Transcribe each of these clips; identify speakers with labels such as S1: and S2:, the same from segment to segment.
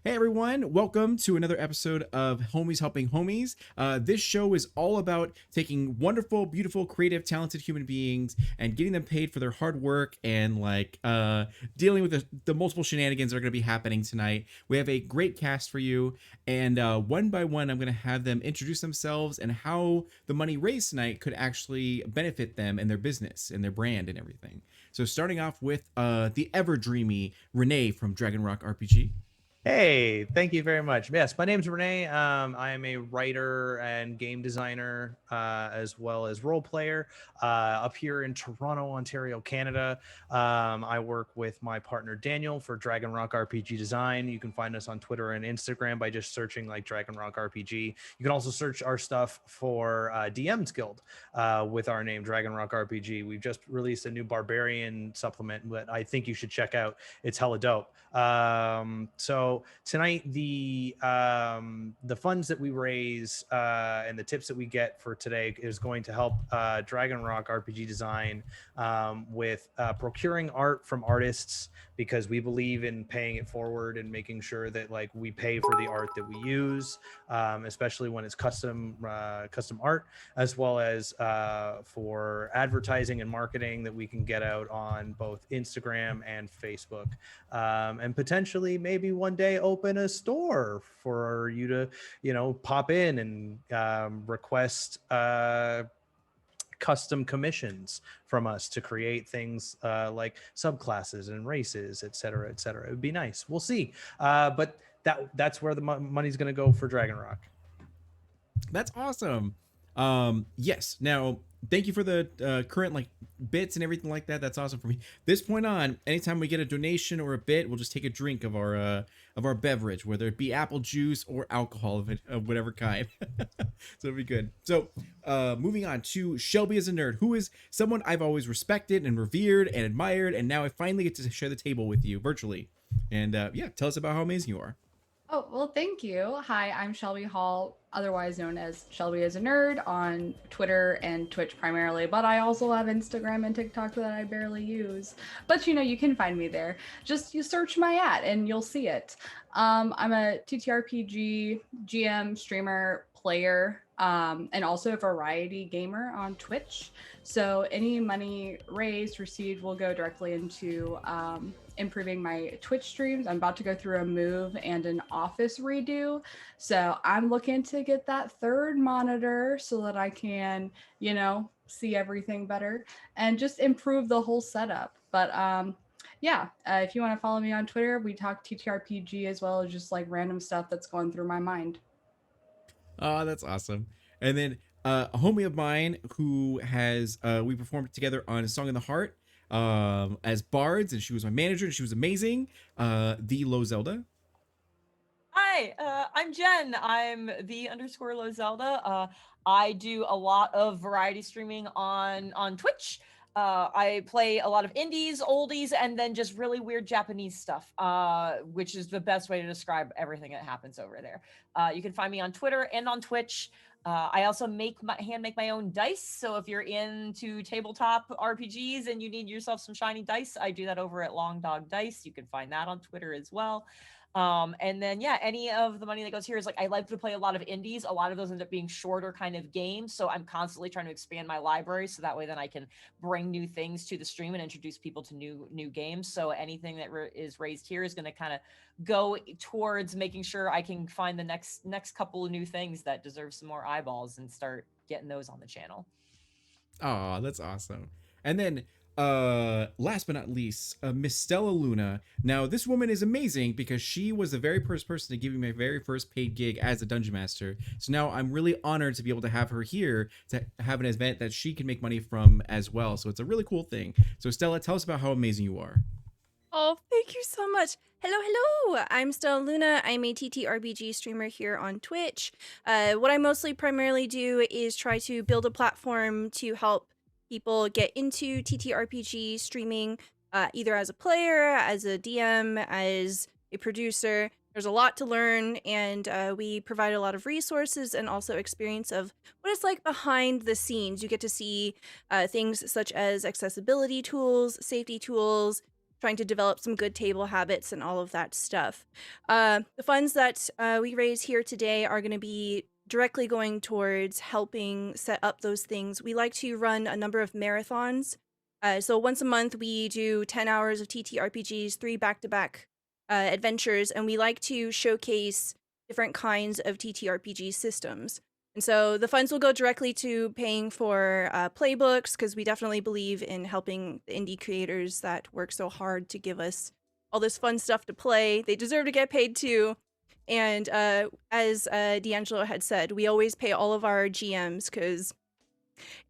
S1: Hey everyone, welcome to another episode of Homies Helping Homies. This show is all about taking wonderful, beautiful, creative, talented human beings and getting them paid for their hard work and dealing with the multiple shenanigans that are going to be happening tonight. We have a great cast for you, and one by one, I'm going to have them introduce themselves and how the money raised tonight could actually benefit them and their business and their brand and everything. So starting off with the ever dreamy Renee from Dragon Rock RPG.
S2: Hey, thank you very much. Yes, my name's Renee. I am a writer and game designer, as well as role player, up here in Toronto, Ontario, Canada. I work with my partner Daniel for Dragon Rock RPG Design. You can find us on Twitter and Instagram by just searching like Dragon Rock RPG. You can also search our stuff for DM's Guild with our name Dragon Rock RPG. We've just released a new Barbarian supplement that I think you should check out. It's hella dope. So tonight, the funds that we raise and the tips that we get for today is going to help Dragon Rock RPG Design with procuring art from artists, because we believe in paying it forward and making sure that like we pay for the art that we use, especially when it's custom art, as well as for advertising and marketing that we can get out on both Instagram and Facebook, and potentially maybe one day open a store for you to, pop in and request custom commissions from us to create things like subclasses and races, et cetera, et cetera. It would be nice. We'll see. But that's where the money's going to go for Dragon Rock.
S1: That's awesome. Yes. Now, thank you for the current bits and everything like that. That's awesome for me. This point on, anytime we get a donation or a bit, we'll just take a drink of our beverage, whether it be apple juice or alcohol of whatever kind. So it'll be good. So, moving on to Shelby as a nerd, who is someone I've always respected and revered and admired, and now I finally get to share the table with you virtually. And yeah, tell us about how amazing you are.
S3: Oh, well, thank you. Hi, I'm Shelby Hall, otherwise known as Shelby as a Nerd on Twitter and Twitch primarily, but I also have Instagram and TikTok that I barely use. But you can find me there. Just you search my and you'll see it. I'm a TTRPG GM, streamer, player, and also a variety gamer on Twitch. So any money raised, received will go directly into improving my Twitch streams. I'm about to go through a move and an office redo. So I'm looking to get that third monitor so that I can, see everything better and just improve the whole setup. But yeah, if you want to follow me on Twitter, we talk TTRPG as well as just like random stuff that's going through my mind.
S1: Oh, that's awesome. And then a homie of mine who has we performed together on a Song in the Heart as bards, and she was my manager and she was amazing. The Low Zelda.
S4: Hi, I'm Jen. I'm the underscore Low Zelda. I do a lot of variety streaming on Twitch. I play a lot of indies, oldies, and then just really weird Japanese stuff, which is the best way to describe everything that happens over there. You can find me on Twitter and on Twitch. I also make my own dice. So if you're into tabletop RPGs and you need yourself some shiny dice, I do that over at Long Dog Dice. You can find that on Twitter as well. And then yeah, any of the money that goes here is like, I like to play a lot of indies. A lot of those end up being shorter kind of games. So I'm constantly trying to expand my library so that way then I can bring new things to the stream and introduce people to new games. So anything that is raised here is going to kind of go towards making sure I can find the next couple of new things that deserve some more eyeballs and start getting those on the channel.
S1: Oh, that's awesome. And then last but not least, Miss Stella Luna. Now this woman is amazing because she was the very first person to give me my very first paid gig as a dungeon master. So now I'm really honored to be able to have her here to have an event that she can make money from as well. So it's a really cool thing. So Stella, tell us about how amazing you are.
S5: Oh, thank you so much. Hello. I'm Stella Luna. I'm a TTRPG streamer here on Twitch. What I primarily do is try to build a platform to help people get into TTRPG streaming, either as a player, as a DM, as a producer. There's a lot to learn, and we provide a lot of resources and also experience of what it's like behind the scenes. You get to see things such as accessibility tools, safety tools, trying to develop some good table habits and all of that stuff. The funds that we raise here today are going to be directly going towards helping set up those things. We like to run a number of marathons. So once a month, we do 10 hours of TTRPGs, 3 back-to-back adventures, and we like to showcase different kinds of TTRPG systems. And so the funds will go directly to paying for playbooks, because we definitely believe in helping the indie creators that work so hard to give us all this fun stuff to play. They deserve to get paid too. And as D'Angelo had said, we always pay all of our GMs because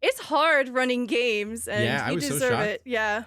S5: it's hard running games, and
S1: Yeah, I
S5: you
S1: was so
S5: deserve
S1: shocked.
S5: it. Yeah.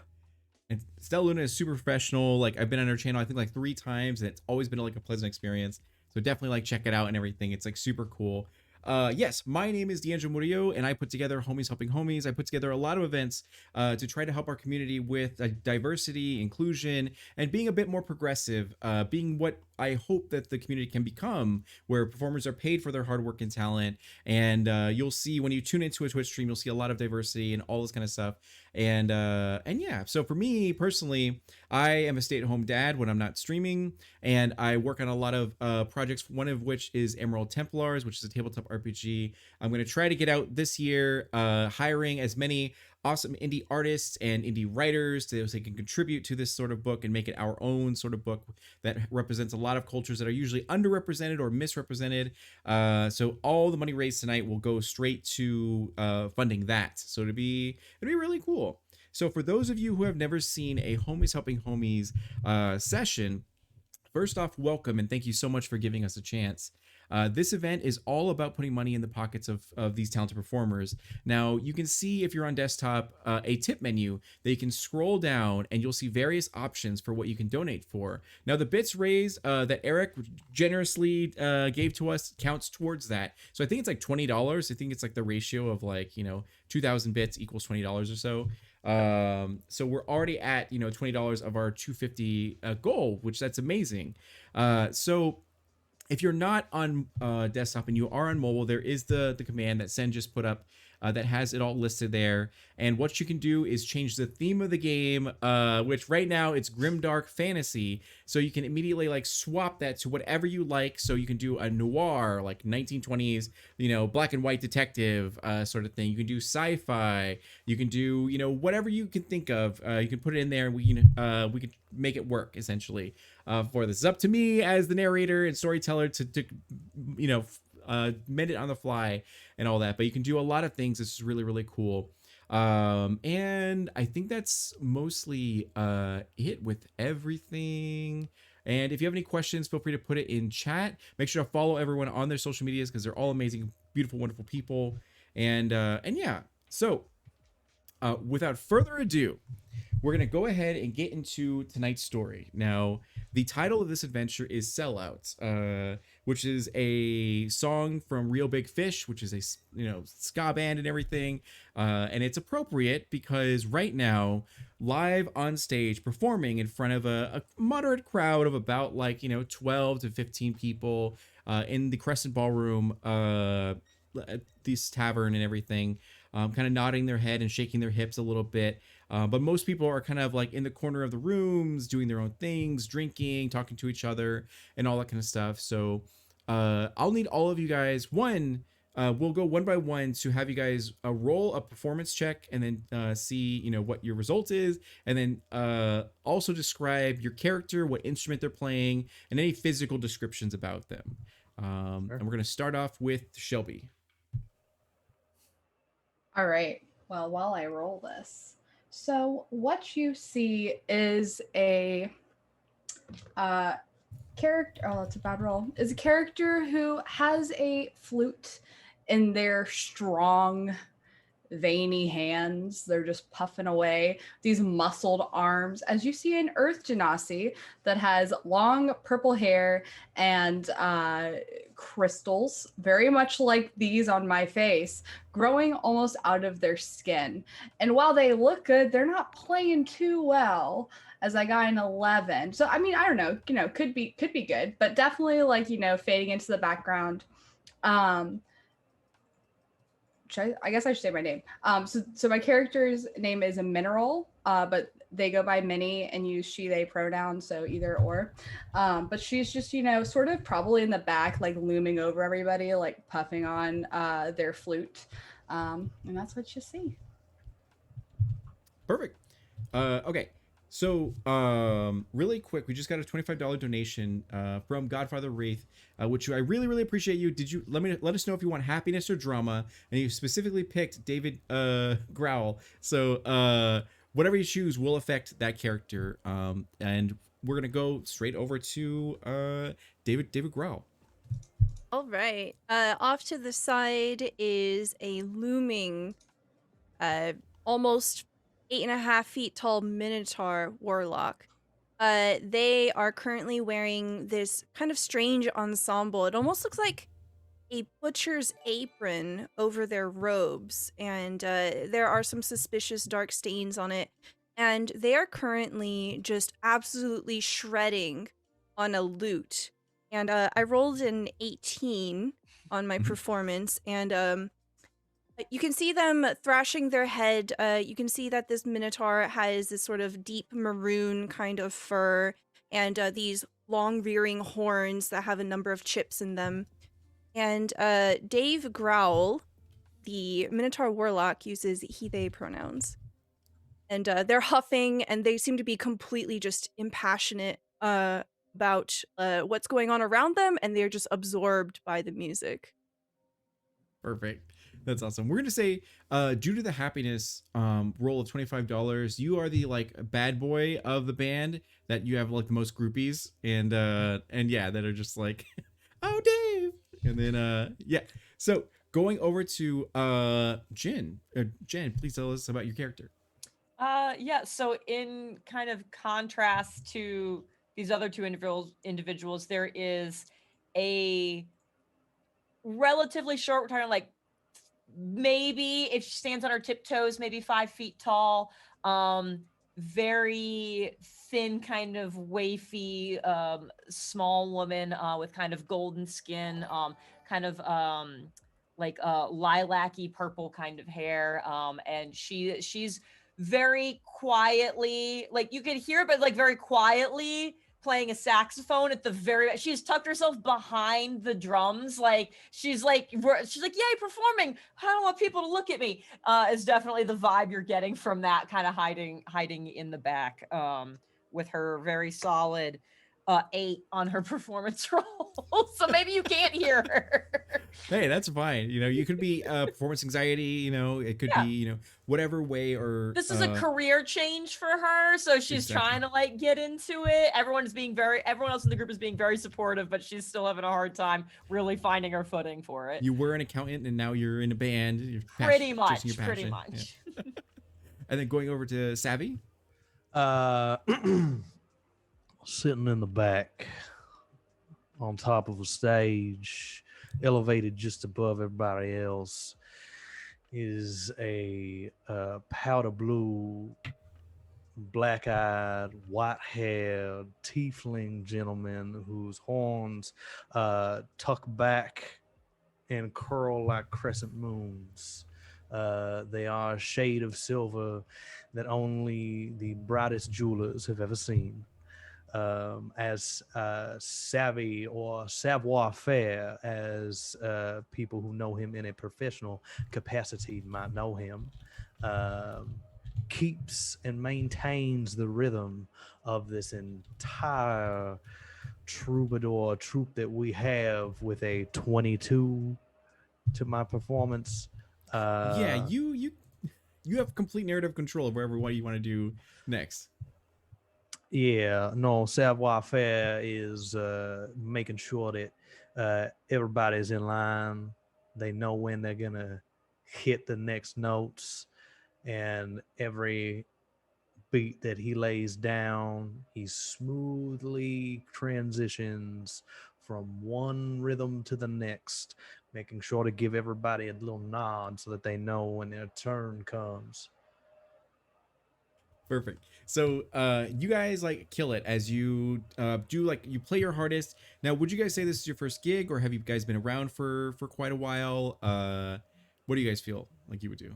S1: And Stella Luna is super professional. Like, I've been on her channel, I think like 3 times, and it's always been like a pleasant experience. So definitely like check it out and everything. It's like super cool. Yes, my name is D'Angelo Murillo, and I put together Homies Helping Homies. I put together a lot of events to try to help our community with diversity, inclusion, and being a bit more progressive, being what I hope that the community can become, where performers are paid for their hard work and talent. And you'll see when you tune into a Twitch stream, you'll see a lot of diversity and all this kind of stuff. And yeah, so for me personally, I am a stay-at-home dad when I'm not streaming, and I work on a lot of projects, one of which is Emerald Templars, which is a tabletop RPG. I'm going to try to get out this year, hiring as many awesome indie artists and indie writers so they can contribute to this sort of book and make it our own sort of book that represents a lot of cultures that are usually underrepresented or misrepresented. So all the money raised tonight will go straight to funding that. So it'd be really cool. So for those of you who have never seen a Homies Helping Homies session, first off, welcome and thank you so much for giving us a chance. This event is all about putting money in the pockets of these talented performers. Now, you can see if you're on desktop a tip menu that you can scroll down and you'll see various options for what you can donate for. Now, the bits raised that Eric generously gave to us counts towards that. So I think it's like $20. I think it's like the ratio of like, 2,000 bits equals $20 or so. So we're already at, $20 of our $250 goal, which that's amazing. So if you're not on desktop and you are on mobile, there is the command that Sen just put up that has it all listed there. And what you can do is change the theme of the game, which right now it's grimdark fantasy. So you can immediately like swap that to whatever you like. So you can do a noir, like 1920s, black and white detective sort of thing. You can do sci-fi. You can do, whatever you can think of. You can put it in there and we can make it work essentially. For this, it's up to me as the narrator and storyteller to mend it on the fly and all that. But you can do a lot of things. This is really, really cool. And I think that's mostly it with everything. And if you have any questions, feel free to put it in chat. Make sure to follow everyone on their social medias because they're all amazing, beautiful, wonderful people. And yeah, so without further ado, we're going to go ahead and get into tonight's story. Now, the title of this adventure is Sellout, which is a song from Real Big Fish, which is a ska band and everything. And it's appropriate because right now, live on stage performing in front of a moderate crowd of about 12 to 15 people in the Crescent Ballroom, at this tavern and everything, kind of nodding their head and shaking their hips a little bit. But most people are kind of like in the corner of the rooms, doing their own things, drinking, talking to each other, and all that kind of stuff. So I'll need all of you guys. We'll go one by one to have you guys roll a performance check and then see, what your result is. And then also describe your character, what instrument they're playing, and any physical descriptions about them. And we're going to start off with Shelby.
S3: All right. Well, while I roll this, so what you see is a character. Oh, that's a bad roll. Is a character who has a flute in their strong, veiny hands. They're just puffing away. These muscled arms, as you see an Earth Genasi that has long purple hair and crystals, very much like these on my face, growing almost out of their skin. And while they look good, they're not playing too well. As I got an 11. So I mean, I don't know, could be good, but definitely fading into the background. I guess I should say my name. So my character's name is a Mineral, but they go by Minnie and use she, they pronouns, so either or. But she's just, sort of probably in the back, like looming over everybody, like puffing on their flute. And that's what you see.
S1: Perfect. Okay. So, really quick, we just got a $25 donation from Godfather Wraith, which I really, really appreciate you. Did you let us know if you want happiness or drama? And you specifically picked David Growl. So, whatever you choose will affect that character. And we're gonna go straight over to David Growl.
S5: All right. Off to the side is a looming, almost 8.5 feet tall Minotaur warlock. They are currently wearing this kind of strange ensemble. It almost looks like a butcher's apron over their robes, and there are some suspicious dark stains on it. And they are currently just absolutely shredding on a lute. And I rolled an 18 on my performance, and you can see them thrashing their head. You can see that this Minotaur has this sort of deep maroon kind of fur, and these long rearing horns that have a number of chips in them. And Dave Growl, the Minotaur Warlock, uses he, they pronouns. And they're huffing, and they seem to be completely just impassionate about what's going on around them, and they're just absorbed by the music.
S1: Perfect. That's awesome. We're gonna say, due to the happiness roll of $25, you are the like bad boy of the band, that you have like the most groupies, and yeah, that are just like, oh Dave, and then yeah. So going over to Jen. Jen, please tell us about your character.
S4: Yeah, so in kind of contrast to these other two individuals, there is a relatively short, we're talking like maybe if she stands on her tiptoes, maybe 5 feet tall, very thin, kind of wafy, small woman with kind of golden skin, kind of like lilac-y purple kind of hair, and she's very quietly, like you can hear, but like very quietly playing a saxophone at the very, she's tucked herself behind the drums, like she's like yay, performing, I don't want people to look at me, is definitely the vibe you're getting from that, kind of hiding in the back, with her very solid 8 on her performance roll. So maybe you can't hear her.
S1: Hey, that's fine. You could be performance anxiety. It could be whatever way, or
S4: this is a career change for her, so she's trying to like get into it. Everyone else in the group is being very supportive, but she's still having a hard time really finding her footing for it.
S1: You were an accountant and now you're in a band. You're
S4: pretty much.
S1: Yeah. And then going over to Savvy.
S2: Sitting in the back on top of a stage, elevated just above everybody else, is a powder blue, black-eyed, white-haired tiefling gentleman whose horns tuck back and curl like crescent moons. They are a shade of silver that only the brightest jewelers have ever seen. As savvy or savoir-faire as people who know him in a professional capacity might know him, keeps and maintains the rhythm of this entire troubadour troupe that we have, with a 22 to my performance.
S1: Yeah, you have complete narrative control of wherever what you want to do next.
S2: Yeah, no, savoir-faire is making sure that everybody's in line. They know when they're going to hit the next notes, and every beat that he lays down, he smoothly transitions from one rhythm to the next, making sure to give everybody a little nod so that they know when their turn comes.
S1: Perfect. So you guys like kill it as you do, like you play your hardest. Now, would you guys say this is your first gig, or have you guys been around for quite a while? What do you guys feel like you would do?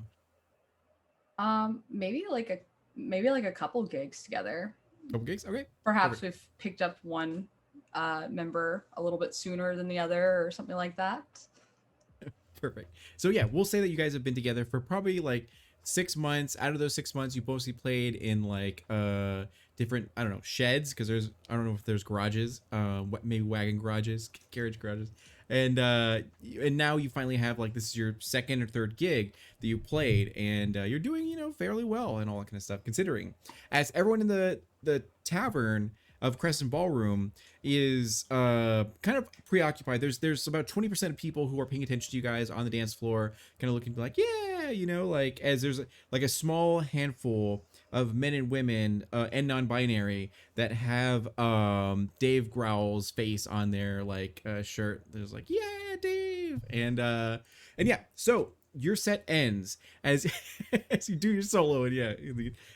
S3: Maybe like a maybe like a couple gigs together.
S1: Couple gigs, okay.
S3: Perhaps
S1: Perfect.
S3: we've picked up one member a little bit sooner than the other, or something like that.
S1: Perfect. So yeah, we'll say that you guys have been together for probably like 6 months. Out of those 6 months, you mostly played in like different, I don't know, sheds, because I don't know if there's garages, maybe wagon garages, carriage garages. And now you finally have, like, this is your second or third gig that you played, and you're doing, fairly well and all that kind of stuff, considering, as everyone in the tavern of Crescent Ballroom is kind of preoccupied. There's about 20% of people who are paying attention to you guys on the dance floor, kind of looking like, yeah, like, as there's like a small handful of men and women and non-binary that have Dave Growl's face on their like shirt. There's like, yeah, Dave, and yeah. So your set ends as as you do your solo, and yeah,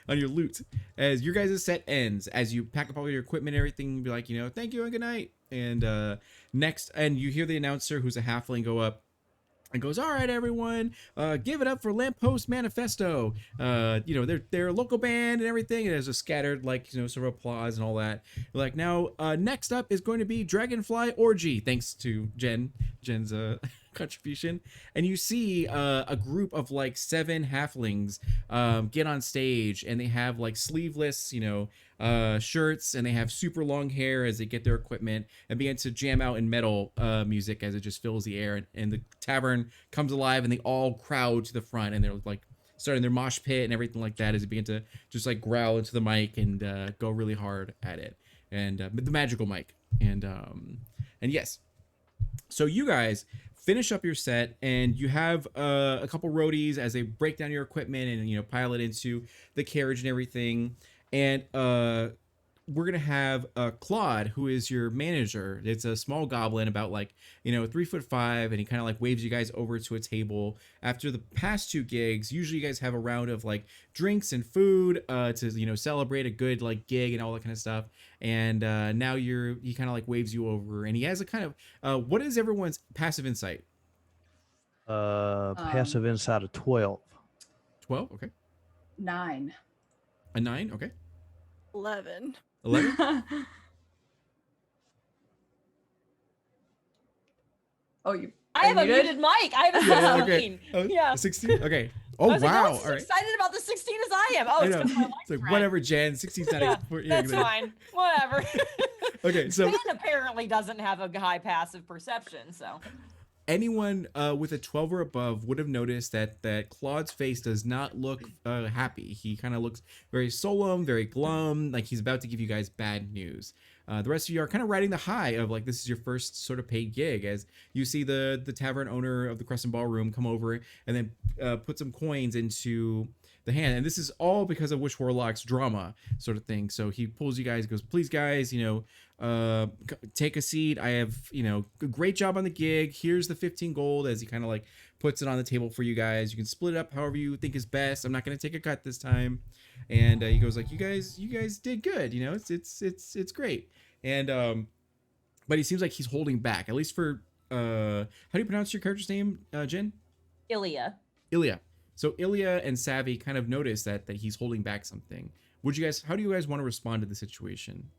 S1: on your loot, as your guys' set ends, as you pack up all your equipment and everything, be like, thank you and good night. And next, and you hear the announcer, who's a halfling, go up and goes, all right, everyone, give it up for Lamppost Manifesto. They're a local band and everything. And there's a scattered, like, sort of applause and all that. Like, now, next up is going to be Dragonfly Orgy, thanks to Jen's contribution. And you see a group of like 7 halflings get on stage, and they have like sleeveless, shirts, and they have super long hair as they get their equipment and begin to jam out in metal music as it just fills the air, and the tavern comes alive, and they all crowd to the front, and they're like starting their mosh pit and everything like that as they begin to just like growl into the mic and go really hard at it, and the magical mic, and yes. So you guys finish up your set, and you have a couple roadies as they break down your equipment and pile it into the carriage and everything. And we're gonna have Claude, who is your manager. It's a small goblin, about like 3'5", and he kind of like waves you guys over to a table. After the past 2 gigs, usually you guys have a round of like drinks and food to celebrate a good like gig and all that kind of stuff. And now he kind of like waves you over, and he has a kind of what is everyone's passive insight?
S2: Passive insight of 12.
S1: 12, okay.
S3: 9.
S1: A 9, okay.
S5: 11.
S1: 11.
S3: Oh, you.
S4: I have a muted mic. I have a 16. Yeah.
S1: 16. Okay. Oh,
S4: I was like,
S1: wow.
S4: no one's as
S1: All right.
S4: excited about the 16 as I am. Oh,
S1: I
S4: it's
S1: know.
S4: because my mic's
S1: It's like,
S4: red.
S1: whatever, Jen. 16's not
S4: Yeah,
S1: good.
S4: that's fine. Whatever.
S1: Okay, so
S4: Ben apparently doesn't have a high passive perception, so.
S1: anyone with a 12 or above would have noticed that Claude's face does not look happy. He kind of looks very solemn, very glum, like he's about to give you guys bad news. The rest of you are kind of riding the high of like, this is your first sort of paid gig, as you see the tavern owner of the Crescent Ballroom come over and then put some coins into the hand. And this is all because of Wish Warlock's drama sort of thing. So he pulls you guys, goes, please guys, take a seat. I have, a great job on the gig. Here's the 15 gold, as he kind of like puts it on the table for you guys. You can split it up however you think is best. I'm not going to take a cut this time. And he goes like, you guys did good. It's great. And but he seems like he's holding back, at least for how do you pronounce your character's name, Jen?
S4: Ilya.
S1: So Ilya and Savvy kind of notice that he's holding back something. How do you guys want to respond to the situation?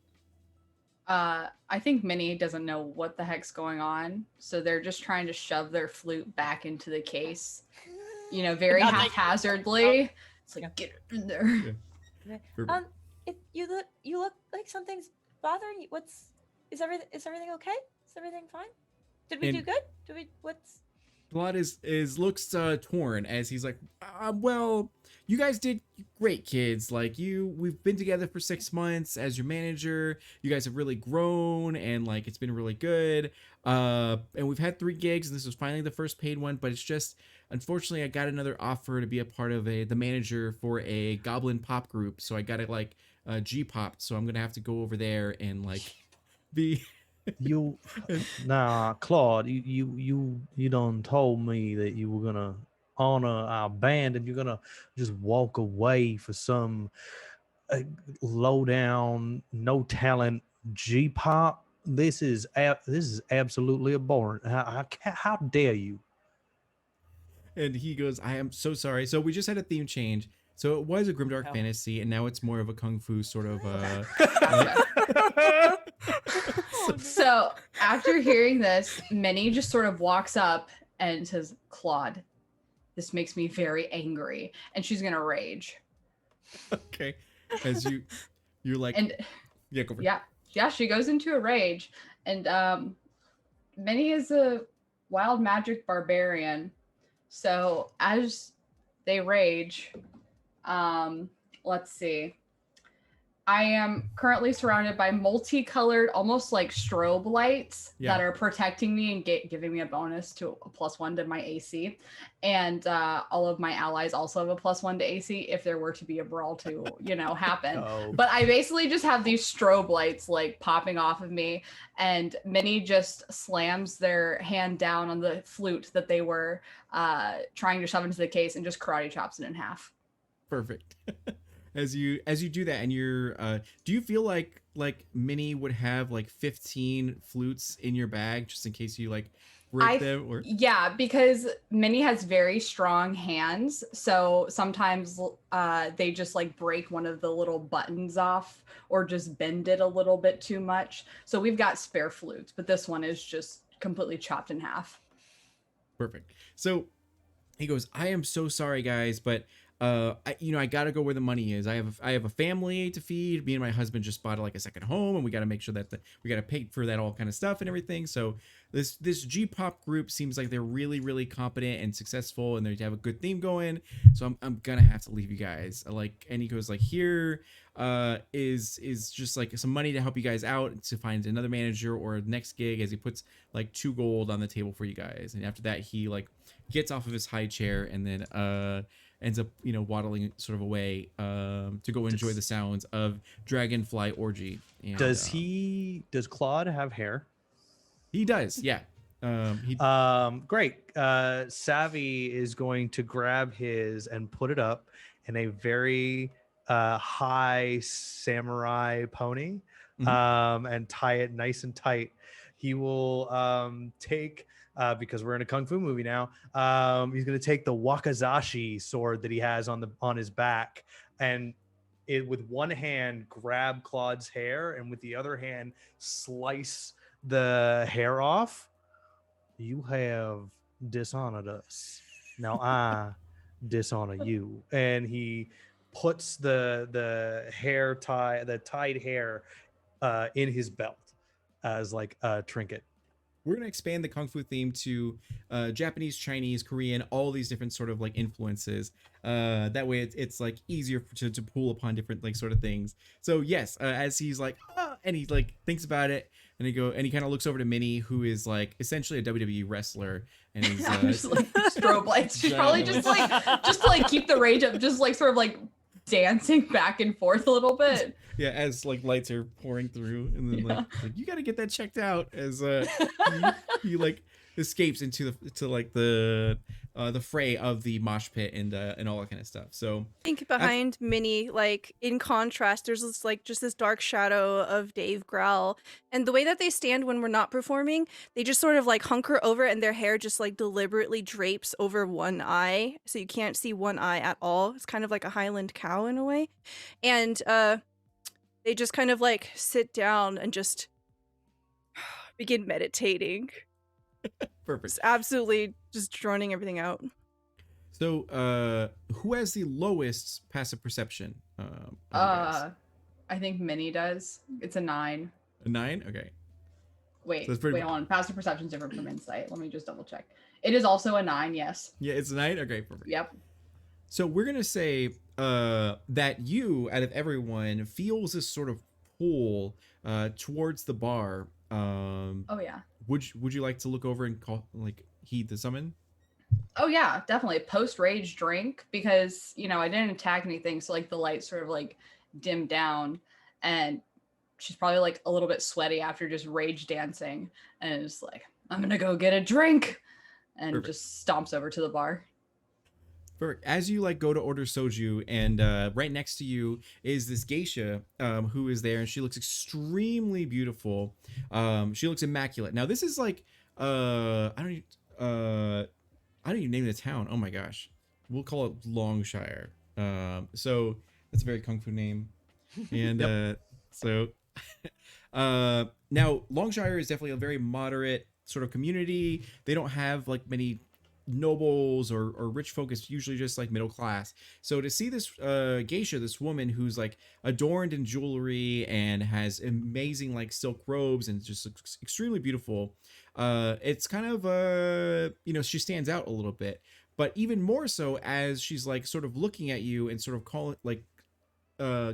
S3: I think Minnie doesn't know what the heck's going on, so they're just trying to shove their flute back into the case, very haphazardly. It's like, get it in there.
S1: Yeah.
S4: You look like something's bothering you. Is everything okay? Is everything fine? Did we do good?
S1: Claude looks torn, as he's like, well, you guys did great, kids. Like, we've been together for 6 months as your manager. You guys have really grown, and like, it's been really good. And we've had 3 gigs, and this was finally the first paid one, but it's just, unfortunately, I got another offer to be a part of the manager for a goblin pop group. So I got it like G-popped. So I'm going to have to go over there and like be...
S2: Claude, you done told me that you were gonna honor our band, and you're gonna just walk away for some low down, no talent G-pop. This is absolutely abhorrent. How dare you?
S1: And he goes, I am so sorry. So we just had a theme change. So it was a grimdark
S4: Oh.
S1: fantasy, and now it's more of a kung fu sort of.
S3: Gotcha.
S4: Oh,
S3: So after hearing this, Minnie just sort of walks up and says, Claude, this makes me very angry. And she's going to rage.
S1: Okay, as you're like,
S3: And
S1: yeah, go for it.
S3: yeah, she goes into a rage. And Minnie is a wild magic barbarian. So as they rage, let's see. I am currently surrounded by multicolored, almost like strobe lights that are protecting me and giving me a bonus to a +1 to my AC. And all of my allies also have a +1 to AC if there were to be a brawl to, happen.
S2: Oh.
S3: But I basically just have these strobe lights like popping off of me, and Minnie just slams their hand down on the flute that they were trying to shove into the case and just karate chops it in half.
S1: Perfect. As you do that, and you're do you feel like Minnie would have like 15 flutes in your bag just in case you like break them? Or
S3: yeah, because Minnie has very strong hands, so sometimes they just like break one of the little buttons off or just bend it a little bit too much. So we've got spare flutes, but this one is just completely chopped in half.
S1: Perfect. So he goes, I am so sorry, guys, but I gotta go where the money is. I have a family to feed. Me and my husband just bought like a second home, and we gotta make sure that we gotta pay for that all kind of stuff and everything. So this G-pop group seems like they're really, really competent and successful, and they have a good theme going. So I'm gonna have to leave you guys. And he goes like, here is just like some money to help you guys out to find another manager or next gig, as he puts like 2 gold on the table for you guys. And after that, he like gets off of his high chair and then ends up waddling sort of away to go enjoy the sounds of Dragonfly Orgy. And,
S2: does Claude have hair?
S1: He does, yeah.
S2: Great. Savvy is going to grab his and put it up in a very high samurai pony, and tie it nice and tight. He will take, because we're in a kung fu movie now, he's going to take the wakizashi sword that he has on his back, and with one hand grab Claude's hair, and with the other hand slice the hair off. You have dishonored us. Now I dishonor you. And he puts the tied hair in his belt as like a trinket.
S1: We're going to expand the Kung Fu theme to Japanese, Chinese, Korean, all these different sort of like influences. That way it's like easier to pull upon different like sort of things. So yes, as he's like, and he like thinks about it, and he kind of looks over to Minnie, who is like essentially a WWE wrestler, and he's
S3: just like strobe lights. She's probably just to like keep the rage up, just like sort of like dancing back and forth a little bit.
S1: Yeah, as like lights are pouring through, and then like you got to get that checked out. As he like escapes into the fray of the mosh pit and all that kind of stuff. So
S5: I think behind Minnie, like in contrast, there's this like just this dark shadow of Dave Growl, and the way that they stand when we're not performing, they just sort of like hunker over, and their hair just like deliberately drapes over one eye, so you can't see one eye at all. It's kind of like a Highland cow in a way, and they just kind of like sit down and just begin meditating.
S1: Perfect.
S5: Just absolutely just droning everything out.
S1: So, who has the lowest passive perception?
S3: I think Minnie does. It's a 9.
S1: A 9? Okay.
S3: Wait, hold on. Passive perception is different from insight. Let me just double check. It is also a 9, yes.
S1: Yeah, it's a 9? Okay, perfect.
S3: Yep.
S1: So we're going to say that you, out of everyone, feels this sort of pull towards the bar.
S3: Oh, yeah.
S1: Would you like to look over and heed the summon?
S3: Oh yeah, definitely. Post rage drink, because I didn't attack anything, so like the light sort of like dimmed down, and she's probably like a little bit sweaty after just rage dancing, and it's like, I'm gonna go get a drink, and
S1: Perfect.
S3: just stomps over to the bar.
S1: Perfect. As you like go to order soju, and right next to you is this geisha who is there, and she looks extremely beautiful. She looks immaculate. Now this is like I don't even name the town. Oh my gosh, we'll call it Longshire. So that's a very kung fu name. And
S2: Yep.
S1: so now Longshire is definitely a very moderate sort of community. They don't have like many nobles or rich folk. It's usually just like middle class. So to see this geisha, this woman who's like adorned in jewelry and has amazing like silk robes and just looks extremely beautiful, it's kind of she stands out a little bit. But even more so as she's like sort of looking at you and sort of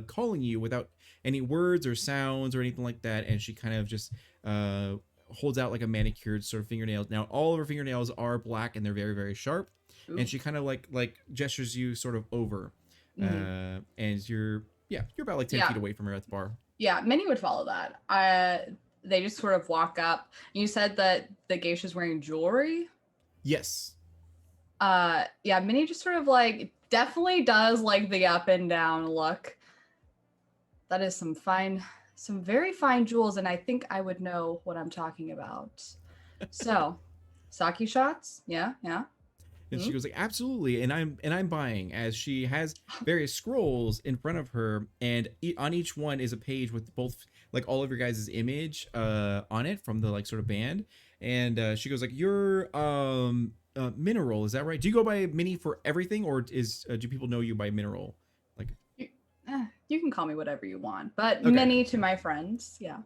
S1: calling you without any words or sounds or anything like that, and she kind of just uh holds out like a manicured sort of fingernails. Now all of her fingernails are black and they're very very sharp,
S3: Ooh.
S1: and she kind of like gestures you sort of over, and you're about like 10
S3: Yeah.
S1: feet away from her at the bar.
S3: Yeah, Minnie would follow that. They just sort of walk up. You said that the geisha's wearing jewelry.
S1: Yes.
S3: Yeah, Minnie just sort of like definitely does like the up and down look. That is some very fine jewels, and I think I would know what I'm talking about. So, sake shots, yeah.
S1: And she goes like, absolutely, and I'm buying, as she has various scrolls in front of her, and on each one is a page with both like all of your guys' image on it from the like sort of band. And she goes like, you're Mineral, is that right? Do you go by Minnie for everything, or do people know you by Mineral? Like,
S3: You can call me whatever you want, but
S1: Okay.
S3: Minnie to my friends, yeah.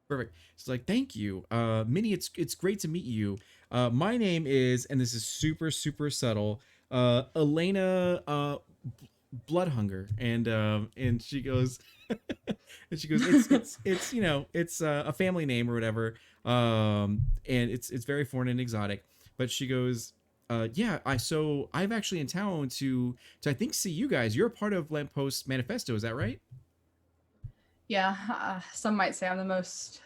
S1: perfect. It's like, thank you, Minnie. It's great to meet you. My name is, and this is super super subtle, Elena Bloodhunger, and she goes, and she goes, it's it's a family name or whatever, and it's very foreign and exotic. But she goes, yeah, I've actually in town to I think see you guys. You're a part of Lamppost Manifesto, is that right?
S3: Yeah, some might say I'm the most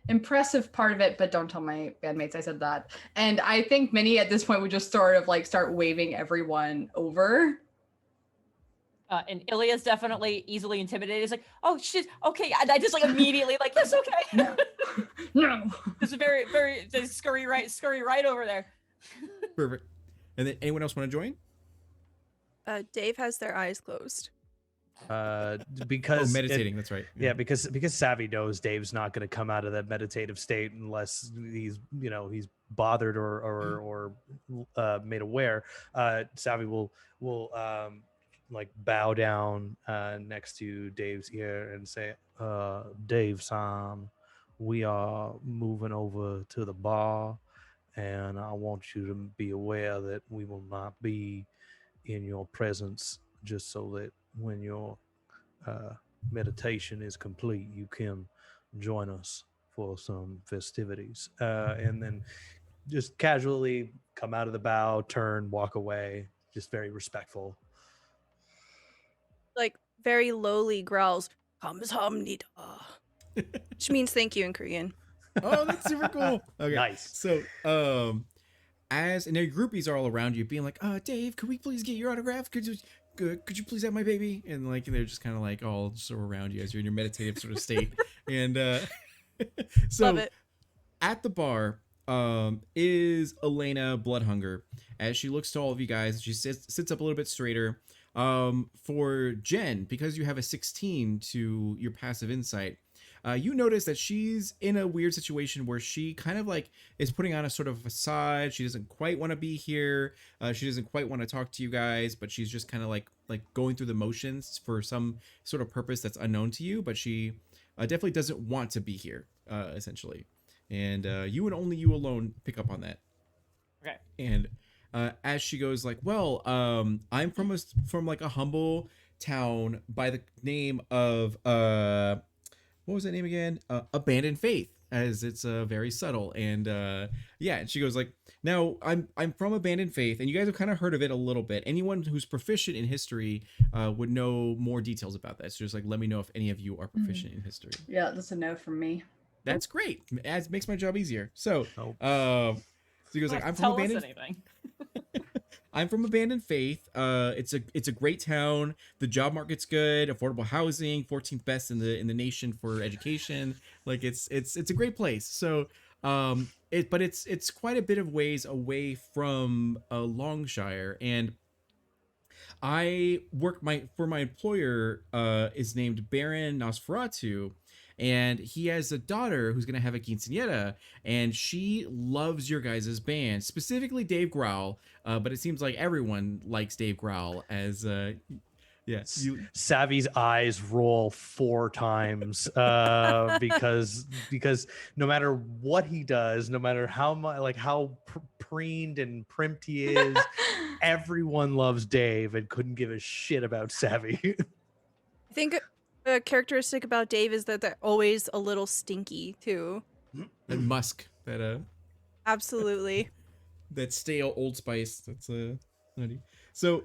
S3: impressive part of it, but don't tell my bandmates I said that. And I think Minnie at this point would just sort of like start waving everyone over.
S4: And Ilya's definitely easily intimidated. He's like, oh shit, okay. And I just like immediately like, yes, okay.
S3: No.
S4: Just just scurry right over there.
S1: Perfect. And then anyone else want to join?
S5: Dave has their eyes closed.
S2: Because
S1: meditating, that's right.
S2: Yeah, because Savvy knows Dave's not going to come out of that meditative state unless he's bothered or made aware. Savvy will like bow down next to Dave's ear and say, Dave-san, we are moving over to the bar, and I want you to be aware that we will not be in your presence, just so that when your meditation is complete, you can join us for some festivities. And then just casually come out of the bow, turn, walk away, just very respectful.
S5: Like very lowly growls, "Kamsahamnida," which means thank you in Korean.
S1: Oh, that's super cool. Okay.
S2: Nice.
S1: So, and their groupies are all around you, being like, Dave, could we please get your autograph? Could you please have my baby? And like, they're just kind of like all sort of around you as you're in your meditative sort of state. And so
S5: Love it.
S1: at the bar is Elena Bloodhunger. As she looks to all of you guys, she sits up a little bit straighter. For Jen, because you have a 16 to your passive insight, you notice that she's in a weird situation where she kind of like is putting on a sort of facade. She doesn't quite want to be here. She doesn't quite want to talk to you guys, but she's just kind of like going through the motions for some sort of purpose that's unknown to you. But she definitely doesn't want to be here, essentially. And you and only you alone pick up on that.
S4: Okay.
S1: And as she goes like, well, I'm from like a humble town by the name of what was that name again? Abandoned Faith, as it's very subtle. And yeah, and she goes like, now I'm from Abandoned Faith, and you guys have kind of heard of it a little bit. Anyone who's proficient in history would know more details about that. So just like, let me know if any of you are proficient in history.
S3: Yeah, that's a no from me.
S1: That's great. It makes my job easier. So so he goes like, I'm from
S4: Tell us
S1: Abandoned.
S4: anything.
S1: I'm from Abandoned Faith. It's a great town. The job market's good. Affordable housing, 14th best in the nation for education. Like it's a great place. So but it's quite a bit of ways away from Longshire, and I work for my employer is named Baron Nosferatu, and he has a daughter who's gonna have a quinceañera, and she loves your guys' band, specifically Dave Growl. But it seems like everyone likes Dave Growl as yeah, you
S2: Savvy's eyes roll 4 times because no matter what he does, no matter how much like how preened and primped he is, everyone loves Dave and couldn't give a shit about Savvy.
S5: I think a characteristic about Dave is that they're always a little stinky too.
S1: that musk
S5: Absolutely.
S1: that stale Old Spice. That's nutty. So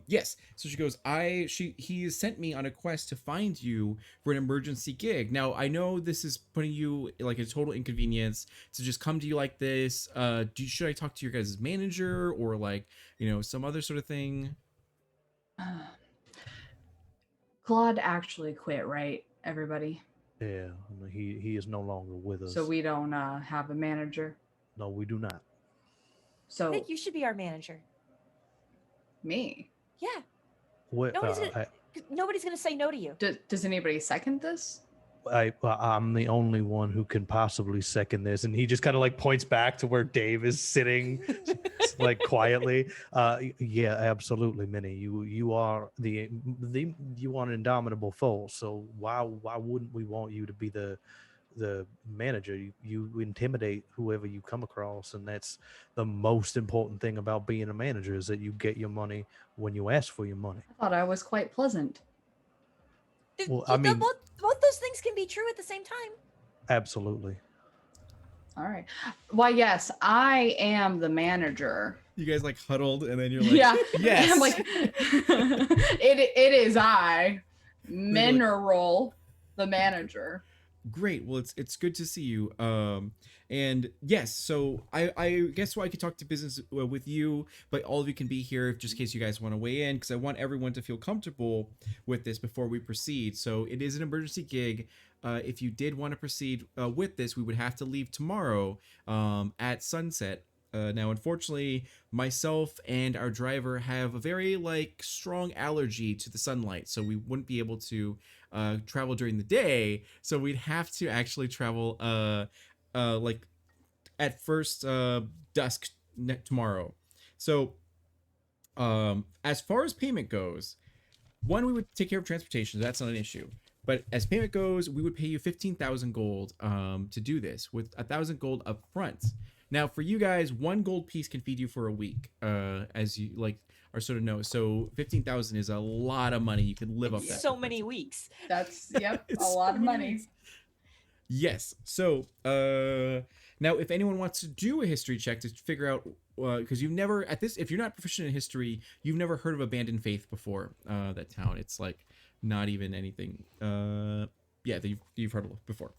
S1: yes. So she goes, he has sent me on a quest to find you for an emergency gig. Now I know this is putting you like a total inconvenience to just come to you like this. Should I talk to your guys' manager or like, some other sort of thing?
S3: Claude actually quit, right, everybody?
S2: Yeah, he is no longer with us.
S3: So we don't have a manager.
S2: No, we do not.
S4: I
S3: So
S4: think you should be our manager.
S3: me.
S4: Yeah.
S2: What,
S4: Nobody's gonna say no to you.
S3: Does anybody second this?
S2: I'm the only one who can possibly second this, and he just kind of like points back to where Dave is sitting, like quietly. Yeah, absolutely, Minnie. You are you are an indomitable foe. So why wouldn't we want you to be the manager? You intimidate whoever you come across, and that's the most important thing about being a manager is that you get your money when you ask for your money.
S3: I thought I was quite pleasant.
S2: Well, I mean,
S4: both those things can be true at the same time.
S2: absolutely.
S3: All right. Why, yes, I am the manager.
S1: You guys like huddled, and then you're like,
S3: Yeah.
S1: yes.
S3: I'm like, it is I, Mineral, the manager.
S1: Great. Well, it's good to see you. And yes, so I guess I could talk to business with you, but all of you can be here just in case you guys want to weigh in, because I want everyone to feel comfortable with this before we proceed. So it is an emergency gig. If you did want to proceed with this, we would have to leave tomorrow at sunset. Now, unfortunately, myself and our driver have a very strong allergy to the sunlight, so we wouldn't be able to travel during the day. So we'd have to actually travel at first dusk tomorrow. So as far as payment goes, we would take care of transportation. That's not an issue. But as payment goes, we would pay you 15,000 gold to do this, with 1,000 gold up front. Now, for you guys, 1 gold piece can feed you for a week, as you are sort of know. So 15,000 is a lot of money. You can live off that.
S4: So many weeks.
S3: That's a lot of money.
S1: Yes. So now, if anyone wants to do a history check to figure out, because you've never if you're not proficient in history, you've never heard of Abandoned Faith before. That town, it's not even anything. Yeah, that you've heard of before.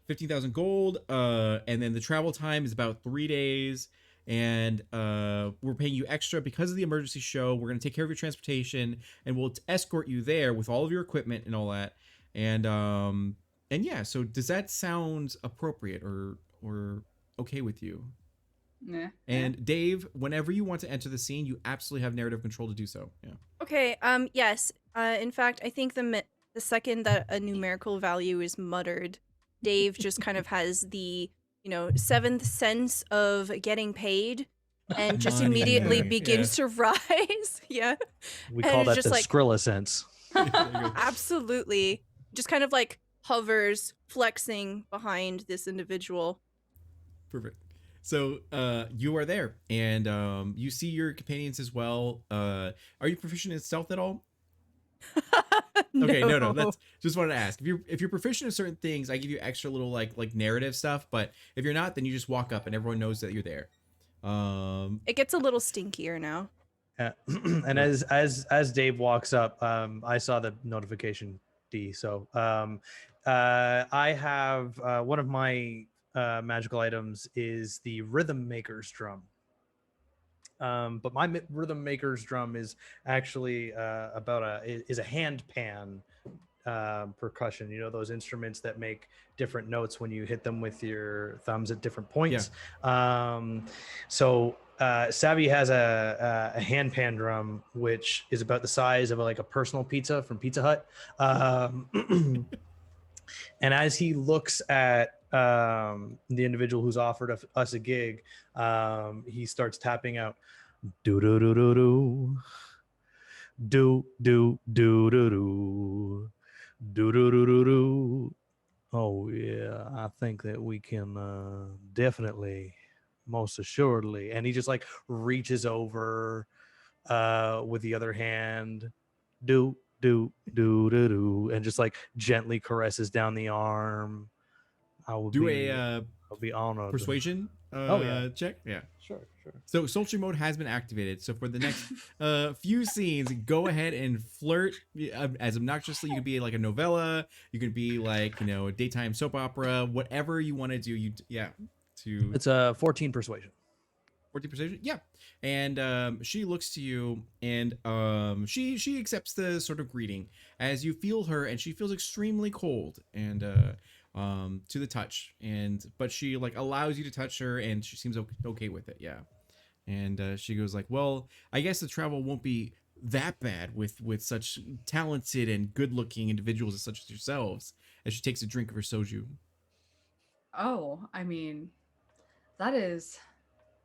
S1: 15,000 gold, and then the travel time is about 3 days, and we're paying you extra because of the emergency show. We're going to take care of your transportation, and we'll escort you there with all of your equipment and all that. And yeah, so does that sound appropriate or okay with you?
S3: Yeah.
S1: And Dave, whenever you want to enter the scene, you absolutely have narrative control to do so. Yeah.
S5: Okay. Yes. In fact, I think the second that a numerical value is muttered, Dave just kind of has the, seventh sense of getting paid and just
S1: Money.
S5: immediately begins to rise. Yeah.
S2: We
S5: And
S2: call
S5: it's
S2: that
S5: just
S2: the
S5: like-
S2: Skrilla sense.
S5: Absolutely. Just kind of hovers, flexing behind this individual.
S1: Perfect. So you are there, and you see your companions as well. Are you proficient in stealth at all? Okay, no. That's just wanted to ask. If you're proficient in certain things, I give you extra little like narrative stuff. But if you're not, then you just walk up, and everyone knows that you're there.
S5: It gets a little stinkier now.
S2: And as Dave walks up, I saw the notification D. So I have one of my magical items is the Rhythm Maker's Drum. But my Rhythm Maker's Drum is actually is a hand pan percussion. Those instruments that make different notes when you hit them with your thumbs at different
S1: Yeah.
S2: points. So Savvy has a handpan drum, which is about the size of like a personal pizza from Pizza Hut. And as he looks at the individual who's offered us a gig, he starts tapping out, do do do do do, do do do do do, do do do do do. Oh yeah, I think that we can definitely, most assuredly. And he just like reaches over with the other hand, do do do do do, and just like gently caresses down the arm.
S1: Do a
S2: I'll be honored.
S1: persuasion
S2: Oh yeah,
S1: check. Yeah.
S2: sure.
S1: So sultry mode has been activated. So for the next few scenes, go ahead and flirt as obnoxiously. You could be like a novella. You could be like a daytime soap opera. Whatever you want to do. To
S2: It's a 14 persuasion.
S1: 14 persuasion. Yeah, and she looks to you, and she accepts the sort of greeting as you feel her, and she feels extremely cold and to the touch, but she like allows you to touch her, and she seems okay with it. Yeah. And she goes like, well, I guess the travel won't be that bad with such talented and good looking individuals as such as yourselves. As she takes a drink of her soju.
S3: Oh, I mean, that is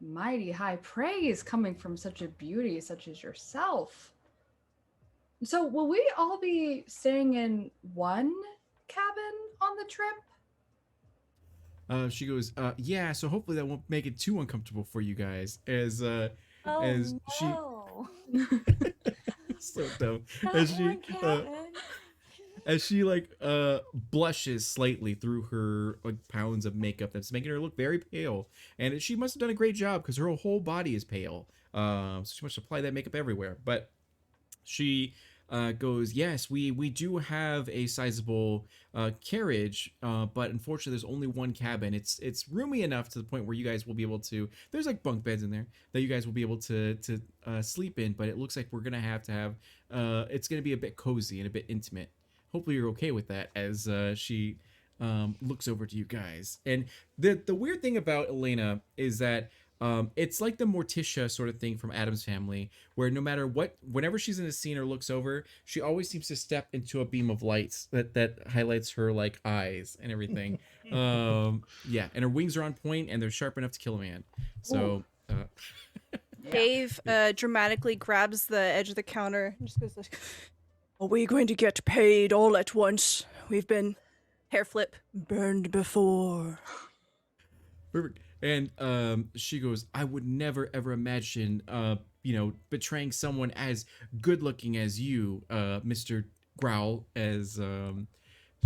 S3: mighty high praise coming from such a beauty such as yourself. So, will we all be staying in one cabin on the trip?
S1: She goes, yeah, so hopefully that won't make it too uncomfortable for you guys. As
S4: Oh
S1: she
S4: no.
S1: so dumb.
S4: Not
S1: As she
S4: one cabin.
S1: as she like blushes slightly through her like pounds of makeup that's making her look very pale, and she must have done a great job because her whole body is pale, so she must apply that makeup everywhere. But she goes, yes, we do have a sizable carriage, but unfortunately there's only one cabin. It's roomy enough to the point where you guys will be able to, there's like bunk beds in there that you guys will be able to sleep in, but it looks like we're gonna have to have it's gonna be a bit cozy and a bit intimate. Hopefully you're okay with that. As she looks over to you guys. And the weird thing about Elena is that it's like the Morticia sort of thing from Adam's Family, where no matter what, whenever she's in a scene or looks over, she always seems to step into a beam of lights that highlights her like eyes and everything. Yeah, and her wings are on point and they're sharp enough to kill a man. So
S3: Yeah.
S5: Dave dramatically grabs the edge of the counter and just goes like, are we going to get paid all at once? We've been, hair flip, burned before.
S1: perfect. And she goes, I would never ever imagine betraying someone as good looking as you, Mr. Growl. As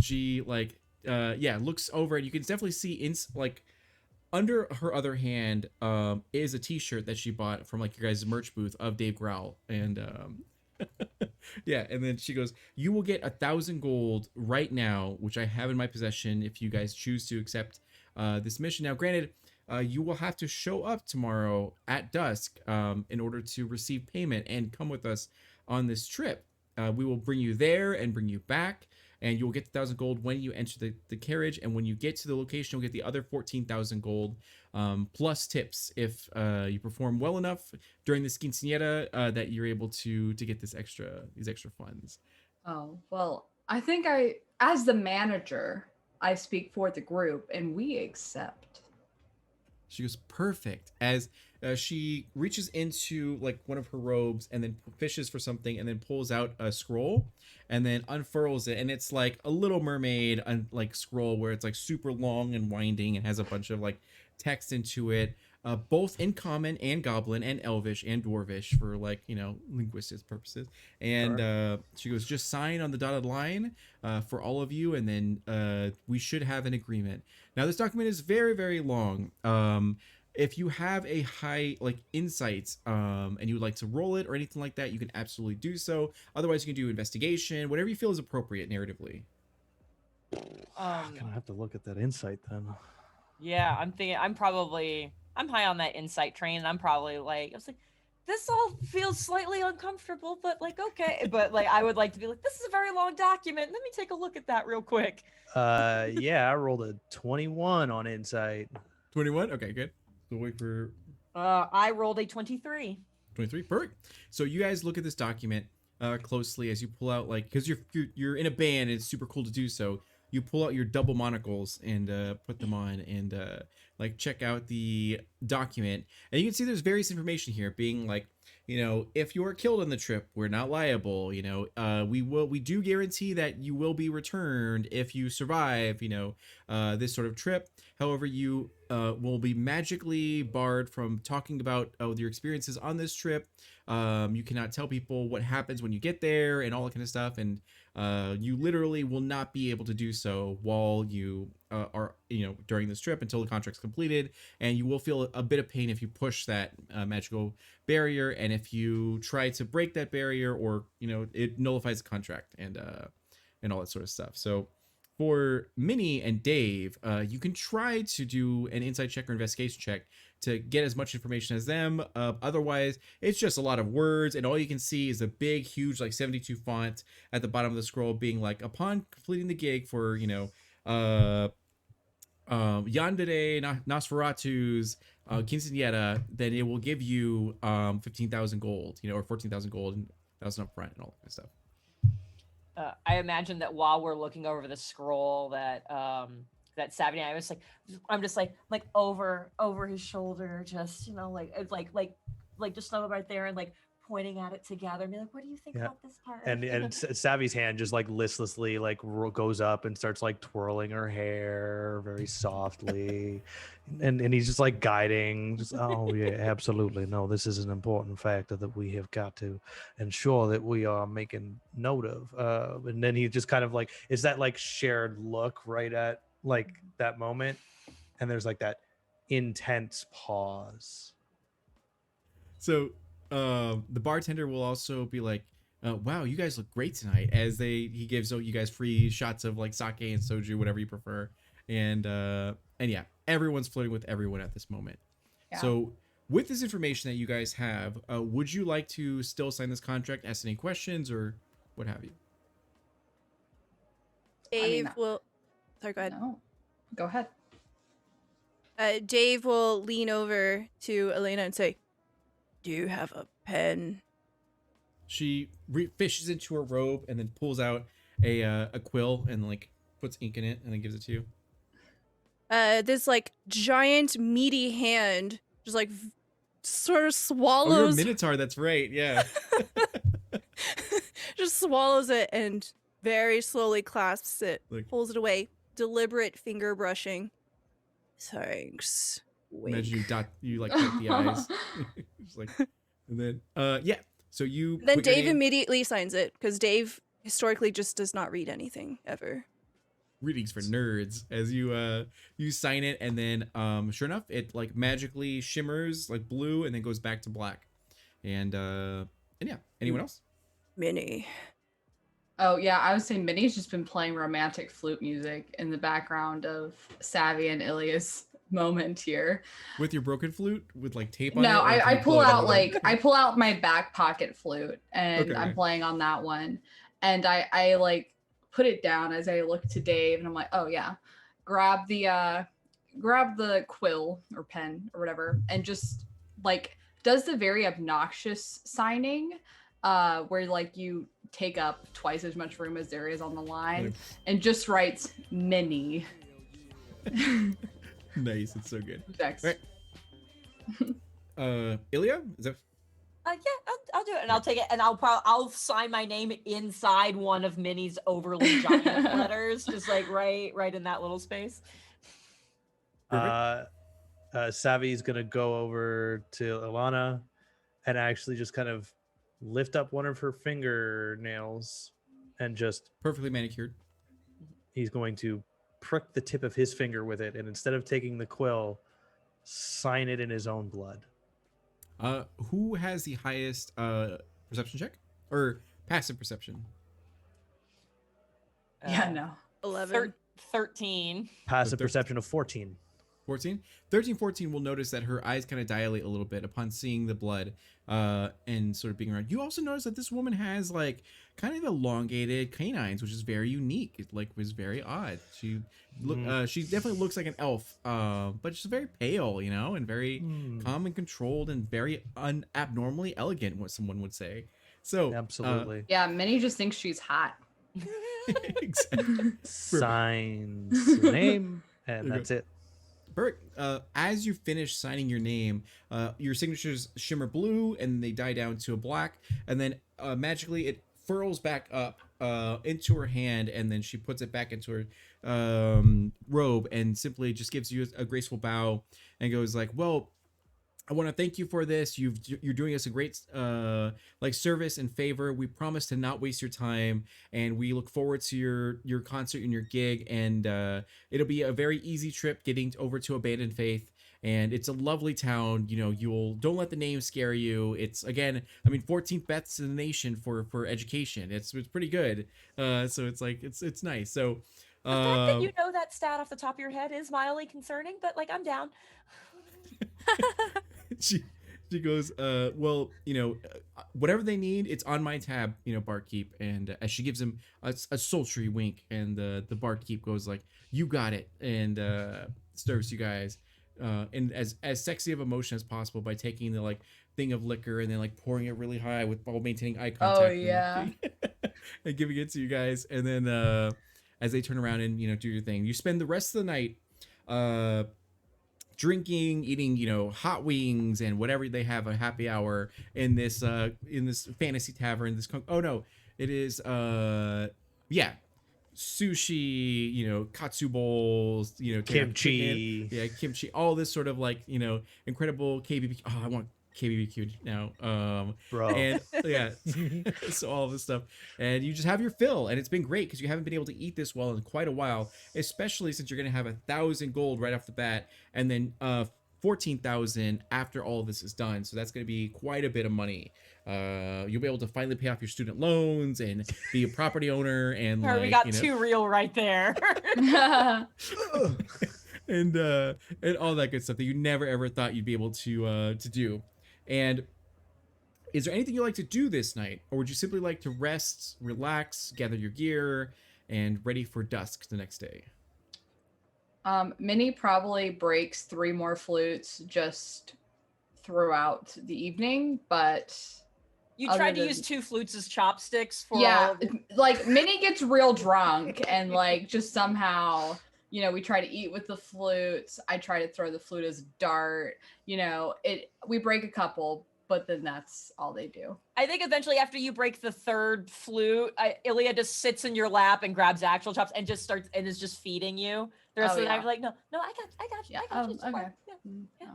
S1: she like looks over, and you can definitely see like under her other hand is a t-shirt that she bought from like your guys' merch booth of Dave Growl. And yeah, and then she goes, you will get 1,000 gold right now, which I have in my possession if you guys choose to accept this mission. Now granted, you will have to show up tomorrow at dusk in order to receive payment and come with us on this trip. We will bring you there and bring you back, and you'll get the 1,000 gold when you enter the carriage. And when you get to the location, you'll get the other 14,000 gold plus tips if you perform well enough during this quinceañera that you're able to get these extra funds.
S3: Oh, well, I think as the manager, I speak for the group and we accept.
S1: She goes, perfect. As she reaches into like one of her robes and then fishes for something and then pulls out a scroll and then unfurls it, and it's like a Little Mermaid like scroll where it's like super long and winding and has a bunch of like text into it, both in common and goblin and elvish and dwarvish for like linguistics purposes. And she goes, just sign on the dotted line for all of you, and then we should have an agreement. Now this document is very, very long. If you have a high like insight and you would like to roll it or anything like that, you can absolutely do so. Otherwise you can do investigation, whatever you feel is appropriate narratively.
S2: Gonna have to look at that insight then.
S4: Yeah, I'm thinking I'm high on that insight train. And I'm probably like, I was like, this all feels slightly uncomfortable, but like, okay. But like, I would like to be like, this is a very long document. Let me take a look at that real quick.
S2: Yeah, I rolled a 21 on insight.
S1: 21. Okay, good. So wait for
S4: I rolled a 23.
S1: 23. Perfect. So you guys look at this document closely as you pull out, like, because you're in a band and it's super cool to do so. You pull out your double monocles and put them on and like check out the document, and you can see there's various information here, being like, if you are killed on the trip, we're not liable. We do guarantee that you will be returned if you survive. This sort of trip. However, you will be magically barred from talking about your experiences on this trip. You cannot tell people what happens when you get there and all that kind of stuff, and you literally will not be able to do so while you are during this trip until the contract's completed, and you will feel a bit of pain if you push that magical barrier, and if you try to break that barrier, or it nullifies the contract and all that sort of stuff. So for Minnie and Dave, you can try to do an insight check or investigation check to get as much information as them. Otherwise, it's just a lot of words, and all you can see is a big, huge, like 72 font at the bottom of the scroll, being like, upon completing the gig for Yandere Nosferatu's quinceañera, then it will give you 15,000 gold, or 14,000 gold, and 1,000 up front, and all that kind of stuff.
S4: I imagine that while we're looking over the scroll, that Savvy and I'm just like over his shoulder, just like just snuggle right there and like pointing at it together and be like, what do you think about this part?
S2: And Savvy's hand just like listlessly like goes up and starts like twirling her hair very softly, and he's just like guiding, just, oh yeah, absolutely, no, this is an important factor that we have got to ensure that we are making note of. And then he just kind of like, is that like shared look right at like that moment, and there's like that intense pause.
S1: So the bartender will also be like, wow, you guys look great tonight, as he gives you guys free shots of like sake and soju, whatever you prefer, and yeah, everyone's flirting with everyone at this moment. Yeah. So with this information that you guys have, would you like to still sign this contract, ask any questions, or what have you?
S5: Dave will... Sorry, go ahead.
S3: No. Go ahead.
S5: Dave will lean over to Elena and say, do you have a pen?
S1: She fishes into her robe and then pulls out a quill and like puts ink in it and then gives it to you.
S5: This like giant meaty hand just like sort of swallows.
S1: Oh, you're a minotaur. That's right. Yeah.
S5: Just swallows it and very slowly clasps it, pulls it away. Deliberate finger brushing. Thanks. Wink.
S1: Imagine you like hit the eyes. Just like, and then yeah. So you.
S5: Then Dave immediately signs it, because Dave historically just does not read anything ever.
S1: Readings for nerds. As you sign it, and then sure enough, it like magically shimmers like blue and then goes back to black. And yeah. Anyone else?
S5: Minnie.
S3: Oh yeah, I was saying Minnie's just been playing romantic flute music in the background of Savvy and Ilya's moment here.
S1: With your broken flute with like tape on it?
S3: No, I pull out my back pocket flute, and I'm playing on that one. And I like put it down as I look to Dave, and I'm like, oh yeah, grab the quill or pen or whatever, and just like does the very obnoxious signing where like you take up twice as much room as there is on the line, and just writes Minnie.
S1: Nice, it's so good.
S3: Next.
S1: Right. Ilya, is that?
S4: Yeah, I'll do it, and I'll take it, and I'll sign my name inside one of Minnie's overly giant letters, just like right in that little space.
S2: Savvy's gonna go over to Ilana and actually just kind of lift up one of her fingernails and just
S1: perfectly manicured.
S2: He's going to prick the tip of his finger with it, and instead of taking the quill, sign it in his own blood.
S1: Who has the highest perception check or passive perception?
S3: Yeah, no.
S5: 11.
S4: 13.
S2: Passive perception of 14.
S1: 14. 13, 14 will notice that her eyes kind of dilate a little bit upon seeing the blood and sort of being around. You also notice that this woman has like kind of elongated canines, which is very unique. It like was very odd. She definitely looks like an elf, but she's very pale, you know, and very calm and controlled and very abnormally elegant, what someone would say. So
S2: Absolutely.
S3: Yeah, Minnie just thinks she's hot.
S1: exactly.
S2: Signs the name, and
S1: Okay.
S2: that's it.
S1: Perfect. As you finish signing your name, your signatures shimmer blue and they die down to a black, and then magically it furls back up into her hand, and then she puts it back into her robe and simply just gives you a graceful bow and goes like, "Well, I want to thank you for this. You're doing us a great like service and favor. We promise to not waste your time, and we look forward to your concert and your gig. And it'll be a very easy trip getting over to Abandoned Faith. And it's a lovely town. You know, don't let the name scare you. It's again, I mean, 14th best in the nation for education. It's pretty good. So it's like it's nice. So
S4: The fact that you know that stat off the top of your head is mildly concerning, but like I'm down.
S1: she goes, well, you know, whatever they need, it's on my tab, you know, barkeep. And as she gives him a sultry wink, and the barkeep goes like, you got it, and serves you guys and as sexy of emotion as possible by taking the like thing of liquor and then like pouring it really high while maintaining eye contact.
S3: Oh yeah.
S1: And giving it to you guys. And then as they turn around and, you know, do your thing, you spend the rest of the night drinking, eating, you know, hot wings and whatever they have a happy hour in this fantasy tavern. It is sushi, you know, katsu bowls, you know,
S2: Kimchi.
S1: kimchi, all this sort of like, you know, incredible KBBQ. Oh, I want KBBQ now.
S2: Bro.
S1: And yeah, so all this stuff, and you just have your fill, and it's been great because you haven't been able to eat this well in quite a while, especially since you're gonna have 1,000 gold right off the bat, and then 14,000 after all of this is done. So that's gonna be quite a bit of money. You'll be able to finally pay off your student loans and be a property owner, and
S4: Or
S1: like,
S4: we got
S1: you know,
S4: too real right there.
S1: and all that good stuff that you never ever thought you'd be able to do. And is there anything you like to do this night, or would you simply like to rest, relax, gather your gear, and ready for dusk the next day?
S3: Minnie probably breaks 3 more flutes just throughout the evening, but
S4: You
S3: other
S4: tried to
S3: than-
S4: use 2 flutes as chopsticks for
S3: yeah,
S4: all of
S3: like Minnie gets real drunk and like just somehow, you know, we try to eat with the flutes. I try to throw the flute as a dart. You know, we break a couple, but then that's all they do.
S4: I think eventually after you break the 3rd flute, Ilya just sits in your lap and grabs actual chops and just starts and is just feeding you. The rest
S3: Oh,
S4: of the night,
S3: yeah.
S4: you're like, no, I got you,
S3: Yeah.
S4: I got you. just
S3: Okay.
S4: work." Yeah.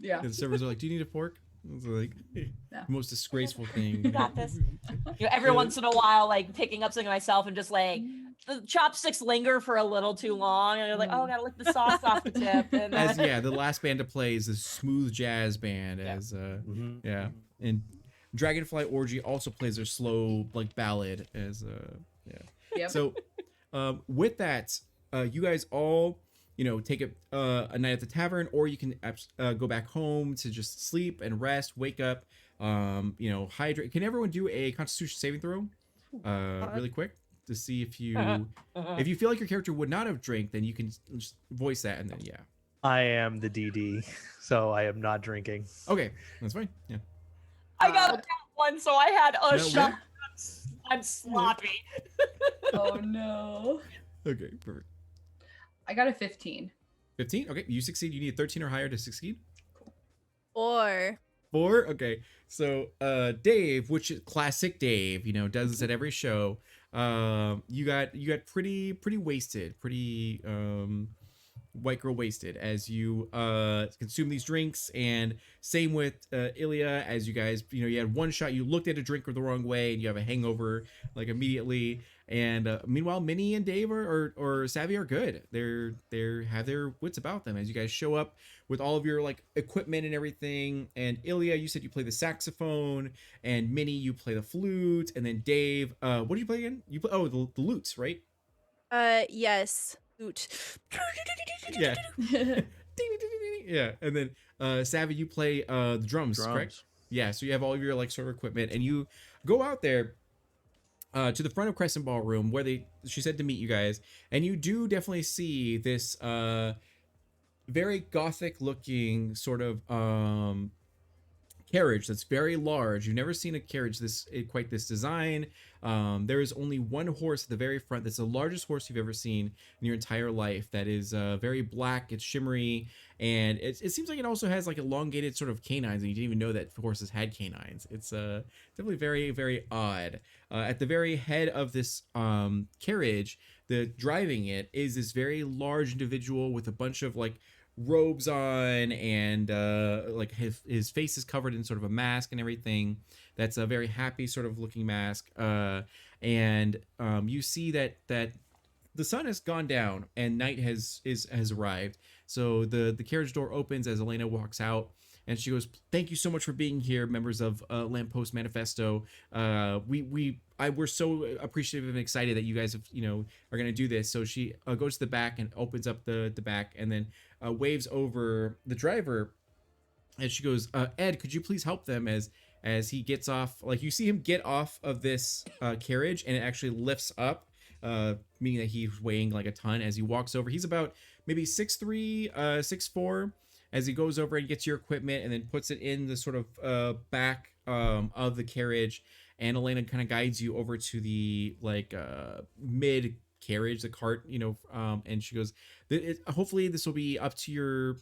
S3: Yeah.
S1: And the servers are like, do you need a fork? It's like
S3: Yeah.
S1: most disgraceful thing.
S4: You got this. You know, every once in a while, like picking up something myself and just like the chopsticks linger for a little too long, and you're like, oh, I gotta lick the sauce off the tip. And
S1: As the last band to play is a smooth jazz band.
S4: Yeah.
S1: As
S2: Mhm.
S1: yeah, and Dragonfly Orgy also plays their slow like ballad as
S3: Yep.
S1: So with that, you guys all, you know, take a night at the tavern, or you can go back home to just sleep and rest, wake up, you know, hydrate. Can everyone do a Constitution saving throw really quick to see if you feel like your character would not have drank, then you can just voice that, and then yeah.
S2: I am the DD, so I am not drinking.
S1: Okay, that's fine. Yeah.
S4: I got that one, so I had a
S1: No,
S4: shot. I'm sloppy.
S3: Oh no.
S1: Okay, perfect.
S3: I got a 15.
S1: 15. Okay, you succeed. You need 13 or higher to succeed.
S5: 4.
S1: 4. Okay, so Dave, which is classic Dave, you know, does this at every show. You got pretty wasted, pretty white girl wasted as you consume these drinks. And same with Ilya, as you guys, you know, you had one shot, you looked at a drink the wrong way, and you have a hangover like immediately. And meanwhile, Minnie and Dave or Savvy are good. They're have their wits about them as you guys show up with all of your like equipment and everything. And Ilya, you said you play the saxophone, and Minnie, you play the flute, and then Dave, what do you play again? You play the lutes, right?
S5: Yes. Oot.
S1: Yeah. ding, ding, ding, ding, ding. Yeah, and then Savvy, you play the drums, correct? Yeah, so you have all of your like sort of equipment, and you go out there to the front of Crescent Ballroom where she said to meet you guys, and you do definitely see this very gothic looking sort of carriage that's very large. You've never seen a carriage quite this design. There is only one horse at the very front that's the largest horse you've ever seen in your entire life. That is very black, it's shimmery, and it seems like it also has like elongated sort of canines, and you didn't even know that horses had canines. It's definitely very, very odd. At the very head of this carriage, the driving it is this very large individual with a bunch of like robes on, and like his face is covered in sort of a mask and everything. That's a very happy sort of looking mask, and you see that the sun has gone down and night has arrived. So the carriage door opens as Elena walks out, and she goes, "Thank you so much for being here, members of Lamppost Manifesto. We're so appreciative and excited that you guys have, are going to do this." So she goes to the back and opens up the back, and then waves over the driver, and she goes, "Ed, could you please help them?" As he gets off, like you see him get off of this carriage, and it actually lifts up, meaning that he's weighing like a ton. As he walks over, he's about maybe 6'3", 6'4". As he goes over and gets your equipment and then puts it in the sort of back of the carriage, and Elena kind of guides you over to the like mid carriage, the cart, and she goes, hopefully this will be up to your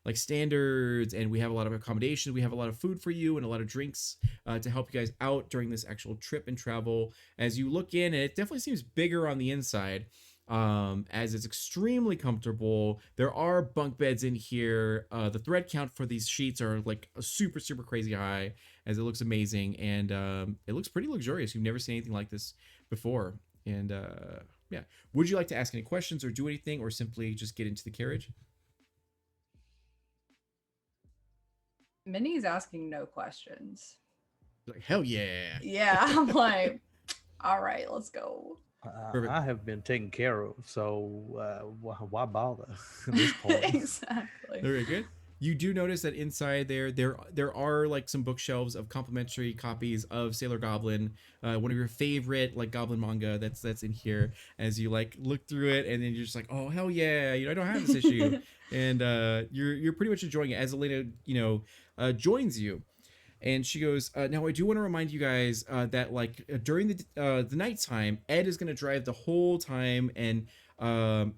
S1: like standards, and we have a lot of accommodations, we have a lot of food for you, and a lot of drinks to help you guys out during this actual trip and travel. As you look in, and it definitely seems bigger on the inside, as it's extremely comfortable. There are bunk beds in here. The thread count for these sheets are like a super crazy high, as it looks amazing, and it looks pretty luxurious. You've never seen anything like this before. And yeah, would you like to ask any questions or do anything, or simply just get into the carriage?
S3: Minnie's asking no questions.
S1: Like, hell yeah.
S3: Yeah, I'm like, all right, let's go.
S2: I have been taken care of, so why bother at this point?
S3: Exactly.
S1: Very good. You do notice that inside there are like some bookshelves of complimentary copies of Sailor Goblin, one of your favorite like Goblin manga that's in here. As you like look through it, and then you're just like, oh hell yeah, I don't have this issue, and you're pretty much enjoying it as Elena joins you. And she goes, now I do want to remind you guys that like during the nighttime, Ed is going to drive the whole time, and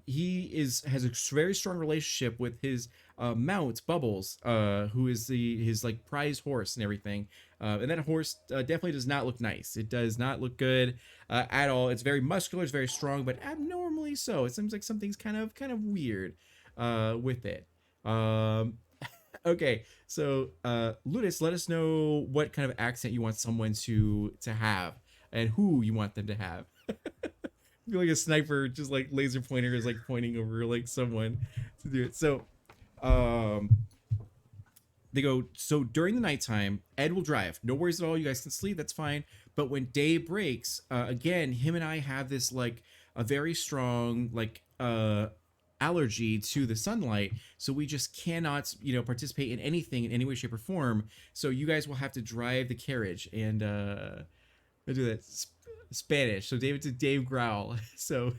S1: he has a very strong relationship with his mount Bubbles, who is his like prize horse and everything. And that horse definitely does not look nice. It does not look good at all. It's very muscular, it's very strong, but abnormally so. It seems like something's kind of weird with it. Okay, so Ludus, let us know what kind of accent you want someone to have, and who you want them to have. I feel like a sniper, just like laser pointer is like pointing over like someone to do it. So they go, so during the nighttime, Ed will drive. No worries at all. You guys can sleep. That's fine. But when day breaks, again, him and I have this like a very strong like allergy to the sunlight, so we just cannot participate in anything in any way, shape, or form. So you guys will have to drive the carriage, and I do that Spanish. So David did Dave Growl. So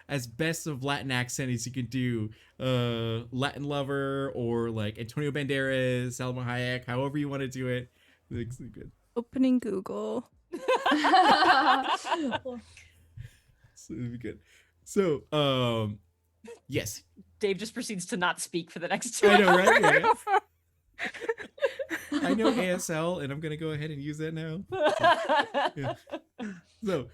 S1: as best of Latin accent as you could do, Latin Lover, or like Antonio Banderas, Salma Hayek, however you want to do it. It's good.
S5: Opening Google.
S1: So it'd be good. So yes.
S4: Dave just proceeds to not speak for the next 2
S1: I know,
S4: hours.
S1: right? Yeah. I know ASL, and I'm gonna go ahead and use that now. Yeah. So,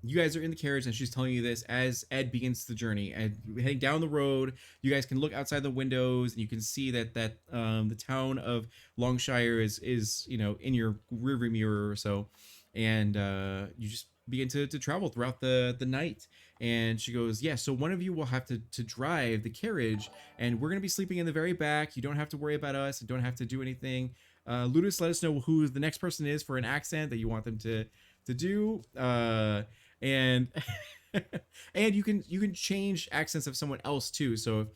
S1: you guys are in the carriage, and she's telling you this as Ed begins the journey. And heading down the road, you guys can look outside the windows, and you can see that the town of Longshire is in your rearview mirror or so, and you just begin to travel throughout the night. And she goes, yeah, so one of you will have to drive the carriage, and we're going to be sleeping in the very back. You don't have to worry about us. You don't have to do anything. Ludus, let us know who the next person is for an accent that you want them to do. And And you can change accents of someone else too. So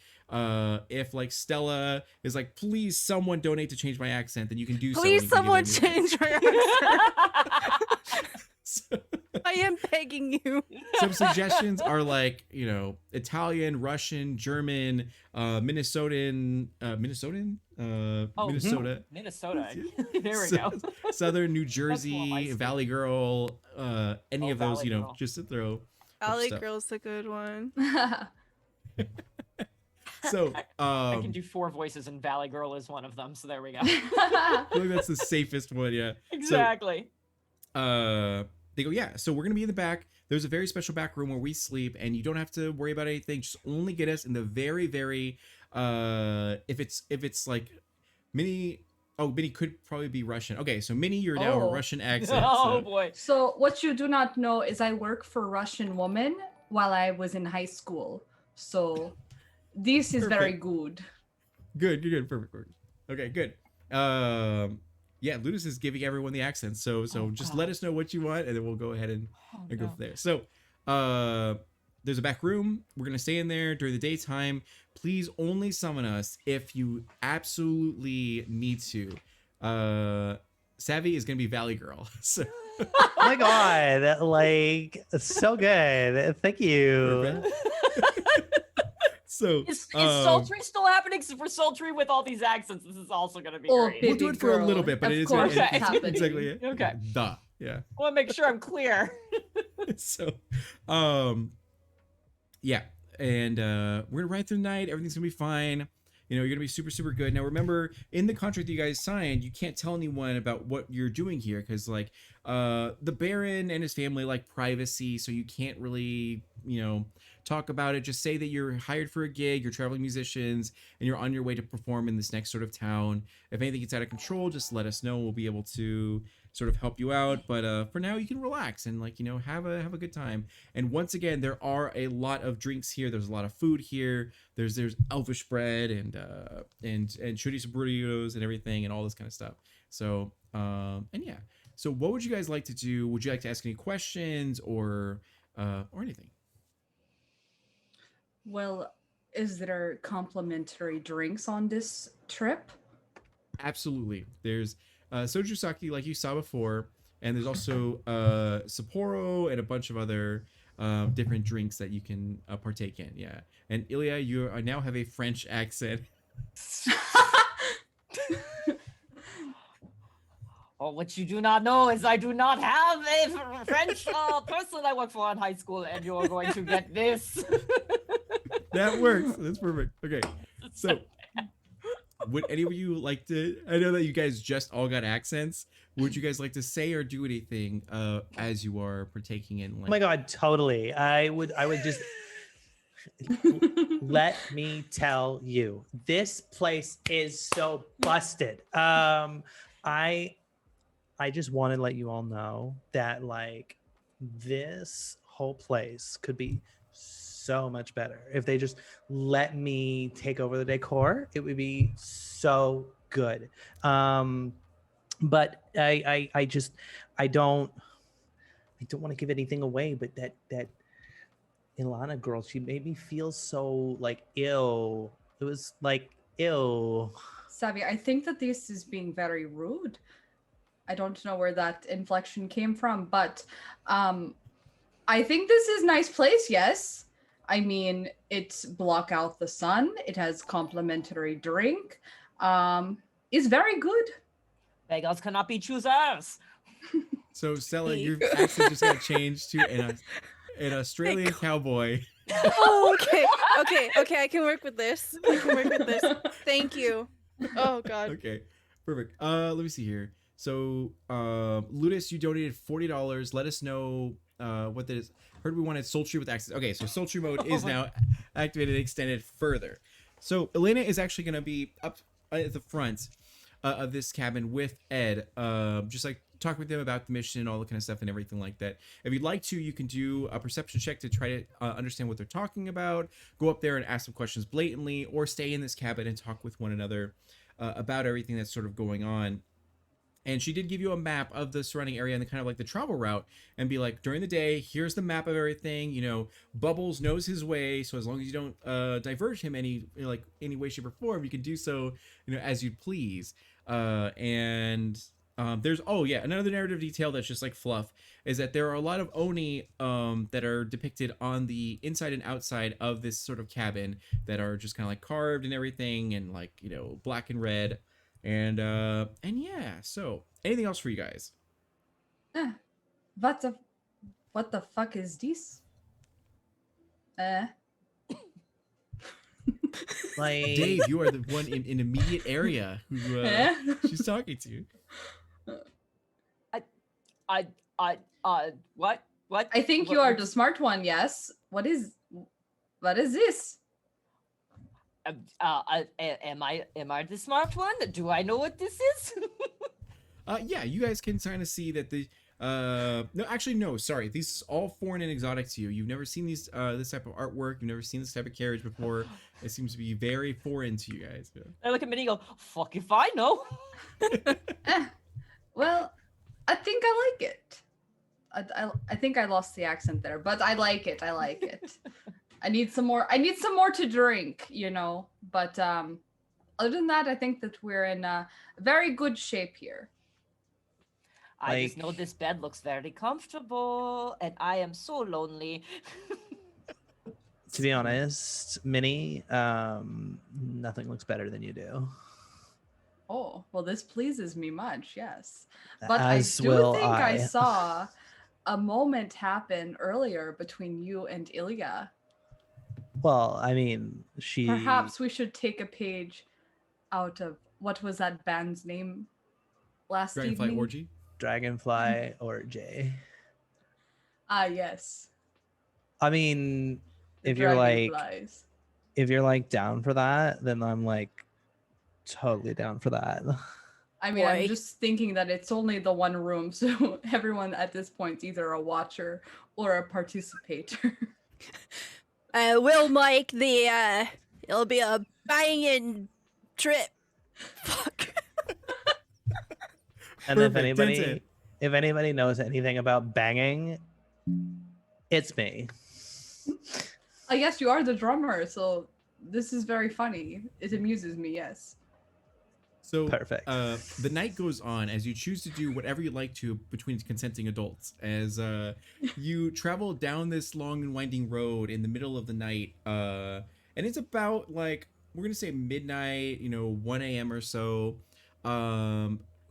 S1: if like Stella is like, please someone donate to change my accent, then you can do so.
S5: Please,
S1: and you can give
S5: someone
S1: them your-
S5: change my accent.
S1: So-
S5: I am begging you.
S1: some suggestions are like, Italian, Russian, German, Minnesota, Minnesota,
S4: Minnesota. There we
S1: So-
S4: go.
S1: Southern New
S4: more my
S1: Jersey,
S4: speed.
S1: Valley Girl, any
S4: Oh,
S1: of those,
S4: Valley Girl.
S1: just to throw.
S5: Valley
S1: stuff.
S5: Girl's a good one.
S1: So
S4: I can do 4 voices, and Valley Girl is one of them. So there we go.
S1: I feel like that's the safest one, yeah.
S4: Exactly.
S1: They go, yeah, so we're gonna be in the back. There's a very special back room where we sleep, and you don't have to worry about anything. Just only get us in the very, very if it's like Minnie. Oh, Minnie could probably be Russian. Okay, so Minnie, you're now a
S3: Oh.
S1: Russian accent.
S4: Oh
S1: so-
S4: boy.
S3: So what you do not know is I work for Russian woman while I was in high school. So this is very good.
S1: Good, perfect. Okay, good. Yeah, Ludus is giving everyone the accent, so
S4: Oh,
S1: just
S4: God.
S1: let us know what you want, and then we'll go ahead and
S4: Oh,
S1: go
S4: no.
S1: from there. So, there's a back room. We're gonna stay in there during the daytime. Please only summon us if you absolutely need to. Savvy is gonna be Valley Girl. So
S2: Oh my god, like so good. Thank you.
S1: so
S4: Is sultry still happening? Because for sultry with all these accents, this is also going to be
S3: Oh,
S4: great.
S1: we'll do
S3: Baby
S1: it for a
S3: girl.
S1: little bit, but
S3: Of
S1: it is
S3: course
S4: it's
S1: it's
S3: happening.
S1: exactly it.
S4: Okay.
S1: Duh. Yeah.
S4: I want to make sure I'm clear.
S1: So yeah, and we're gonna ride through the night. Everything's gonna be fine. You're gonna be super, super good. Now remember, in the contract you guys signed, you can't tell anyone about what you're doing here, because like the Baron and his family like privacy, so you can't really talk about it. Just say that you're hired for a gig, you're traveling musicians, and you're on your way to perform in this next sort of town. If anything gets out of control, just let us know. We'll be able to sort of help you out. But for now, you can relax and have a good time. And once again, there are a lot of drinks here. There's a lot of food here. There's elfish bread and chorizo burritos and everything and all this kind of stuff. So and yeah. So what would you guys like to do? Would you like to ask any questions or anything?
S3: Well, is there complimentary drinks on this trip?
S1: Absolutely. There's soju sake like you saw before, and there's also Sapporo and a bunch of other different drinks that you can partake in. Yeah. And Ilya, you now have a French accent.
S4: Oh, what you do not know is I do not have a French person I work for in high school, and you're going to get this.
S1: That works. That's perfect. Okay. So would any of you like to, I know that you guys just all got accents. Would you guys like to say or do anything as you are partaking in
S2: Oh my god, totally. I would just let me tell you, this place is so busted. I just want to let you all know that like this whole place could be so much better if they just let me take over the decor. It would be so good. But I don't want to give anything away, but that Ilana girl, she made me feel so like ill. It was like ill.
S3: Savvy, I think that this is being very rude. I don't know where that inflection came from, but I think this is a nice place, yes. I mean, it's block out the sun. It has complimentary drink. It's very good.
S4: Beggars cannot be choosers.
S1: So Stella, your accent just got changed to an Australian cowboy.
S5: Oh, okay. I can work with this. Thank you. Oh god.
S1: Okay, perfect. Let me see here. So, Ludus, you donated $40. Let us know what that is. Heard we wanted sultry with access. Okay, so sultry mode is now activated and extended further. So Elena is actually going to be up at the front of this cabin with Ed, just like talk with them about the mission, all the kind of stuff and everything like that. If you'd like to, you can do a perception check to try to understand what they're talking about. Go up there and ask some questions blatantly, or stay in this cabin and talk with one another about everything that's sort of going on. And she did give you a map of the surrounding area and the kind of like the travel route, and be like, during the day, here's the map of everything. You know, Bubbles knows his way, so as long as you don't diverge him any way, shape, or form, you can do so, as you please. And there's another narrative detail that's just like fluff is that there are a lot of oni that are depicted on the inside and outside of this sort of cabin that are just kind of like carved and everything, and like black and red. And yeah, so anything else for you guys?
S3: Eh, what the fuck is this?
S2: Like,
S1: Dave, you are the one in immediate area who she's talking to.
S4: What?
S3: I think you are the smart one. Yes. What is this?
S4: Am I the smart one? Do I know what this is?
S1: Yeah, you guys can kind of see that the no, actually no, sorry, these is all foreign and exotic to you. You've never seen these this type of artwork. You've never seen this type of carriage before. It seems to be very foreign to you guys. Yeah.
S4: I look at Minnie and go, fuck if I know.
S3: Well, I think I like it. I think I lost the accent there, but I like it. I like it. I need some more to drink, But other than that, I think that we're in very good shape here.
S4: I just know this bed looks very comfortable, and I am so lonely.
S2: To be honest, Minnie, nothing looks better than you do.
S3: Oh, well, this pleases me much, yes. But
S2: As
S3: I do
S2: will
S3: think I
S2: I.
S3: saw a moment happen earlier between you and Ilya.
S2: Well, I mean, she.
S3: Perhaps we should take a page out of what was that band's name last
S1: Dragonfly
S3: evening?
S1: Orgy.
S2: Dragonfly or Jay.
S3: Ah, yes.
S2: I mean,
S3: The
S2: if you're like down for that, then I'm like totally down for that.
S3: I mean, I'm
S5: Boy.
S3: just thinking that it's only the one room, so everyone at this point is either a watcher or a participator.
S5: We'll make it'll be a banging trip. Fuck.
S2: And if
S1: Perfect, that's it.
S2: anybody knows anything about banging, it's me.
S3: I guess you are the drummer, so this is very funny. It amuses me, yes.
S1: So
S2: Perfect.
S1: The night goes on as you choose to do whatever you like to between consenting adults. As you travel down this long and winding road in the middle of the night, and it's about like we're gonna say midnight, 1 a.m. or so.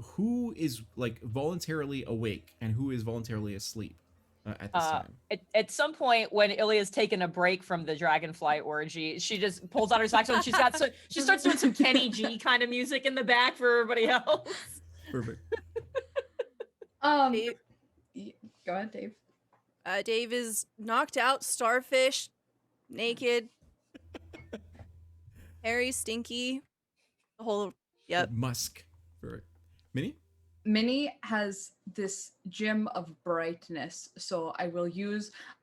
S1: Who is like voluntarily awake and who is voluntarily asleep at this time?
S4: At some point when Ilya's taken a break from the Dragonfly orgy, she just pulls out her saxophone. She starts doing some Kenny G kind of music in the back for everybody else.
S1: Perfect.
S5: Dave,
S3: Go ahead, Dave.
S5: Dave is knocked out, starfish, naked, hairy, stinky, the whole. Yep.
S1: Musk. Perfect. Minnie?
S3: Minnie has this gem of brightness, so I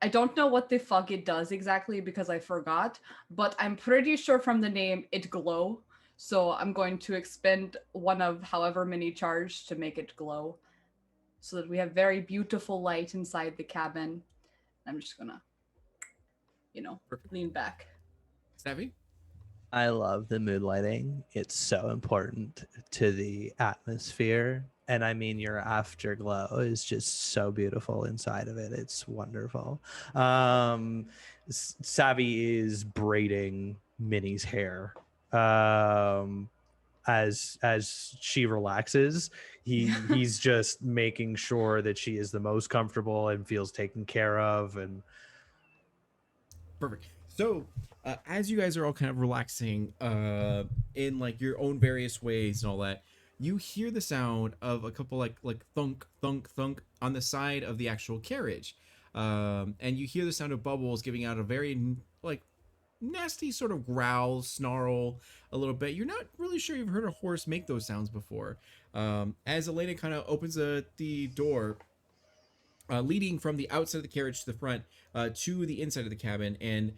S3: don't know what the fuck it does exactly because I forgot, but I'm pretty sure from the name it glow, so I'm going to expend one of however many charge to make it glow, so that we have very beautiful light inside the cabin. I'm just gonna,
S1: Perfect.
S3: lean back.
S1: Savvy?
S2: I love the mood lighting. It's so important to the atmosphere. And I mean, your afterglow is just so beautiful inside of it. It's wonderful. Savvy is braiding Minnie's hair. As she relaxes, he's just making sure that she is the most comfortable and feels taken care of. And
S1: Perfect. So, as you guys are all kind of relaxing in like your own various ways and all that, you hear the sound of a couple like thunk thunk thunk on the side of the actual carriage, and you hear the sound of Bubbles giving out a very like nasty sort of growl, snarl a little bit. You're not really sure you've heard a horse make those sounds before. As Elena kind of opens the door, leading from the outside of the carriage to the front to the inside of the cabin, and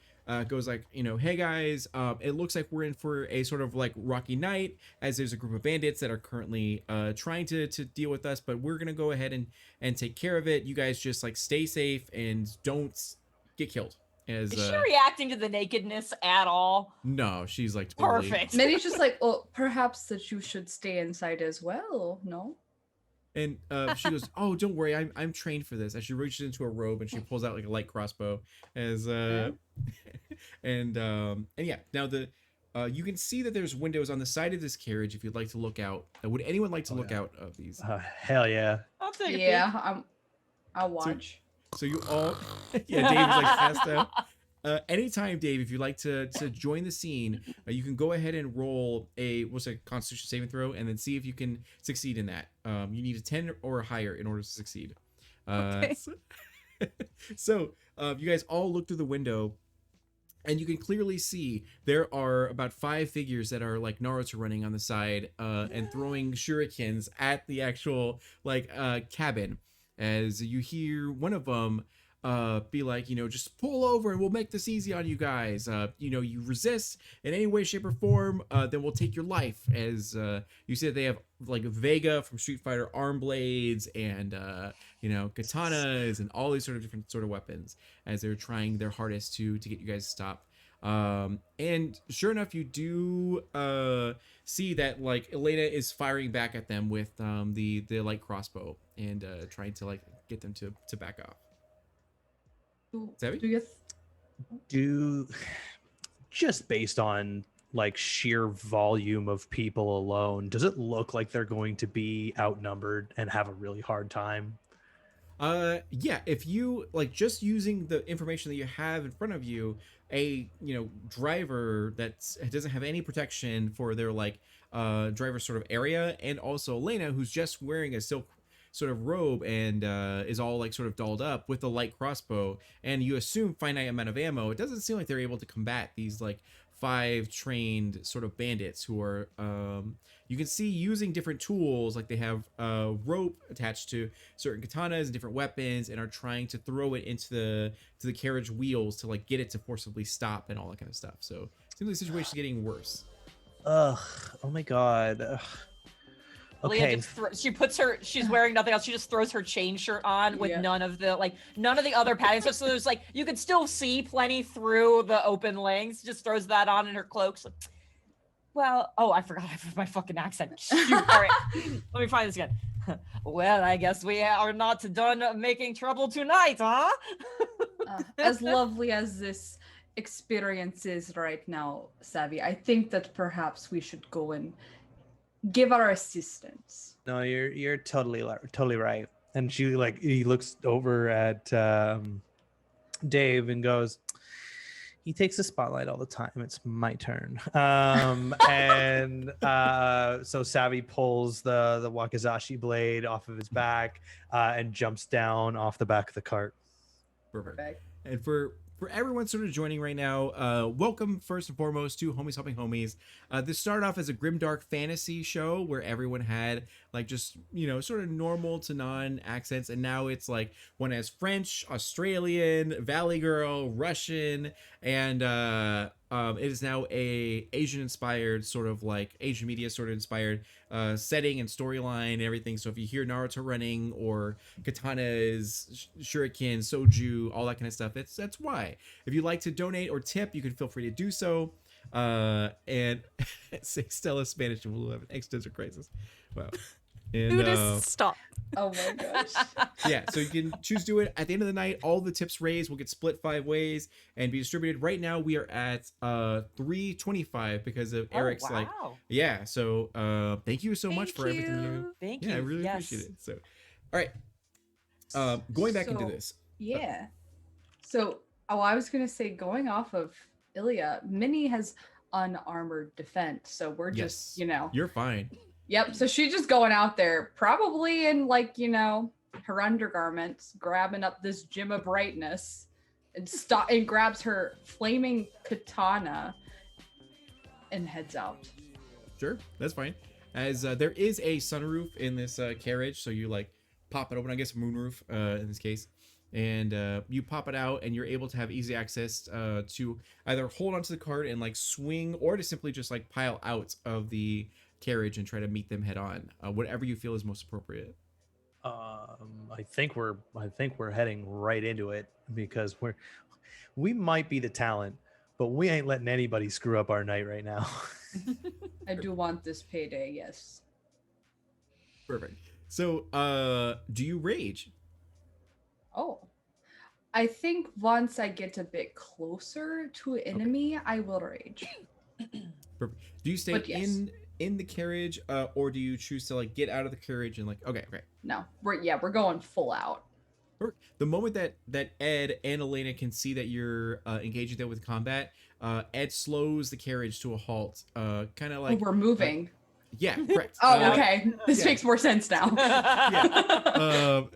S1: goes like, hey guys, it looks like we're in for a sort of like rocky night, as there's a group of bandits that are currently trying to deal with us, but we're gonna go ahead and take care of it. You guys just like stay safe and don't get killed. As
S4: Is she reacting to the nakedness at all?
S1: no, she's like totally.
S4: Perfect.
S3: Minnie's just like, oh, perhaps that you should stay inside as well. No.
S1: And she goes, "Oh, don't worry, I'm trained for this." As she reaches into a robe and she pulls out like a light crossbow, as and yeah. Now you can see that there's windows on the side of this carriage if you'd like to look out. Would anyone like to look out of these?
S2: Hell yeah.
S4: I'll take a peek.
S3: Yeah, I'll watch.
S1: So you all, yeah, Dave's like passed out. Anytime, Dave, if you'd like to join the scene, you can go ahead and roll a Constitution saving throw, and then see if you can succeed in that. You need a 10 or higher in order to succeed.
S5: Okay.
S1: So you guys all look through the window, and you can clearly see there are about 5 figures that are like Naruto running on the side and throwing shurikens at the actual like cabin. As you hear one of them be like, just pull over and we'll make this easy on you guys. You resist in any way, shape, or form, then we'll take your life. As you said, they have like Vega from Street Fighter arm blades and katanas and all these sort of different sort of weapons, as they're trying their hardest to get you guys to stop. And sure enough, you do see that like Elena is firing back at them with the light crossbow and trying to like get them to back off.
S3: Do you
S2: Just based on like sheer volume of people alone, does it look like they're going to be outnumbered and have a really hard time?
S1: Yeah, if you like just using the information that you have in front of you, a driver that doesn't have any protection for their like driver sort of area, and also Elena, who's just wearing a silk sort of robe and is all like sort of dolled up with a light crossbow, and you assume finite amount of ammo, it doesn't seem like they're able to combat these like 5 trained sort of bandits who are you can see using different tools, like they have rope attached to certain katanas and different weapons, and are trying to throw it into the carriage wheels to like get it to forcibly stop and all that kind of stuff. So it seems like the situation's getting worse.
S2: Ugh. Oh my god. Ugh. Okay.
S4: She's wearing nothing else. She just throws her chain shirt on with none of the other padding stuff. So there's like, you could still see plenty through the open lengths. Just throws that on in her cloak. So, well, oh, I forgot my fucking accent. Shoot. All right, let me find this again. Well, I guess we are not done making trouble tonight, huh?
S3: As lovely as this experience is right now, Savvy, I think that perhaps we should go and give our assistance.
S2: No, you're totally right. And he looks over at Dave and goes, he takes the spotlight all the time. It's my turn. And so Savvy pulls the wakizashi blade off of his back and jumps down off the back of the cart.
S1: Perfect. And for everyone sort of joining right now, welcome first and foremost to Homies Helping Homies. This started off as a grimdark fantasy show where everyone had like just sort of normal to non accents, and now it's like one has French, Australian, Valley Girl, Russian, and it is now a Asian inspired sort of like Asian media sort of inspired setting and storyline and everything. So if you hear Naruto running or katanas, shuriken, soju, all that kind of stuff, that's why. If you'd like to donate or tip, you can feel free to do so. And say Stella Spanish and we'll have an existential crisis. Wow. And
S5: Buddhist, stop.
S3: Oh my gosh.
S1: yeah, so you can choose to do it at the end of the night. All the tips raised will get split 5 ways and be distributed. Right now we are at $3.25 because of Eric's yeah. So thank you so much for everything you.
S4: Thank you.
S1: Yeah, I really appreciate it. So all right, going back into this.
S3: Yeah. So I was gonna say, going off of Ilya, Minnie has unarmored defense, so we're just
S1: you're fine.
S3: Yep. So she's just going out there, probably in like, her undergarments, grabbing up this gem of brightness and grabs her flaming katana and heads out.
S1: Sure, that's fine. As there is a sunroof in this carriage, so you like pop it open. I guess moonroof in this case. And you pop it out, and you're able to have easy access to either hold onto the cart and like swing, or to simply just like pile out of the carriage and try to meet them head on. Whatever you feel is most appropriate.
S2: I think we're heading right into it because we might be the talent, but we ain't letting anybody screw up our night right now.
S3: I do want this payday, yes.
S1: Perfect. So, do you rage?
S3: Oh. I think once I get a bit closer to an enemy, I will rage.
S1: Perfect. Do you stay
S3: But yes.
S1: in the carriage, or do you choose to like get out of the carriage and like okay.
S3: No, we're going full out.
S1: The moment that Ed and Elena can see that you're engaging them with combat, Ed slows the carriage to a halt. Kind of like
S3: we're moving.
S1: Yeah, correct.
S3: Oh, okay. This makes more sense now.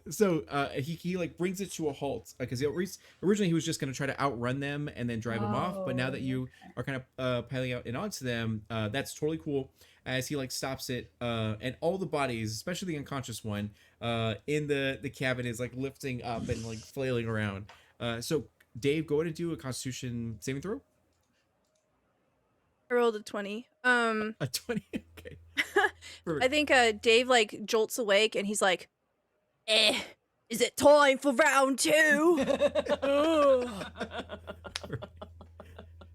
S1: So he like brings it to a halt because originally he was just gonna try to outrun them and then drive them off. But now that you are kind of piling out and onto them, that's totally cool. As he like stops it, and all the bodies, especially the unconscious one, in the cabin is like lifting up and like flailing around. So Dave, go ahead and do a Constitution saving throw.
S5: I rolled a 20.
S1: A 20. Okay.
S5: I think Dave like jolts awake and he's like, is it time for round 2?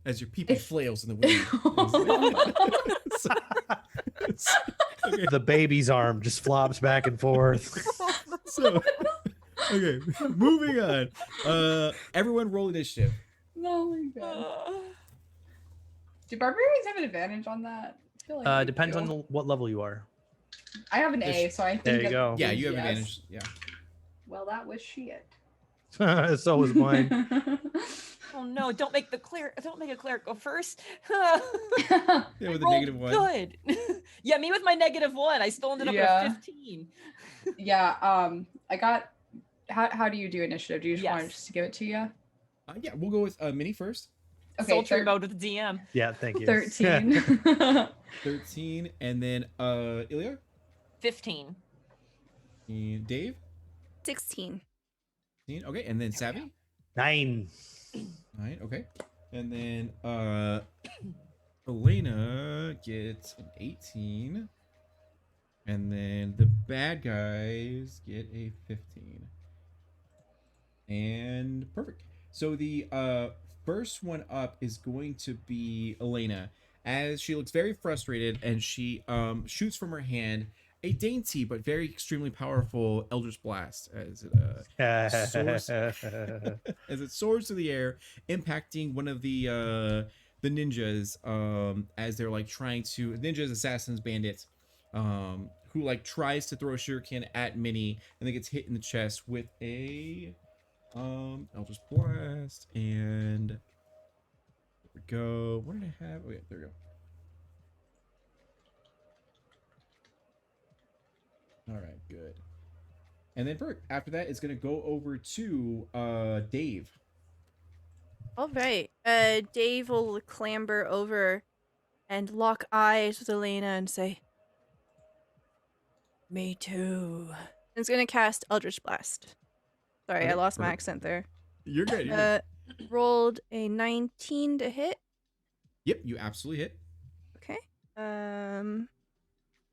S1: As your pee-pee flails in the wind. Okay.
S2: The baby's arm just flops back and forth.
S1: So, okay, moving on. Everyone roll initiative.
S3: Oh my god. Do barbarians have an advantage on that? I feel like they
S2: Depends
S3: do.
S2: on what level you are.
S3: I have an A, so I think
S2: There you
S3: that
S2: go.
S1: Yeah, you have
S3: yes.
S1: advantage. Yeah.
S3: Well, that was shit.
S2: So was mine.
S4: Oh no! Don't make a cleric go first.
S1: Yeah, with a
S4: Rolled
S1: -1.
S4: Good. Yeah, me with my -1. I still ended up at 15.
S3: Yeah. I got. How do you do initiative? Do you just want
S4: Yes.
S3: us to give it to you?
S1: Yeah, we'll go with Mini first.
S3: Okay.
S4: Sultry mode with the DM.
S2: Yeah, thank you.
S3: 13.
S1: 13, and then Ilya
S4: 15.
S1: and Dave.
S5: 16.
S1: 16. Okay, and then Savvy.
S2: 9.
S1: 9. Okay, and then Elena gets an 18, and then the bad guys get a 15. And perfect. So the first one up is going to be Elena, as she looks very frustrated and she shoots from her hand a dainty but very extremely powerful Eldritch Blast as it soars as it soars through the air, impacting one of the ninjas as they're like trying to ninjas, assassins, bandits, who like tries to throw a shuriken at Minnie and then gets hit in the chest with a Eldritch Blast. And there we go. What did I have? Oh yeah, there we go. All right, good. And then after that, it's gonna go over to Dave.
S5: All right. Dave will clamber over and lock eyes with Elena and say, "Me too." And it's gonna cast Eldritch Blast. Sorry, I
S1: Okay,
S5: lost my
S1: perfect.
S5: accent there.
S1: You're good. You're good.
S5: Rolled a 19 to hit.
S1: Yep, you absolutely hit.
S5: Okay.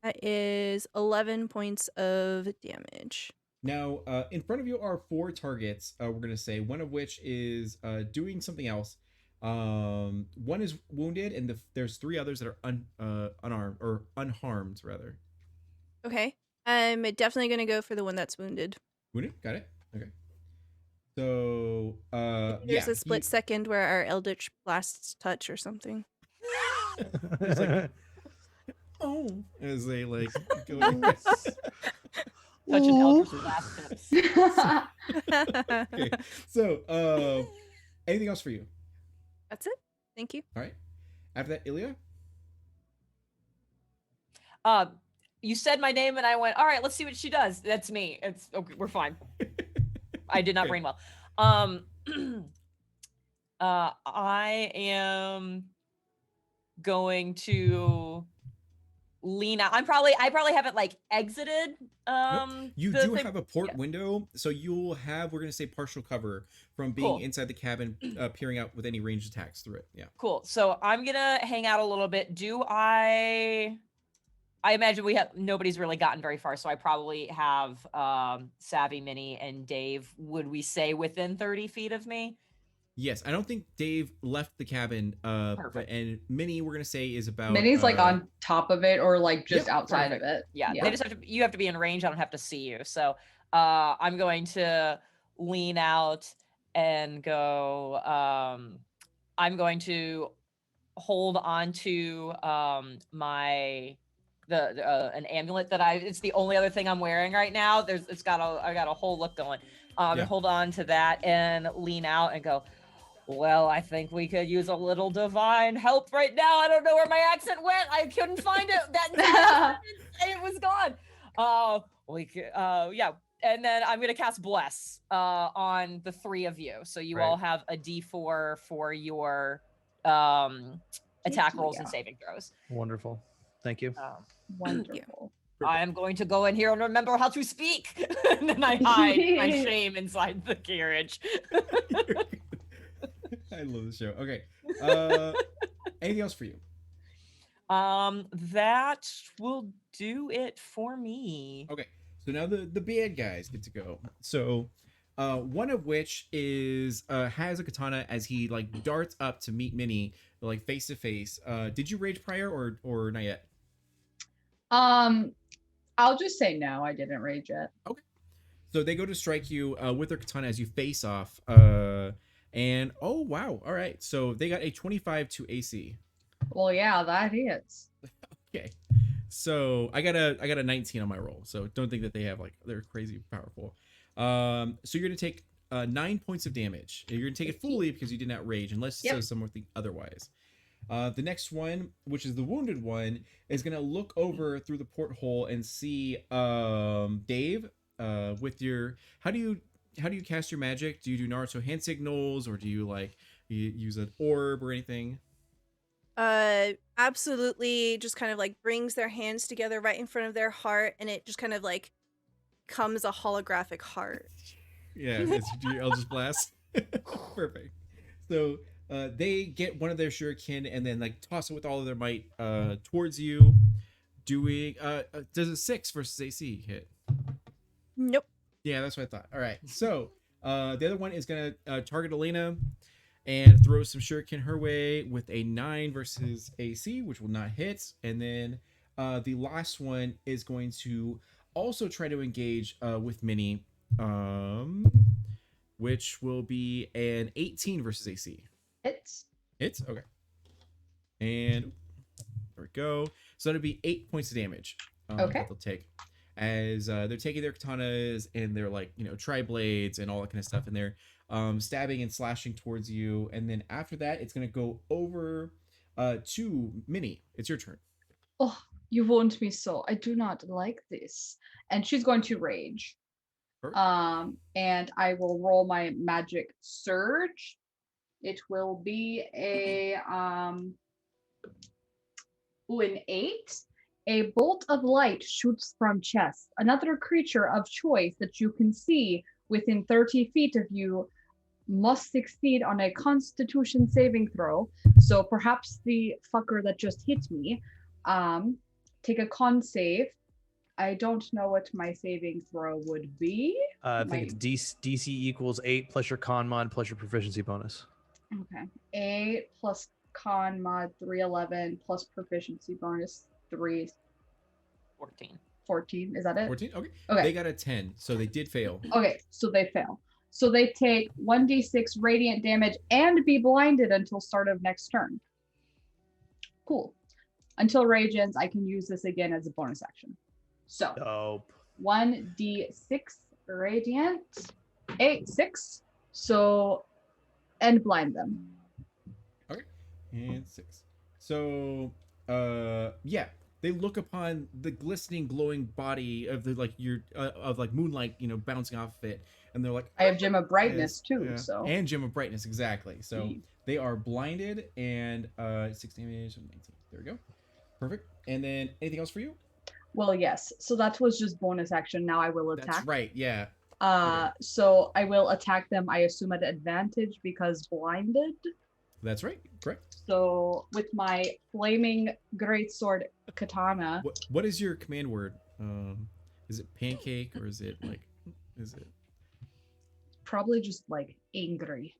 S5: That is 11 points of damage.
S1: Now, in front of you are 4 targets. We're gonna say one of which is doing something else. One is wounded, and there's 3 others that are unarmed or unharmed rather.
S5: Okay. I'm definitely gonna go for the one that's wounded.
S1: Wounded, got it. Okay. So,
S5: There's
S1: yeah,
S5: a split second where our Eldritch Blasts touch or something.
S1: It's like, oh, as they like go.
S4: Touching Eldritch Blast tips.
S1: Okay. So, anything else for you?
S5: That's it. Thank you.
S1: All right. After that, Ilya.
S4: You said my name and I went, all right, let's see what she does. That's me. It's okay, we're fine. I did not
S1: Okay.
S4: brain well. I am going to lean out. I probably haven't like exited.
S1: Nope. You
S4: the
S1: do
S4: thing-
S1: have a port
S4: yeah.
S1: window, so you'll have, we're gonna say, partial cover from being
S4: Cool.
S1: inside the cabin, peering out with any ranged attacks through it. Yeah.
S4: Cool. So I'm gonna hang out a little bit. I imagine nobody's really gotten very far, so I probably have Savvy, Minnie, and Dave. Would we say within 30 feet of me?
S1: Yes, I don't think Dave left the cabin.
S4: Perfect.
S1: And Minnie, we're gonna say, is about.
S3: Minnie's like on top of it or like just
S1: Yep,
S3: outside
S4: perfect.
S3: of it.
S4: Yeah, they just you have to be in range. I don't have to see you. So I'm going to lean out and go. I'm going to hold on to my an amulet that it's the only other thing I'm wearing right now. I got a whole look going.
S1: Yeah.
S4: Hold on to that and lean out and go, well, I think we could use a little divine help right now. I don't know where my accent went. I couldn't find it. That entire sentence, it was gone. We could, yeah. And then I'm gonna cast Bless on the three of you. So you all have a D4 for your attack rolls and saving throws.
S2: Wonderful. Thank you.
S3: Wonderful.
S4: I am going to go in here and remember how to speak. And then I hide my shame inside the carriage.
S1: I love the show. Okay. Anything else for you?
S4: That will do it for me.
S1: Okay. So now the bad guys get to go. So one of which is has a katana as he like darts up to meet Minnie like face to face. Did you rage prior or not yet?
S3: I'll just say no, I didn't rage it.
S1: Okay. So they go to strike you with their katana as you face off. And oh wow, all right. So they got a 25 to AC.
S3: Well, yeah, that hits.
S1: Okay. So I got a 19 on my roll. So don't think that they're crazy powerful. So you're gonna take 9 points of damage. You're gonna take it fully because you did not rage, unless it says something otherwise. The next one, which is the wounded one, is gonna look over through the porthole and see Dave with your. How do you cast your magic? Do you do Naruto hand signals, or do you you use an orb or anything?
S5: Absolutely, just kind of like brings their hands together right in front of their heart, and it just kind of like comes a holographic heart.
S1: Yeah, it's your Eldritch Blast. Perfect. So they get one of their shuriken and then like toss it with all of their might towards you. Doing does a 6 versus AC hit?
S5: Nope.
S1: Yeah, that's what I thought. All right. So the other one is gonna target Elena and throw some shuriken her way with a 9 versus AC, which will not hit. And then the last one is going to also try to engage with Minnie, which will be an 18 versus AC.
S3: Hits.
S1: Hits? Okay. And there we go. So that'll be 8 points of damage.
S3: Okay.
S1: That they'll take. As they're taking their katanas and their tri-blades and all that kind of stuff, and they're stabbing and slashing towards you. And then after that, it's gonna go over to Minnie. It's your turn.
S3: Oh, you wound me so. I do not like this. And she's going to rage.
S1: Perfect.
S3: And I will roll my magic surge. It will be an 8. A bolt of light shoots from chest. Another creature of choice that you can see within 30 feet of you must succeed on a Constitution saving throw. So perhaps the fucker that just hit me, take a con save. I don't know what my saving throw would be.
S2: I think it's DC equals 8 plus your con mod plus your proficiency bonus.
S3: Okay. 8 plus con mod 311 plus proficiency bonus 3.
S4: 14.
S3: 14. Is that it?
S1: 14? Okay.
S3: Okay.
S1: They got a 10, so they did fail.
S3: Okay, so they fail. So they take 1d6 radiant damage and be blinded until start of next turn. Cool. Until rage ends, I can use this again as a bonus action. So
S2: Dope.
S3: 1d6 radiant, 6. So and blind them.
S1: Okay. And 6. So yeah. They look upon the glistening, glowing body of the moonlight, bouncing off of it, and they're like,
S3: I have Gem of Brightness too,
S1: yeah.
S3: so
S1: And Gem of Brightness, exactly. So they are blinded, and 6 damage, 19. There we go. Perfect. And then anything else for you?
S3: Well, yes. So that was just bonus action. Now I will attack.
S1: That's right. Yeah.
S3: So I will attack them, I assume at advantage because blinded.
S1: That's right. Correct.
S3: So with my flaming greatsword katana.
S1: What is your command word? Is it pancake or is it
S3: Probably just like angry.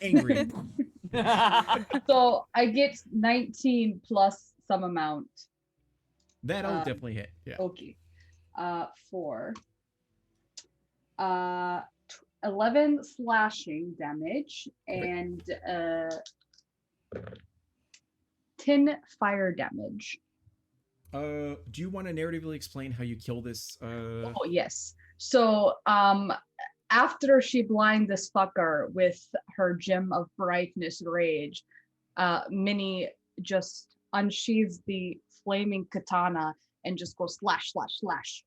S1: angry?
S3: So I get 19 plus some amount.
S1: That'll definitely hit. Yeah.
S3: Okay. For 11 slashing damage and 10 fire damage.
S1: Do you want to narratively explain how you kill this?
S3: Oh yes. So after she blinds this fucker with her gem of brightness rage, Minnie just unsheathes the flaming katana and just goes slash slash slash,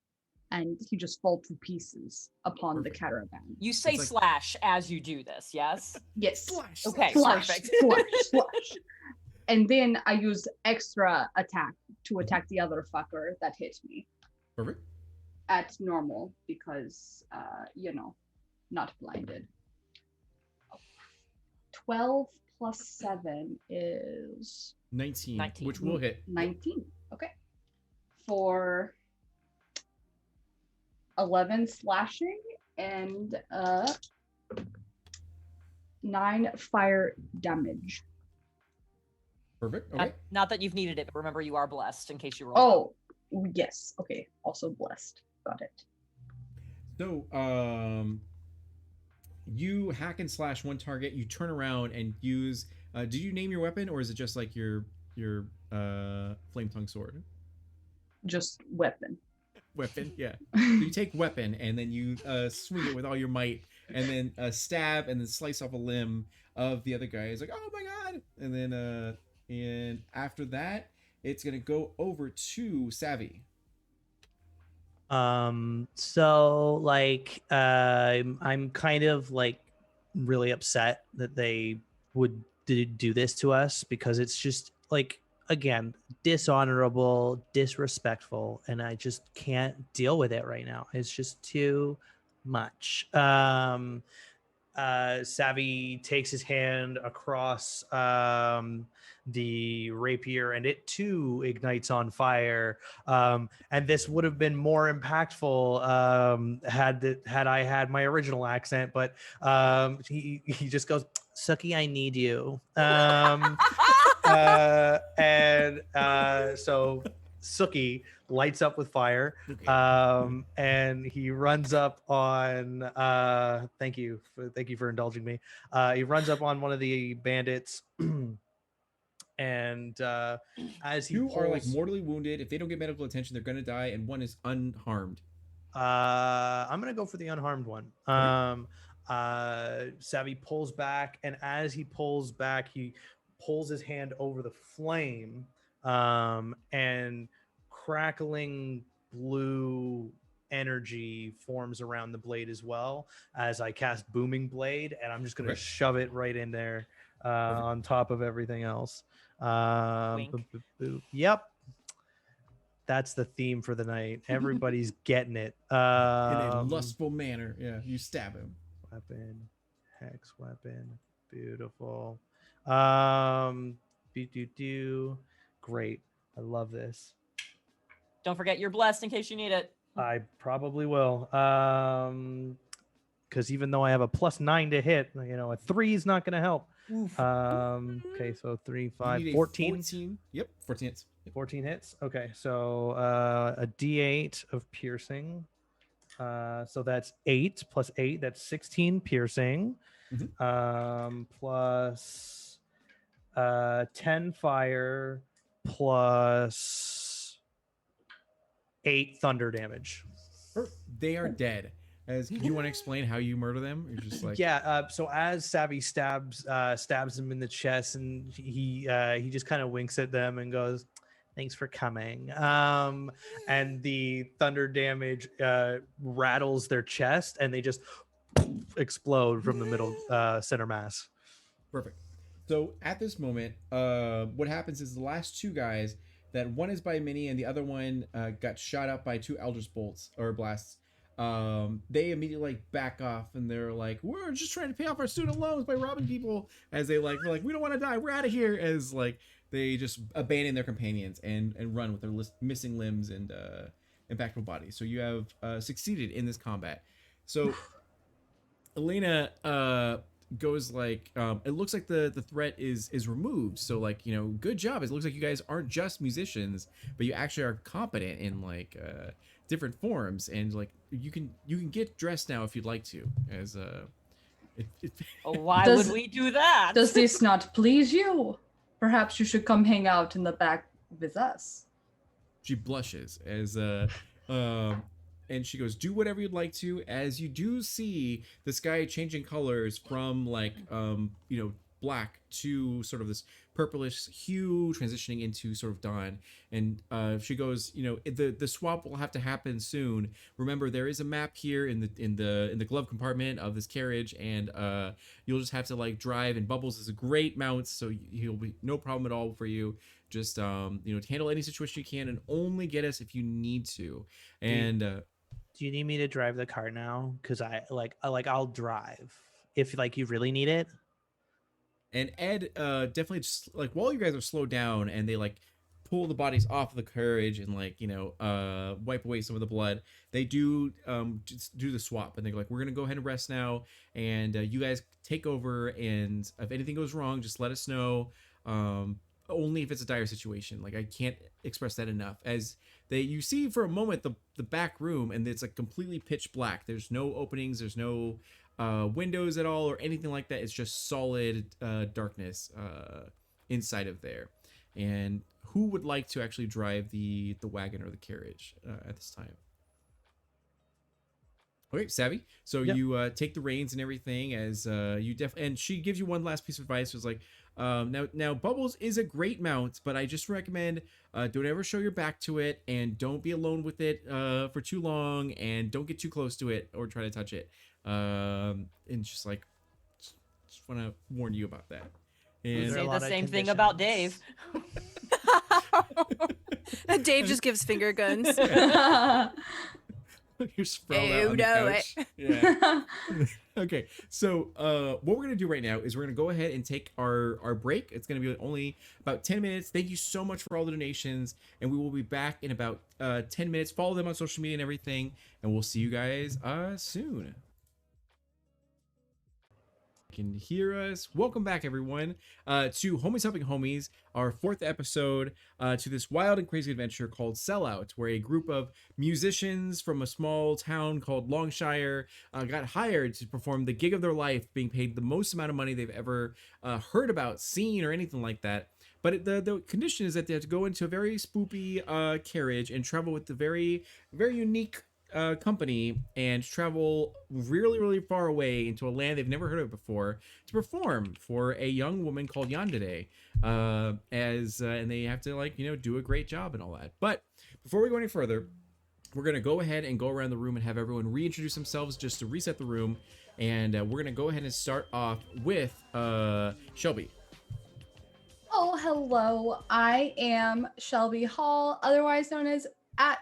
S3: and he just falls to pieces upon the caravan.
S4: You say
S1: It's like-
S4: slash as you do this, yes?
S3: Yes.
S1: Slash.
S4: Okay,
S3: Slash,
S4: perfect.
S3: slash, slash. And then I use extra attack to attack the other fucker that hit me
S1: Perfect.
S3: at normal because, not blinded. 12 plus 7 is
S1: 19,
S4: 19.
S1: which will hit.
S3: 19. Okay. For 11 slashing and 9 fire damage.
S1: Perfect. Okay.
S4: Not that you've needed it, but remember you are blessed in case you roll.
S3: Oh, yes. Okay. Also blessed. Got it.
S1: So, you hack and slash one target. You turn around and use. Did you name your weapon, or is it just like your flame tongue sword?
S3: Just weapon.
S1: Weapon, yeah. So you take weapon and then you swing it with all your might, and then stab and then slice off a limb of the other guy. He's like, oh my god! And then and after that, it's gonna go over to Savvy.
S2: So like I'm kind of like really upset that they would do this to us, because it's just like, again, dishonorable, disrespectful, and I just can't deal with it right now. It's just too much. Savvy takes his hand across the rapier, and it too ignites on fire. And this would have been more impactful had I had my original accent, but he just goes, "Suki, I need you." So Suki lights up with fire, and he runs up on thank you for indulging me. He runs up on one of the bandits and as he
S1: Two
S2: pulls,
S1: are like mortally wounded. If they don't get medical attention, they're gonna die, and one is unharmed.
S2: I'm gonna go for the unharmed one. Savvy pulls back, and as he pulls back, he pulls his hand over the flame, and crackling blue energy forms around the blade as well as I cast Booming Blade, and I'm just gonna shove it right in there on top of everything else. Yep. That's the theme for the night. Everybody's getting it.
S1: In a lustful manner. Yeah, you stab him.
S2: Weapon, hex weapon, beautiful. Great. I love this.
S4: Don't forget you're blessed in case you need it.
S2: I probably will. Because even though I have a +9 to hit, a 3 is not going to help. Okay, so 3, 5, 14.
S1: 14. Yep, 14 hits.
S2: 14 hits. Okay, so a D8 of piercing. So that's 8 plus 8. That's 16 piercing. Plus 10 fire plus 8 thunder damage.
S1: They are dead. Do you want to explain how you murder them? Or just like
S2: So as Savvy stabs him in the chest, and he just kind of winks at them and goes, "Thanks for coming." And the thunder damage rattles their chest, and they just explode from the middle center mass.
S1: Perfect. So at this moment, what happens is the last two guys, that one is by Mini and the other one got shot up by two Eldritch bolts or blasts. They immediately like back off and they're like, "We're just trying to pay off our student loans by robbing people." As they like, we're like, "We don't want to die. We're out of here." As like they just abandon their companions and run with their missing limbs and impactful bodies. So you have succeeded in this combat. So Elena goes like, it looks like the threat is removed. So like, you know, good job. It looks like you guys aren't just musicians, but you actually are competent in like different forms, and like you can get dressed now if you'd like to. As
S4: Why
S3: Does-
S4: would we do that?
S3: Does this not please you? Perhaps you should come hang out in the back with us.
S1: she blushes as and she goes, "Do whatever you'd like to." As you do see the sky changing colors from like you know, black to sort of this purplish hue, transitioning into sort of dawn. And she goes, "You know, the swap will have to happen soon. Remember, there is a map here in the glove compartment of this carriage, and you'll just have to like drive. And Bubbles is a great mount, so he'll be no problem at all for you. Just you know, handle any situation you can, and only get us if you need to." And
S2: Do you need me to drive the car now? Because I'll drive if like you really need it.
S1: And Ed definitely just like, while you guys are slowed down and they like pull the bodies off of the carriage and like, you know, wipe away some of the blood, they do just do the swap, and they're like, "We're gonna go ahead and rest now, and you guys take over, and if anything goes wrong, just let us know. Only if it's a dire situation." Like, I can't express that enough. As you see for a moment the back room, and it's like completely pitch black. There's no openings, there's no windows at all or anything like that. It's just solid darkness inside of there. And who would like to actually drive the wagon or the carriage at this time? Okay, Savvy. So
S2: Yep.
S1: you take the reins and everything, as you and she gives you one last piece of advice. Was like, now Bubbles is a great mount, but I just recommend don't ever show your back to it, and don't be alone with it for too long, and don't get too close to it or try to touch it. And just like, just want to warn you about that. And
S2: There are a
S4: Say
S2: lot
S4: the
S2: of
S4: same thing about Dave.
S5: And Dave just gives finger guns.
S1: you're sprawled
S5: Oh,
S1: out on the
S5: no,
S1: couch. Yeah. Okay, so what we're gonna do right now is we're gonna go ahead and take our break. It's gonna be only about 10 minutes. Thank you so much for all the donations, and we will be back in about 10 minutes. Follow them on social media and everything, and we'll see you guys soon. Can hear us. Welcome back, everyone, to Homies Helping Homies, our 4th episode to this wild and crazy adventure called Sellout, where a group of musicians from a small town called Longshire got hired to perform the gig of their life, being paid the most amount of money they've ever heard about, seen, or anything like that. But the condition is that they have to go into a very spoopy carriage and travel with the very, very unique company, and travel really, really far away into a land they've never heard of before to perform for a young woman called Yandere. And they have to, like, you know, do a great job and all that. But before we go any further, we're going to go ahead and go around the room and have everyone reintroduce themselves just to reset the room. And we're going to go ahead and start off with Shelby.
S3: Oh, hello. I am Shelby Hall, otherwise known as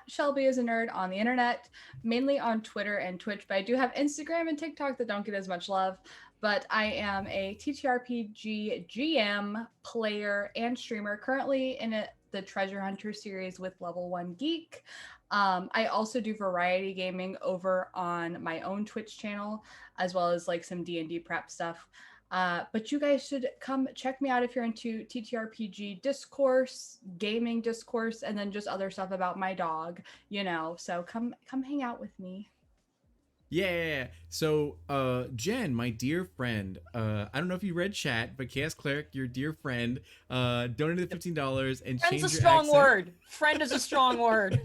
S3: @Shelby is a Nerd on the internet, mainly on Twitter and Twitch, but I do have Instagram and TikTok that don't get as much love. But I am a TTRPG GM, player, and streamer, currently in the Treasure Hunter series with Level 1 Geek. I also do variety gaming over on my own Twitch channel, as well as like some D&D prep stuff. But you guys should come check me out if you're into TTRPG discourse, gaming discourse, and then just other stuff about my dog, you know. So come hang out with me.
S1: Yeah. So, Jen, my dear friend, I don't know if you read chat, but Chaos Cleric, your dear friend, donated the $15 and
S4: Friend's
S1: changed
S4: a
S1: your
S4: strong
S1: accent
S4: word. Friend is a strong word.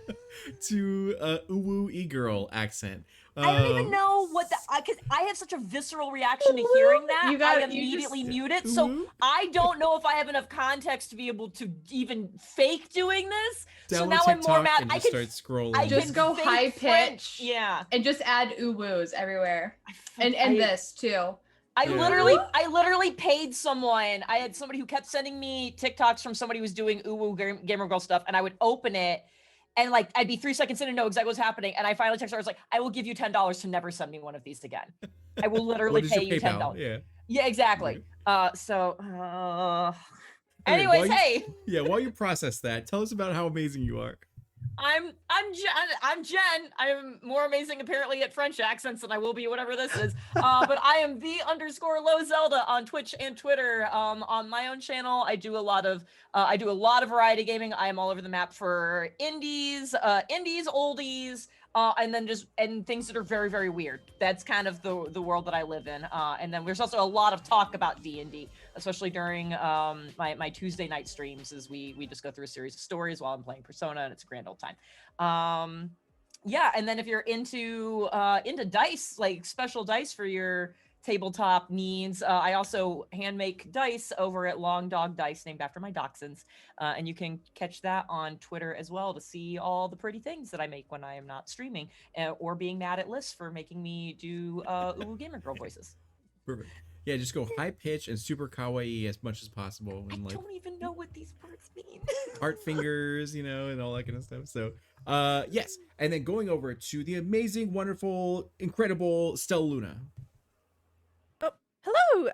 S1: to Uwu e-girl accent.
S4: I don't even know what because I have such a visceral reaction to hearing that.
S3: You got
S4: I
S3: it, you
S4: immediately
S3: just-
S4: mute it. So
S1: Uwu?
S4: I don't know if I have enough context to be able to even fake doing this. So
S1: Download
S4: now I'm
S1: TikTok
S4: more mad.
S1: and
S4: I
S1: just
S4: can
S1: start scrolling.
S4: I
S3: Just
S4: can
S3: go
S4: fake
S3: high
S4: French.
S3: pitch.
S4: Yeah.
S3: And just add uwoos everywhere.
S4: I
S3: And this too.
S4: I literally paid someone. I had somebody who kept sending me TikToks from somebody who was doing gamer girl stuff, and I would open it, and like I'd be 3 seconds in and know exactly what's happening. And I finally texted her. I was like, I will give you $10 to never send me one of these again. I will literally pay you $10. Yeah, exactly. Anyways, hey.
S1: Yeah, while you process that, tell us about how amazing you are.
S4: I'm Jen. I'm more amazing apparently at French accents than I will be whatever this is. But I am _LowZelda on Twitch and Twitter. On my own channel, I do a lot of variety gaming. I am all over the map for indies, oldies, and things that are very, very weird. That's kind of the world that I live in. And then there's also a lot of talk about D&D, especially during my Tuesday night streams, as we just go through a series of stories while I'm playing Persona, and it's a grand old time. Yeah, and then if you're into dice, like special dice for your tabletop needs, I also hand make dice over at Long Dog Dice, named after my dachshunds, and you can catch that on Twitter as well to see all the pretty things that I make when I am not streaming, or being mad at Liz for making me do gamer girl voices.
S1: Perfect. Yeah, just go high pitch and super kawaii as much as possible. And
S4: I don't even know what these words mean.
S1: Heart fingers, and all that kind of stuff. So, yes. And then going over to the amazing, wonderful, incredible Stella Luna.
S5: Oh, hello.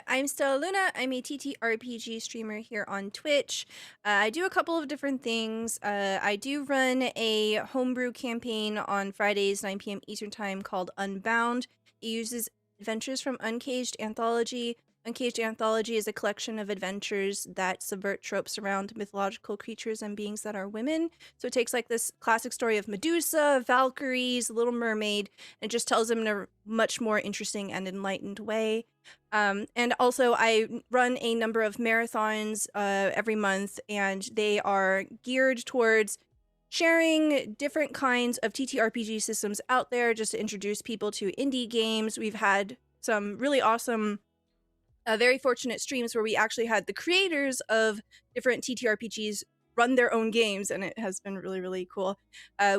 S5: I'm Stella Luna. I'm a TTRPG streamer here on Twitch. I do a couple of different things. I do run a homebrew campaign on Fridays, 9 p.m. Eastern Time, called Unbound. It uses adventures from Uncaged Anthology. Uncaged Anthology is a collection of adventures that subvert tropes around mythological creatures and beings that are women. So it takes like this classic story of Medusa, Valkyries, Little Mermaid, and just tells them in a much more interesting and enlightened way. And also I run a number of marathons every month, and they are geared towards sharing different kinds of TTRPG systems out there, just to introduce people to indie games. We've had some really awesome, very fortunate streams where we actually had the creators of different TTRPGs run their own games, and it has been really, really cool.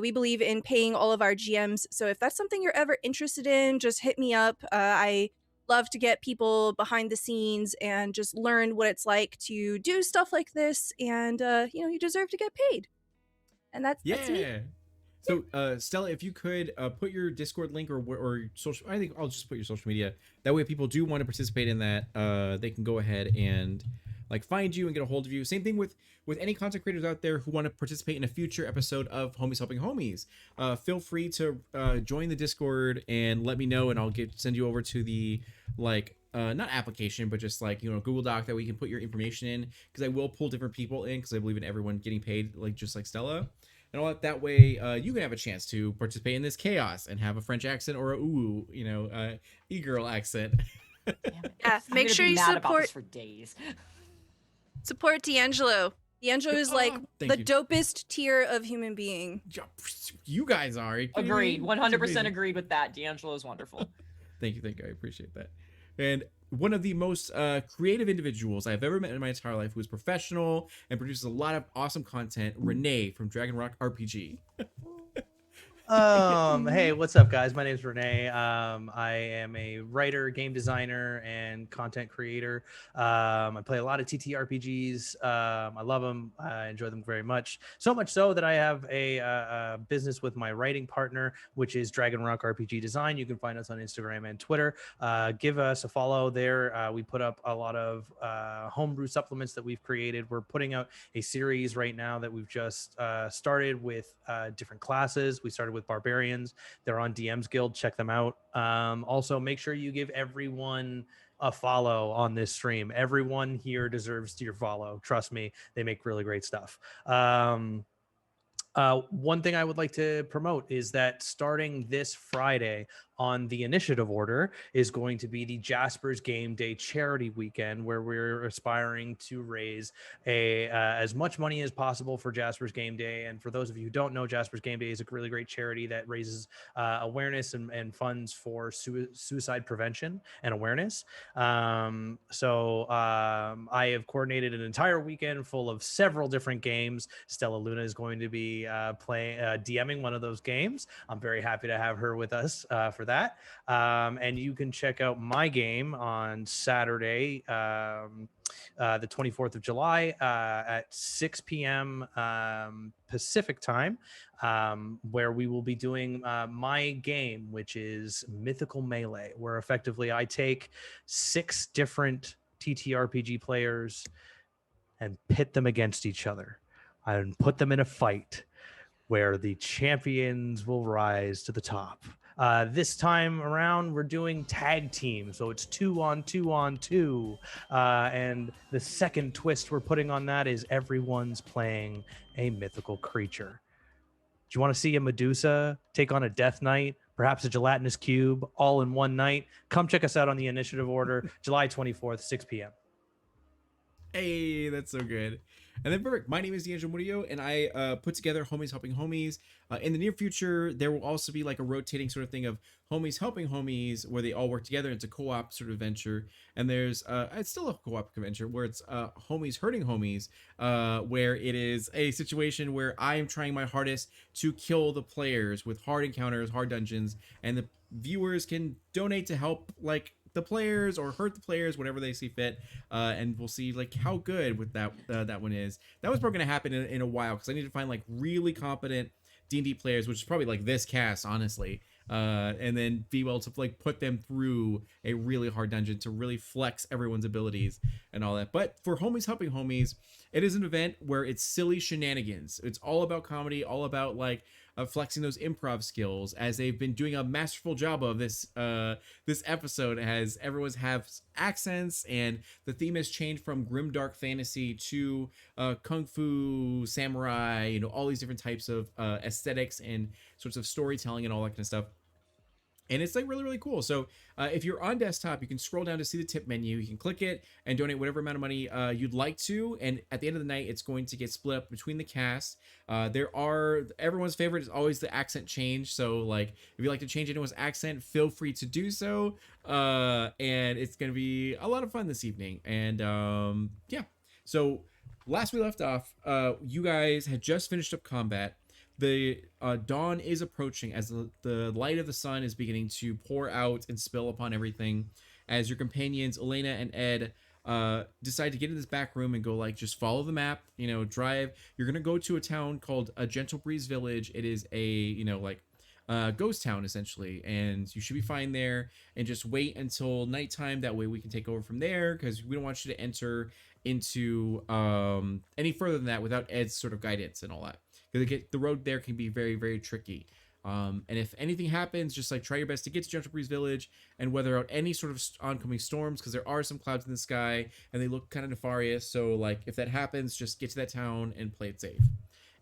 S5: We believe in paying all of our GMs, so if that's something you're ever interested in, just hit me up. I love to get people behind the scenes and just learn what it's like to do stuff like this, and you deserve to get paid. And that's me.
S1: So, Stella, if you could put your Discord link or social, I think I'll just put your social media. That way, if people do want to participate in that, they can go ahead and like find you and get a hold of you. Same thing with any content creators out there who want to participate in a future episode of Homies Helping Homies. Feel free to join the Discord and let me know, and I'll send you over to the not application, but just like Google Doc that we can put your information in, because I will pull different people in because I believe in everyone getting paid, like just like Stella. And all that way, you can have a chance to participate in this chaos and have a French accent or a e-girl accent.
S5: Yeah, make sure you support
S4: for days.
S5: Support D'Angelo. D'Angelo is like the dopest tier of human being.
S1: You guys are.
S4: Agreed. 100% agreed with that. D'Angelo is wonderful.
S1: Thank you. I appreciate that. And one of the most creative individuals I've ever met in my entire life, who is professional and produces a lot of awesome content, Renee from Dragon Rock RPG.
S2: Hey, what's up, guys? My name's Renee. I am a writer, game designer, and content creator. I play a lot of TTRPGs. I love them. I enjoy them very much. So much so that I have a business with my writing partner, which is Dragon Rock RPG Design. You can find us on Instagram and Twitter. Give us a follow there. We put up a lot of homebrew supplements that we've created. We're putting out a series right now that we've just started with different classes. We started with barbarians. They're on DM's Guild. Check them out. Also, make sure you give everyone a follow on this stream. Everyone here deserves your follow. Trust me, they make really great stuff. One thing I would like to promote is that starting this Friday on the initiative order is going to be the Jasper's Game Day charity weekend, where we're aspiring to raise as much money as possible for Jasper's Game Day. And for those of you who don't know, Jasper's Game Day is a really great charity that raises awareness and funds for suicide prevention and awareness. I have coordinated an entire weekend full of several different games. Stella Luna is going to be be DMing one of those games. I'm very happy to have her with us for that. And you can check out my game on Saturday, the 24th of July at 6 p.m. Pacific time, where we will be doing my game, which is Mythical Melee, where effectively I take 6 different TTRPG players and pit them against each other and put them in a fight where the champions will rise to the top. This time around, we're doing tag team, so it's 2 on 2 on 2. And the second twist we're putting on that is everyone's playing a mythical creature. Do you want to see a Medusa take on a Death Knight, perhaps a gelatinous cube, all in one night? Come check us out on the initiative order, July 24th, 6 p.m.
S1: Hey, that's so good. And then perfect. My name is D'Angelo Murillo, and I put together Homies Helping Homies. In the near future, there will also be like a rotating sort of thing of Homies Helping Homies, where they all work together. It's a co-op sort of venture. And there's it's still a co-op venture where it's Homies Hurting Homies, where it is a situation where I am trying my hardest to kill the players with hard encounters, hard dungeons, and the viewers can donate to help like the players or hurt the players, whatever they see fit, and we'll see like how good with that one is. That was probably gonna happen in a while because I need to find like really competent D&D players, which is probably like this cast, honestly, and then be able to like put them through a really hard dungeon to really flex everyone's abilities and all that. But for Homies Helping Homies, it is an event where it's silly shenanigans. It's all about comedy, all about like flexing those improv skills, as they've been doing a masterful job of this this episode, as everyone's have accents and the theme has changed from grimdark fantasy to kung fu samurai, you know, all these different types of aesthetics and sorts of storytelling and all that kind of stuff. And it's like really, really cool. So if you're on desktop, you can scroll down to see the tip menu. You can click it and donate whatever amount of money you'd like to. And at the end of the night, it's going to get split up between the cast. Everyone's favorite is always the accent change. So like if you like to change anyone's accent, feel free to do so. And it's going to be a lot of fun this evening. And yeah. So last we left off, you guys had just finished up combat. The dawn is approaching as the light of the sun is beginning to pour out and spill upon everything, as your companions Elena and Ed decide to get in this back room and go like just follow the map, you know, drive. You're gonna go to a town called Gentle Breeze Village. It is a, you know, like ghost town essentially, and you should be fine there, and just wait until nighttime. That way we can take over from there, because we don't want you to enter into any further than that without Ed's sort of guidance and all that. The road there can be very, very tricky. And if anything happens, just like try your best to get to Gentle Breeze Village and weather out any sort of oncoming storms, because there are some clouds in the sky and they look kind of nefarious. So like if that happens, just get to that town and play it safe.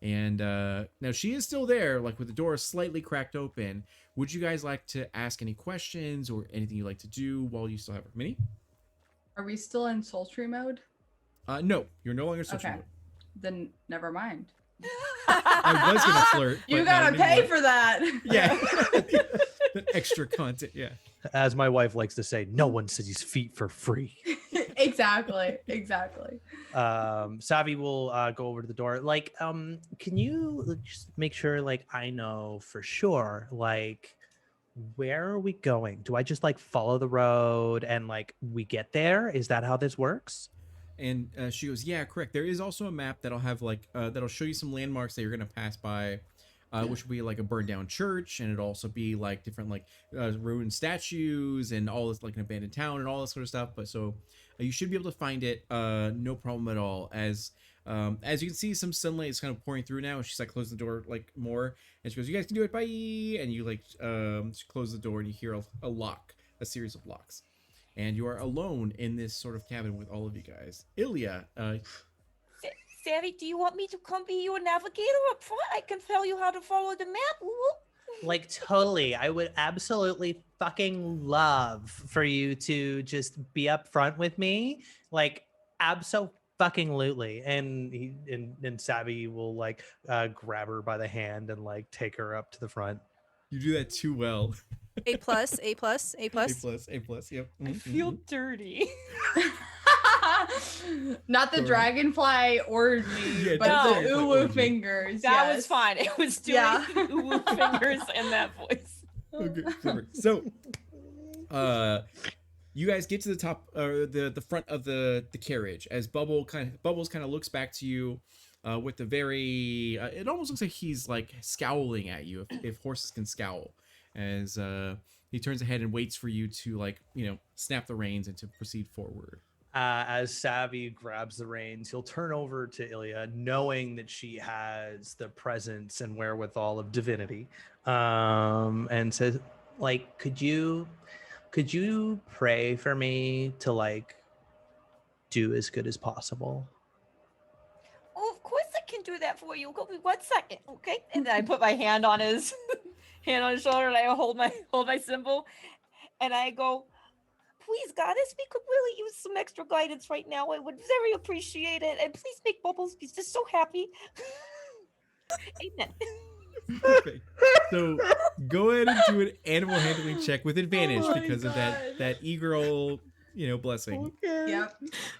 S1: And now she is still there, like with the door slightly cracked open. Would you guys like to ask any questions or anything you'd like to do while you still have her? Minnie?
S3: Are we still in sultry mode?
S1: No, you're no longer sultry
S3: Okay.
S1: mode.
S3: Then never mind.
S1: I was gonna flirt.
S3: You
S1: but
S3: gotta
S1: no,
S3: pay for that.
S1: Yeah. The extra content, yeah.
S2: As my wife likes to say, no one says he's feet for free.
S3: Exactly.
S2: Savvy will go over to the door. Like, can you just make sure, like, I know for sure, like, where are we going? Do I just like follow the road and like we get there? Is that how this works?
S1: And she goes, yeah, correct. There is also a map that'll have like that'll show you some landmarks that you're gonna pass by, which will be like a burned down church, and it'll also be like different like ruined statues and all this, like an abandoned town and all this sort of stuff. But so you should be able to find it, no problem at all. As you can see, some sunlight is kind of pouring through now. She's like closing the door like more, and she goes, you guys can do it, bye. And you like she close the door and you hear a lock, a series of locks. And you are alone in this sort of cabin with all of you guys. Ilya,
S4: Savvy, do you want me to come be your navigator up front? I can tell you how to follow the map.
S2: Like, totally. I would absolutely fucking love for you to just be up front with me. Like, abso-fucking-lutely. And Savvy will like grab her by the hand and like take her up to the front.
S1: you do that too well.
S5: A plus, A plus, A plus.
S1: A plus, yep.
S4: I feel dirty.
S3: Not the
S1: Sorry.
S3: dragonfly orgy,
S1: Yeah,
S3: but
S4: no.
S3: the
S1: Dragonfly
S3: uwu
S1: orgy.
S3: fingers.
S4: That was
S3: yes.
S4: fine. It was doing
S3: Yeah.
S4: uwu fingers and that voice.
S1: Okay, perfect. So, you guys get to the top, the front of the carriage as Bubbles kind of looks back to you, with the very. It almost looks like he's like scowling at you, if horses can scowl, as he turns ahead and waits for you to snap the reins and to proceed forward.
S2: As Savvy grabs the reins, he'll turn over to Ilya, knowing that she has the presence and wherewithal of divinity, and says, like, could you pray for me to like do as good as possible?
S4: Oh, of course I can do that for you. Give me 1 second, okay? And then I put my hand on his shoulder, and I hold my symbol, and I go, please, Goddess, we could really use some extra guidance right now. I would very appreciate it. And please make Bubbles be just so happy. Amen.
S1: Perfect. So go ahead and do an animal handling check with advantage
S3: Oh my
S1: because of
S3: God.
S1: that e-girl, blessing.
S3: Yep.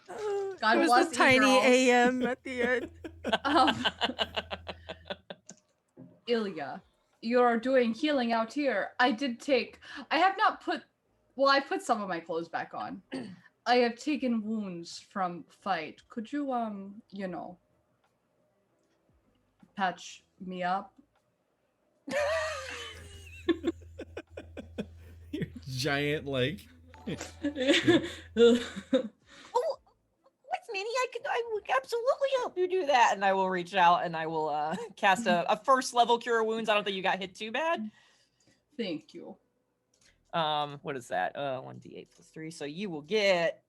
S5: Oh,
S3: God
S5: it was
S3: bless
S5: the tiny
S3: e-girls.
S5: AM at the end.
S3: Ilya, you're doing healing out here. I put some of my clothes back on. I have taken wounds from fight. Could you, patch me up?
S1: Your giant
S4: Oh, what's Minnie? I would absolutely help you do that. And I will reach out and I will cast a first level cure wounds. I don't think you got hit too bad.
S3: Thank you.
S4: What is that? 1d8 plus 3. So you will get.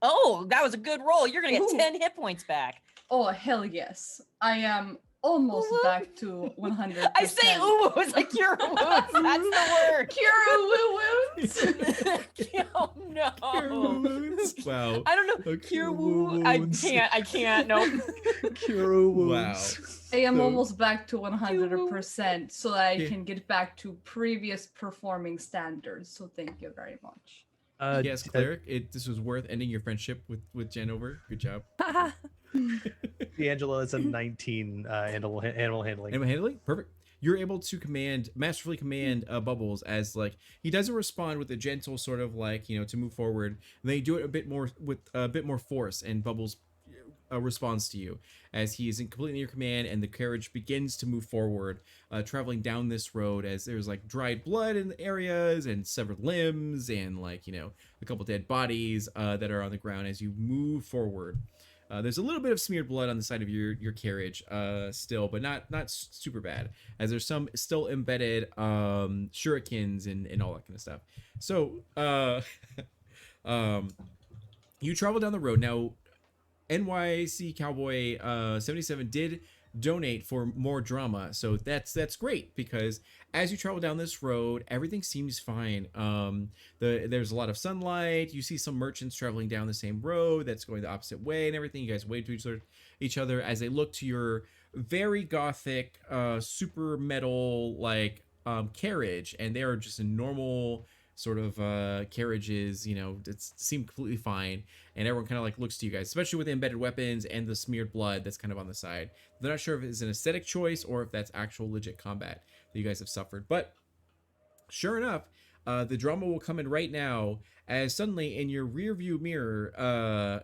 S4: Oh, that was a good roll. You're gonna get
S3: Ooh.
S4: 10 hit points back.
S3: Oh, hell yes. I am almost
S4: Ooh.
S3: back to 100%.
S4: I say ooh, it's like cure wounds. That's the word.
S3: Cure wounds.
S4: Oh no.
S1: Cure wounds. Wow.
S4: I don't know.
S1: Okay,
S4: Cure woo. I can't. Nope.
S2: Cure
S1: Wow.
S3: I am
S1: So-
S3: almost back to 100% so that I
S1: Yeah.
S3: can get back to previous performing standards. So thank you very much.
S1: Yes, cleric. This was worth ending your friendship with Jen over. Good job.
S2: D'Angelo is a 19 animal handling.
S1: Animal handling, perfect. You're able to masterfully command Bubbles as he doesn't respond with a gentle sort of to move forward. They do it a bit more with a bit more force, and Bubbles responds to you as he is completely in your command, and the carriage begins to move forward, traveling down this road as there's dried blood in the areas and severed limbs and a couple dead bodies that are on the ground as you move forward. There's a little bit of smeared blood on the side of your carriage still, but not super bad, as there's some still embedded shurikens and all that kind of stuff. So you travel down the road. Now NYC Cowboy 77 did donate for more drama, so that's great, because as you travel down this road, everything seems fine. There's a lot of sunlight. You see some merchants traveling down the same road that's going the opposite way and everything. You guys wave to each other as they look to your very gothic super metal carriage, and they are just a normal sort of carriages, that seem completely fine, and everyone kind of looks to you guys, especially with the embedded weapons and the smeared blood that's kind of on the side. They're not sure if it's an aesthetic choice or if that's actual legit combat that you guys have suffered. But sure enough, the drama will come in right now, as suddenly in your rear view mirror,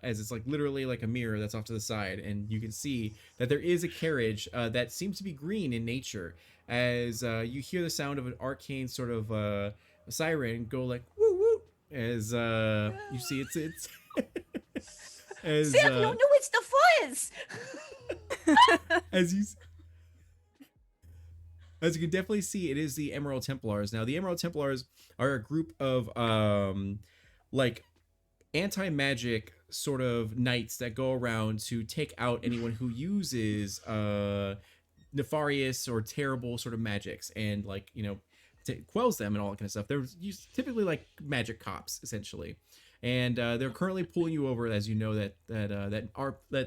S1: as it's literally a mirror that's off to the side, and you can see that there is a carriage that seems to be green in nature, as you hear the sound of an arcane sort of a siren go woo woo, as you see it's as
S4: Sam, no, it's the fuzz.
S1: as you can definitely see, it is the Emerald Templars. Now the Emerald Templars are a group of anti-magic sort of knights that go around to take out anyone who uses nefarious or terrible sort of magics, and quells them and all that kind of stuff. They're typically magic cops, essentially, and they're currently pulling you over, as you know that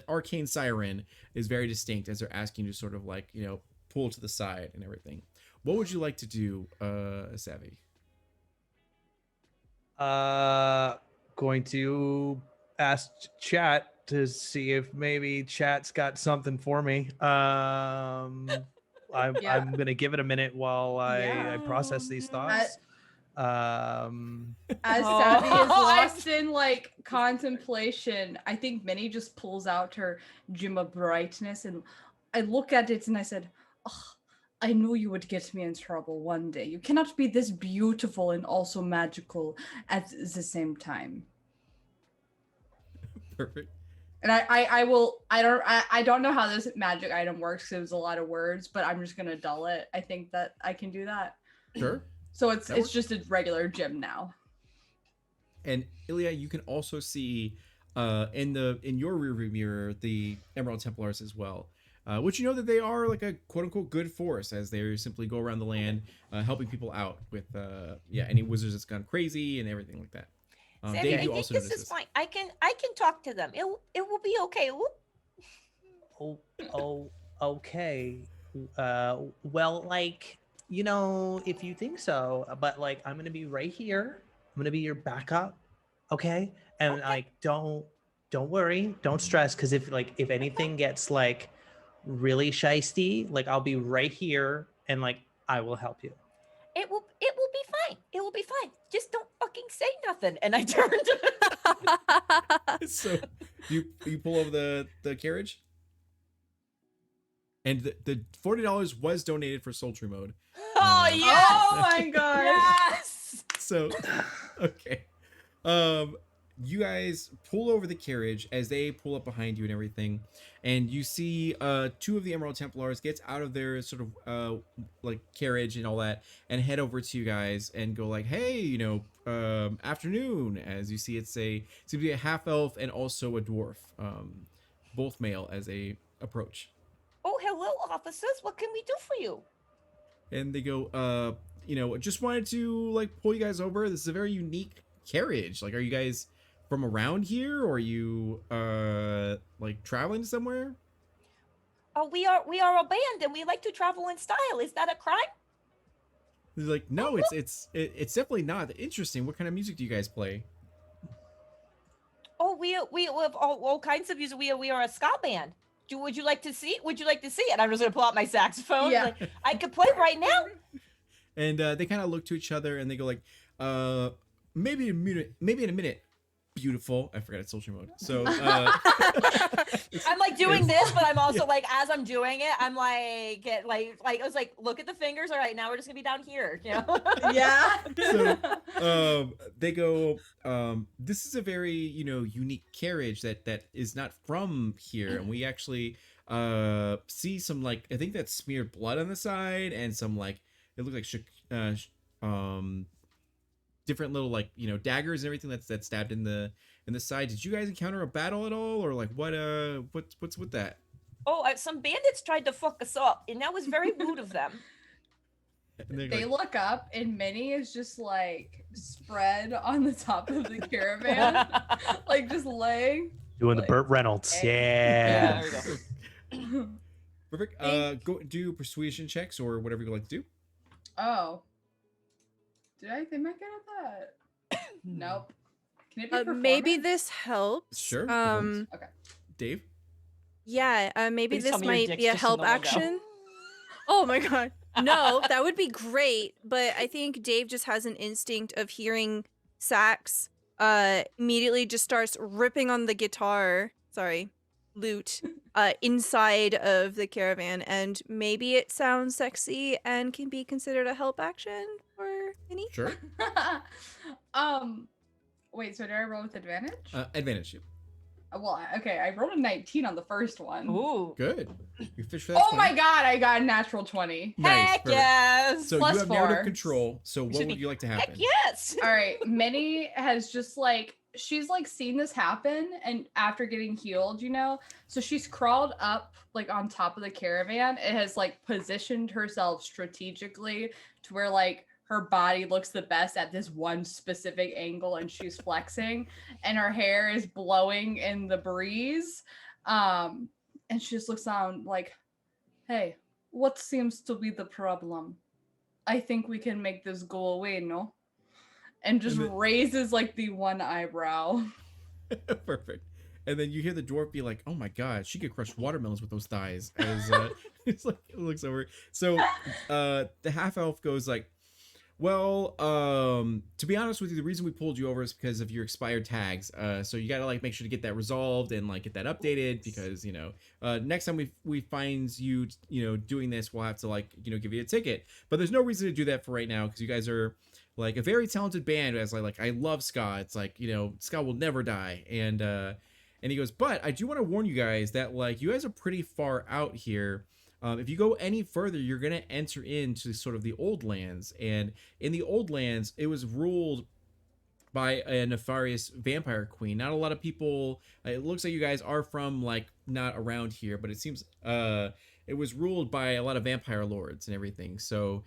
S1: arcane siren is very distinct, as they're asking you to sort of pull to the side and everything. What would you like to do, Savvy?
S2: Going to asked chat to see if maybe chat's got something for me. I'm gonna give it a minute while I process these thoughts.
S3: As Savvy is lost in like contemplation, I think Minnie just pulls out her gem of brightness, and I look at it and I said, "Ugh, I knew you would get me in trouble one day. You cannot be this beautiful and also magical at the same time."
S1: Perfect.
S3: And I don't know how this magic item works because it was a lot of words, but I'm just gonna dull it. I think that I can do that.
S1: Sure.
S3: So it's just a regular gem now.
S1: And Ilya, you can also see in your rearview mirror the Emerald Templars as well, which you know that they are like a quote unquote good force, as they simply go around the land helping people out with any wizards that's gone crazy and everything like that.
S4: Sammy,
S1: Dave,
S4: I
S1: you
S4: think
S1: also
S4: this
S1: notice
S4: is fine. I can talk to them. It will be okay.
S2: Okay. Well, like, you know, if you think so, but like, I'm gonna be right here. I'm gonna be your backup, okay? And
S4: Okay.
S2: like, don't worry, don't stress, because if anything gets like really shisty, like I'll be right here, and like I will help you.
S4: It will be fine. It will be fine. Just don't fucking say nothing. And I turned.
S1: So you pull over the carriage, and the $40 was donated for sultry mode.
S4: Oh yes!
S3: Oh my god!
S4: Yes!
S1: So okay, you guys pull over the carriage as they pull up behind you and everything, and you see two of the Emerald Templars gets out of their sort of like carriage and all that, and head over to you guys and go like, hey, you know, afternoon. As you see, it seems to be a half elf and also a dwarf, both male, as they approach.
S4: Oh, hello, officers. What can we do for you?
S1: And they go, you know, just wanted to like pull you guys over. This is a very unique carriage. Like, are you guys from around here, or are you like traveling somewhere?
S4: Oh, we are a band and we like to travel in style. Is that a crime?
S1: He's like, no, it's definitely not. Interesting. What kind of music do you guys play?
S4: Oh, we have all kinds of music. We are a ska band. Would you like to see? Would you like to see it? I'm just gonna pull out my saxophone.
S3: Yeah.
S4: Like, I could play right now.
S1: And they kind of look to each other and they go like, maybe in a minute. Beautiful. I forgot it's social mode. So
S4: I'm like doing this, but I'm also like, as I'm doing it, I'm like I was like, look at the fingers. All right, now we're just gonna be down here, you know?
S3: Yeah.
S1: So they go, this is a very, you know, unique carriage that is not from here, and we actually see some, like, I think that's smeared blood on the side, and some, like, it looks like different little, like, you know, daggers and everything that's stabbed in the side. Did you guys encounter a battle at all, or like what's with that?
S4: Oh, some bandits tried to fuck us up, and that was very rude of them.
S3: They look up, and Minnie is just like spread on the top of the caravan, like just laying.
S2: Doing
S3: like,
S2: the Burt Reynolds.
S3: okay.
S2: Yeah.
S4: There we go.
S1: Perfect. Go do persuasion checks or whatever you like to do.
S3: Oh. Did I think I get that? Nope. Can it be
S5: Maybe
S3: performance?
S5: this helps.
S1: Sure. performance.
S3: Okay.
S1: Dave.
S5: Yeah, maybe
S4: Please tell
S5: this
S4: me your
S5: might
S4: dick's
S5: be a
S4: just in
S5: help
S4: the window.
S5: action. Oh my god. No, that would be great, but I think Dave just has an instinct of hearing sax, immediately just starts ripping on the guitar, lute, inside of the caravan, and maybe it sounds sexy and can be considered a help action for Minnie?
S1: Sure.
S3: Wait, so did I roll with advantage?
S1: Advantage. You.
S3: Well, okay, I rolled a 19 on the first one.
S4: Ooh.
S1: Good. You fish for that.
S3: Oh my god, I got a natural 20.
S1: Nice.
S4: Heck
S1: Perfect.
S4: yes.
S1: So
S3: Plus
S1: you have narrative
S3: 4.
S1: control. So what
S4: should
S1: would
S4: be-
S1: you like to
S4: Heck
S1: happen?
S4: yes.
S3: All right, Minnie has just like, she's like seen this happen, and after getting healed, you know, so she's crawled up like on top of the caravan. It has like positioned herself strategically to where like her body looks the best at this one specific angle, and she's flexing, and her hair is blowing in the breeze. And she just looks down like, hey, what seems to be the problem? I think we can make this go away, no? And just
S1: And
S3: raises like the one eyebrow.
S1: Perfect. And then you hear the dwarf be like, "Oh my god, she could crush watermelons with those thighs." As it's like it looks over. So the half elf goes like, "Well, to be honest with you, the reason we pulled you over is because of your expired tags. So you gotta like make sure to get that resolved and like get that updated because next time we find you doing this, we'll have to like give you a ticket. But there's no reason to do that for right now because you guys are like a very talented band. As I love ska. It's like ska will never die. And he goes, but I do want to warn you guys that like you guys are pretty far out here." If you go any further, you're going to enter into sort of the old lands. And in the old lands, it was ruled by a nefarious vampire queen. Not a lot of people, it looks like you guys are from like not around here, but it seems it was ruled by a lot of vampire lords and everything. So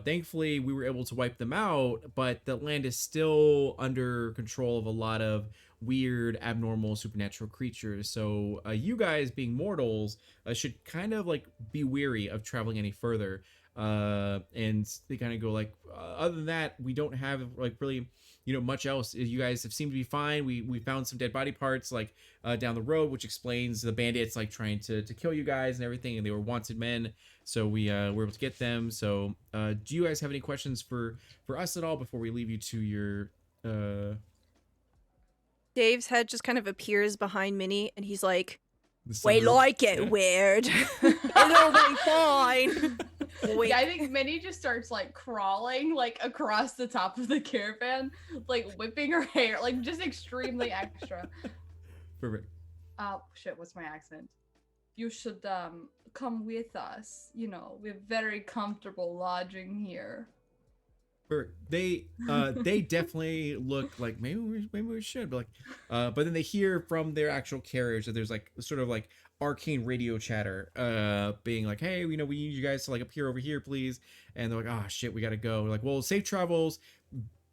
S1: thankfully we were able to wipe them out, but the land is still under control of a lot of weird, abnormal, supernatural creatures. So you guys being mortals should kind of like be weary of traveling any further. And they kind of go like, other than that, we don't have like really much else. You guys have seemed to be fine. We found some dead body parts like down the road, which explains the bandits like trying to kill you guys and everything, and they were wanted men, so we were able to get them. So do you guys have any questions for us at all before we leave you to your
S5: Dave's head just kind of appears behind Minnie, and he's like,
S1: the
S5: "Wait,
S1: sunroof?
S5: like it
S1: Yeah.
S5: weird. It'll be fine."
S3: Yeah, I think Minnie just starts like crawling like across the top of the caravan, like whipping her hair, like just extremely extra.
S1: Perfect.
S3: Shit, what's my accent? You should come with us. We're very comfortable lodging here.
S1: They definitely look like maybe we should, but like but then they hear from their actual carriers that there's like sort of like arcane radio chatter being like, "Hey, we need you guys to like appear over here, please." And they're like, "Oh shit, we gotta go." We're like, "Well, safe travels,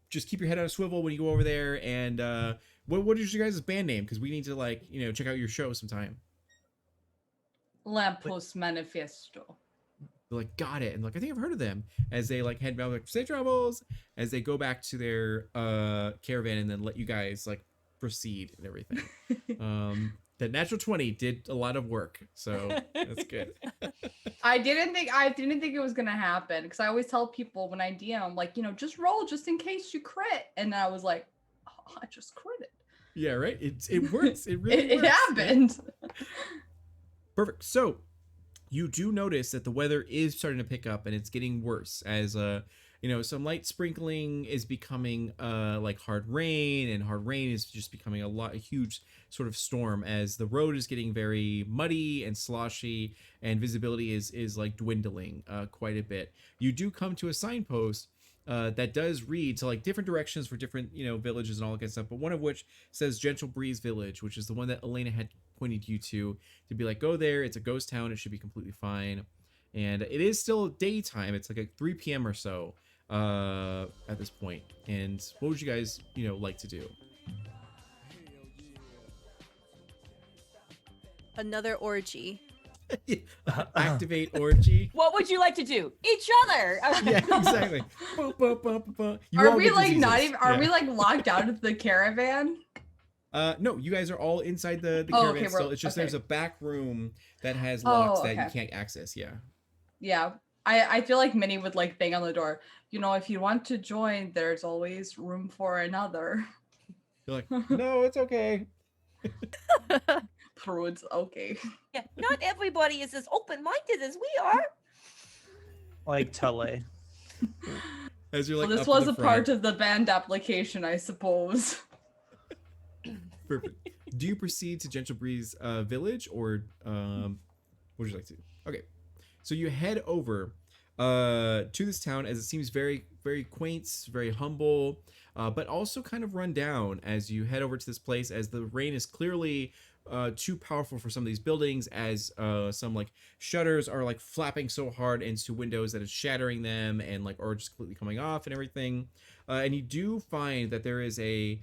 S1: just keep your head on a swivel when you go over there." And what is your guys' band name, because we need to like check out your show sometime.
S3: Lamppost Manifesto.
S1: They're like, "Got it." And like, "I think I've heard of them." As they like head back, like, "Safe travels," as they go back to their caravan and then let you guys like proceed and everything. That natural 20 did a lot of work, so that's good.
S3: I didn't think it was gonna happen, because I always tell people when I DM, like, just roll just in case you crit, and I was like, oh, I just critted.
S1: Yeah, right. It works. It really
S3: it
S1: works.
S3: happened.
S1: Perfect. So you do notice that the weather is starting to pick up and it's getting worse as some light sprinkling is becoming like hard rain, and hard rain is just becoming a huge sort of storm as the road is getting very muddy and sloshy, and visibility is like dwindling quite a bit. You do come to a signpost that does read to like different directions for different villages and all that kind of stuff, but one of which says Gentle Breeze Village, which is the one that Elena had pointed you to be like, go there. It's a ghost town. It should be completely fine. And it is still daytime. It's like at 3 p.m. or so at this point. And what would you guys like to do?
S5: Another orgy.
S1: Activate orgy.
S4: What would you like to do? Each other.
S1: Yeah, exactly. You
S3: Are
S1: all
S3: we
S1: get
S3: like not
S1: diseases.
S3: even? Are
S1: Yeah.
S3: we like locked out of the caravan?
S1: No, you guys are all inside the
S3: Oh,
S1: caravan
S3: okay,
S1: still. It's just
S3: okay.
S1: there's a back room that has locks that you
S3: okay.
S1: can't access. Yeah.
S3: Yeah. I feel like Minnie would like bang on the door. If you want to join, there's always room for another.
S1: You're like, no, it's okay.
S3: Prudes, okay.
S4: Yeah, not everybody is as open-minded as we are.
S2: Like Tully.
S1: As you're like,
S3: Well, this
S1: up in
S3: was
S1: the
S3: a part
S1: front.
S3: of the band application, I suppose.
S1: Perfect. Do you proceed to Gentle Breeze Village, or what would you like to do? Okay, so you head over to this town, as it seems very, very quaint, very humble, but also kind of run down as you head over to this place, as the rain is clearly too powerful for some of these buildings, as some like shutters are like flapping so hard into windows that it's shattering them, and like or just completely coming off and everything. And you do find that there is a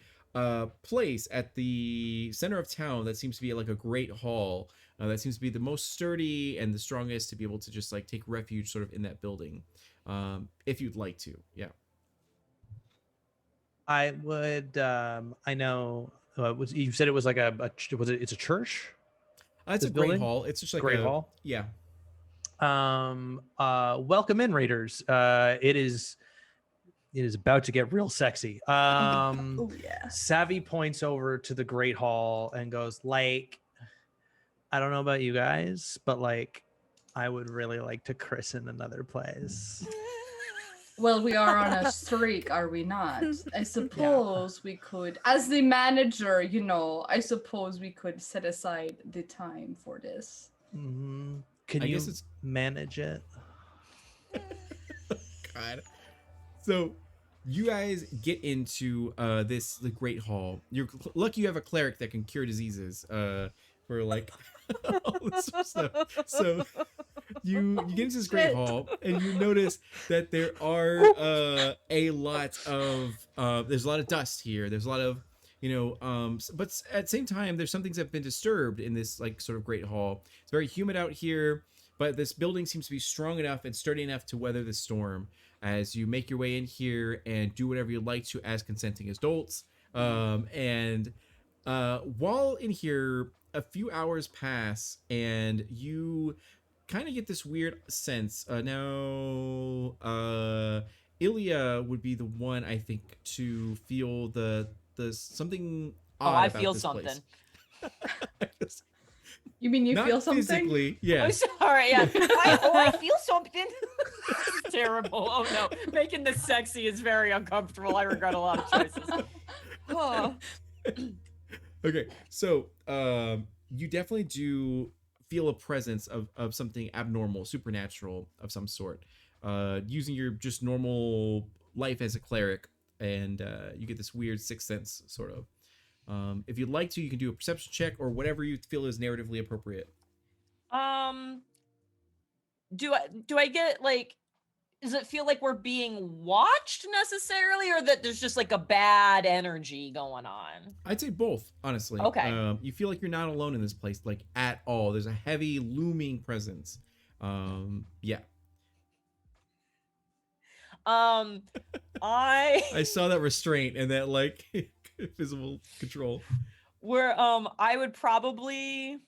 S1: place at the center of town that seems to be like a great hall that seems to be the most sturdy and the strongest to be able to just like take refuge sort of in that building, if you'd like to. Yeah.
S2: I would I know You said it was like it's a church?
S1: It's
S2: This
S1: a great
S2: building?
S1: hall. It's just like
S2: Great
S1: a
S2: hall?
S1: yeah.
S2: Welcome in, Raiders. It is about to get real sexy.
S3: Oh yeah.
S2: Savvy points over to the Great Hall and goes, like, I don't know about you guys, but like, I would really like to christen another place.
S3: Well, we are on a streak, are we not? I suppose we could, as the manager, you know, I suppose we could set aside the time for this.
S2: Mm-hmm. Can
S1: I
S2: you
S1: guess it's
S2: manage it?
S1: God. So you guys get into the great hall. You're lucky you have a cleric that can cure diseases for like all this sort of stuff. So you get into this great hall and you notice that there are a lot of there's a lot of dust here. There's a lot of but at the same time there's some things that have been disturbed in this like sort of great hall. It's very humid out here, but this building seems to be strong enough and sturdy enough to weather the storm as you make your way in here and do whatever you'd like to as consenting adults. And while in here, a few hours pass and you kind of get this weird sense. Ilya would be the one, I think, to feel the something odd
S4: I
S1: about
S4: feel
S1: this
S4: something.
S1: Place.
S3: You mean you
S1: Not
S3: feel something?
S1: physically, yeah.
S4: I'm sorry. Yeah. I feel something. Terrible. Oh no. Making this sexy is very uncomfortable. I regret a lot of choices. Oh.
S1: Okay, so you definitely do feel a presence of something abnormal, supernatural of some sort. Using your just normal life as a cleric, and you get this weird sixth sense, sort of. If you'd like to, you can do a perception check or whatever you feel is narratively appropriate.
S4: Do I get like? Does it feel like we're being watched necessarily, or that there's just like a bad energy going on?
S1: I'd say both, honestly.
S4: Okay.
S1: You feel like you're not alone in this place, like at all. There's a heavy looming presence. Yeah. I saw that restraint and that like visible control.
S4: Where I would probably,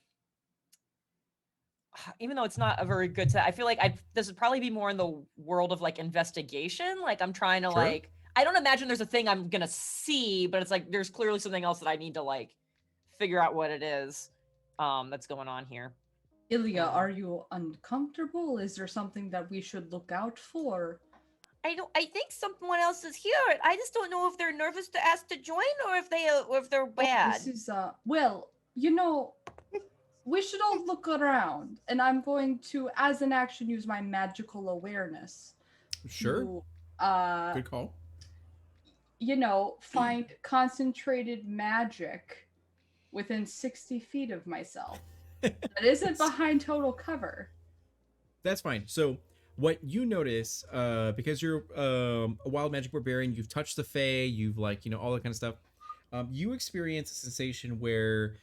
S4: even though it's not a very good set, I feel like this would probably be more in the world of like investigation. Like I'm trying to like, I don't imagine there's a thing I'm gonna see, but it's like there's clearly something else that I need to like figure out what it is that's going on here.
S3: Ilya, are you uncomfortable? Is there something that we should look out for?
S4: I think someone else is here. I just don't know if they're nervous to ask to join or if they're bad.
S3: This is well, you know, we should all look around, and I'm going to, as an action, use my magical awareness.
S1: Sure.
S3: To,
S1: good call.
S3: You know, find concentrated magic within 60 feet of myself. That isn't behind total cover.
S1: That's fine. So what you notice, because you're a wild magic barbarian, you've touched the fae, you've like, all that kind of stuff. You experience a sensation where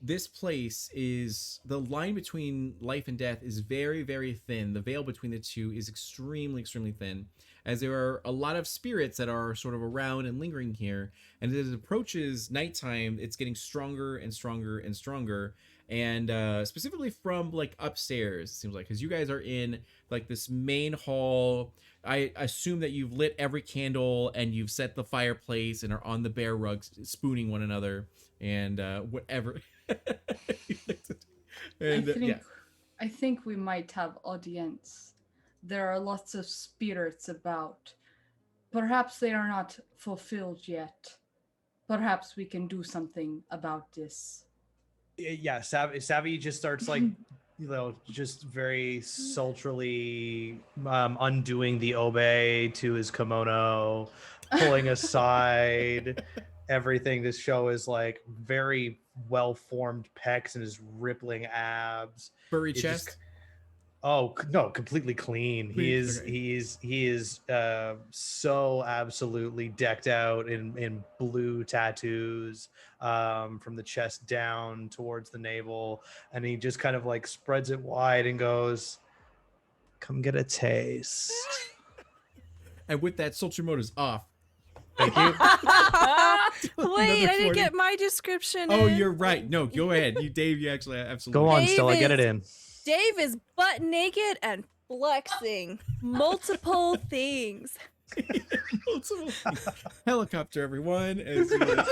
S1: this place is, the line between life and death is very, very thin. The veil between the two is extremely, extremely thin, as there are a lot of spirits that are sort of around and lingering here. And as it approaches nighttime, it's getting stronger and stronger and stronger. And specifically from like upstairs, it seems like, because you guys are in like this main hall. I assume that you've lit every candle and you've set the fireplace and are on the bear rugs spooning one another and whatever. And
S3: I think we might have audience. There are lots of spirits about. Perhaps they are not fulfilled yet. Perhaps we can do something about this.
S2: Yeah, Savvy just starts like, just very sultrily undoing the obe to his kimono, pulling aside everything. This show is like very well-formed pecs and his rippling abs.
S1: Furry chest?
S2: Oh no, completely clean. He is so absolutely decked out in blue tattoos from the chest down towards the navel, and he just kind of like spreads it wide and goes, "Come get a taste."
S1: And with that, Sultry mode is off.
S2: Thank you.
S5: Wait, I
S1: Another
S5: didn't
S1: 40.
S5: get my description.
S1: Oh,
S5: in.
S1: you're right. No, go ahead. You, Dave. You actually absolutely.
S2: Go on,
S5: Dave
S2: Stella, get it
S5: is-
S2: in.
S5: Dave is butt naked and flexing multiple things.
S1: Helicopter, everyone. As you, like,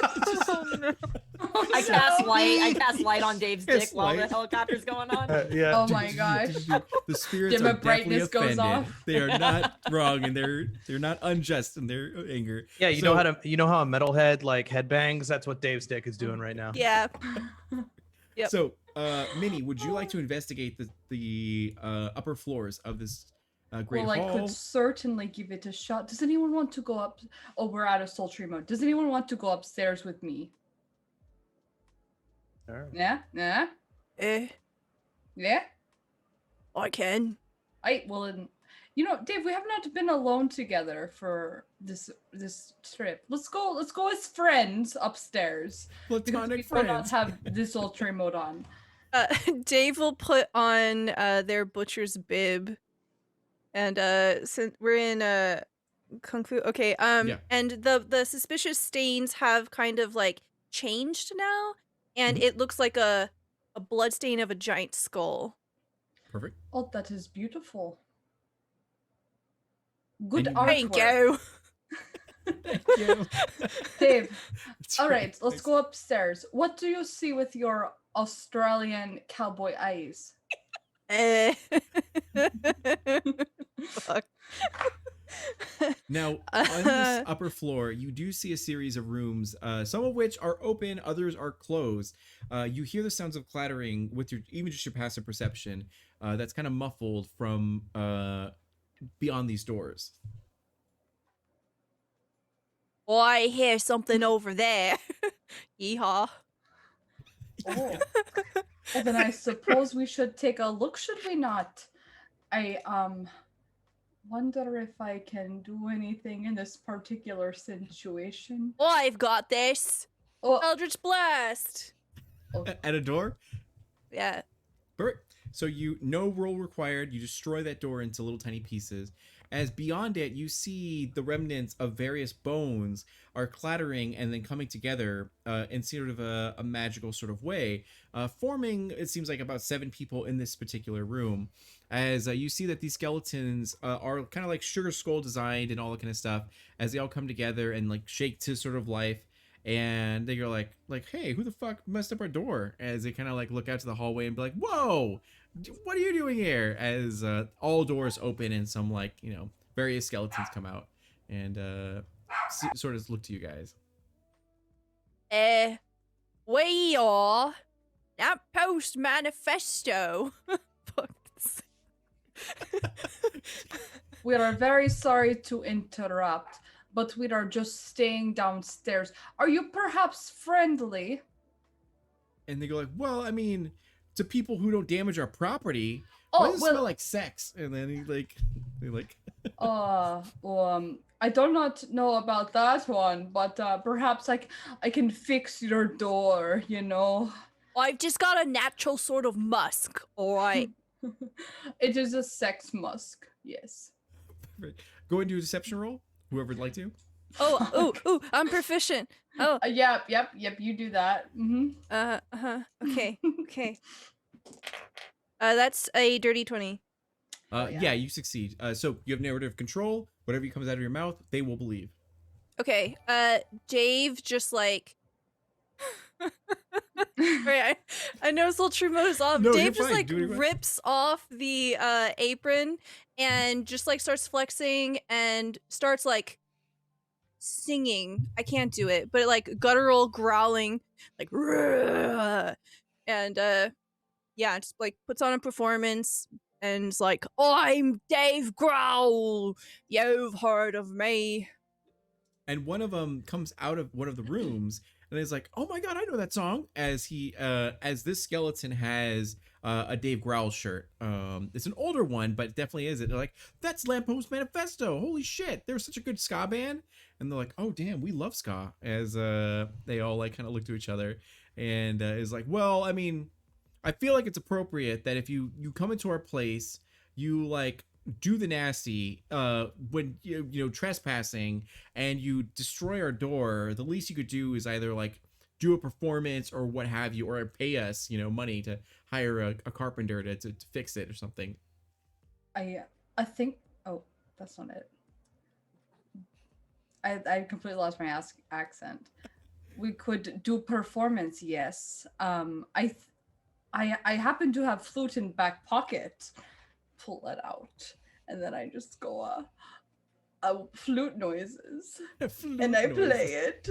S4: I cast light on Dave's
S1: Cast
S4: dick while the
S1: light.
S4: helicopter's going on.
S2: Yeah.
S3: Oh my gosh.
S1: The spirits
S3: Dim
S1: are
S3: of
S1: definitely
S3: brightness goes
S1: offended.
S3: off.
S1: They are not wrong, and they're not unjust in their anger.
S2: Yeah, you
S1: So-
S2: know how a metalhead like headbangs? That's what Dave's dick is doing right now.
S5: Yeah. Yep.
S1: So, Minnie, would you like to investigate the upper floors of this great
S3: Well, I
S1: hall?
S3: could certainly give it a shot. Does anyone want to go up? Oh, we're out of sultry mode. Does anyone want to go upstairs with me?
S2: Alright.
S3: Yeah? Yeah?
S5: Eh,
S3: Yeah?
S5: I can.
S3: Well, then, Dave, we have not been alone together for this trip. Let's go as friends upstairs. Because
S1: Platonic
S3: we do not
S1: friends.
S3: have this sultry mode on.
S5: Dave will put on their butcher's bib, and since we're in kung fu, okay.
S1: Yeah.
S5: And the suspicious stains have kind of like changed now, and it looks like a blood stain of a giant skull.
S1: Perfect.
S3: Oh, that is beautiful. Good
S1: And you-
S5: Thank
S3: artwork.
S5: you.
S1: Thank you.
S3: Dave,
S1: That's
S3: all
S1: great.
S3: right, let's
S1: Nice.
S3: go upstairs. What do you see with your Australian cowboy eyes?
S5: Eh. Fuck.
S1: Now, on this upper floor, you do see a series of rooms, some of which are open, others are closed. You hear the sounds of clattering with even just your passive perception. That's kind of muffled from beyond these doors.
S5: Oh, I hear something over there. Yeehaw.
S3: Oh. Well, then I suppose we should take a look, should we not? I wonder if I can do anything in this particular situation.
S5: Oh, I've got this.
S3: Oh,
S5: Eldritch Blast.
S1: At a door?
S5: Yeah.
S1: Perfect. So no roll required. You destroy that door into little tiny pieces. As beyond it, you see the remnants of various bones are clattering and then coming together in sort of a magical sort of way, forming, it seems like, about 7 people in this particular room. As you see that these skeletons are kind of like sugar skull designed and all that kind of stuff, as they all come together and like shake to sort of life. And they go like, hey, who the fuck messed up our door? As they kind of like look out to the hallway and be like, whoa, what are you doing here? As all doors open and some various skeletons come out and sort of look to you guys.
S5: We are Outpost Manifesto. Fuck.
S3: we are very sorry to interrupt, but we are just staying downstairs. Are you perhaps friendly?
S1: And they go like, well, I mean, to people who don't damage our property,
S3: Oh,
S1: why does it
S3: well-
S1: smell like sex? And then they
S3: I do not know about that one, but perhaps I can fix your door,
S5: I've just got a natural sort of musk, alright.
S3: It is a sex musk, yes.
S1: go and do a deception roll. Whoever would like to.
S5: Ooh, I'm proficient. Oh,
S3: Yep, you do that.
S5: okay. That's a dirty 20.
S1: Yeah, you succeed. So you have narrative control. Whatever comes out of your mouth, they will believe.
S5: Okay, Dave just like... Right, I know Sultry Mode is off.
S1: No, you're
S5: Dave just
S1: fine.
S5: like
S1: Do what you want.
S5: rips off the apron and just like starts flexing and starts like singing. I can't do it, but like guttural growling, like and yeah, just like puts on a performance and is like, I'm Dave Growl. You've heard of me.
S1: And one of them comes out of one of the rooms and is like, "Oh my god, I know that song!" As this skeleton has a Dave Growl shirt. It's an older one, but it definitely is. They're like, "That's Lamppost Manifesto! Holy shit, they're such a good ska band!" And they're like, "Oh damn, we love ska." As they all like kind of look to each other, and is like, "Well, I mean, I feel like it's appropriate that if you come into our place, you like do the nasty when you know trespassing and you destroy our door, the least you could do is either like do a performance or what have you, or pay us money to hire a carpenter to fix it or something.
S3: I think. Oh, that's not it. I completely lost my accent. We could do performance, yes. I happen to have flute in back pocket. Pull that out, and then I just go flute noises,
S1: Flute
S3: and I
S1: noises.
S3: play it.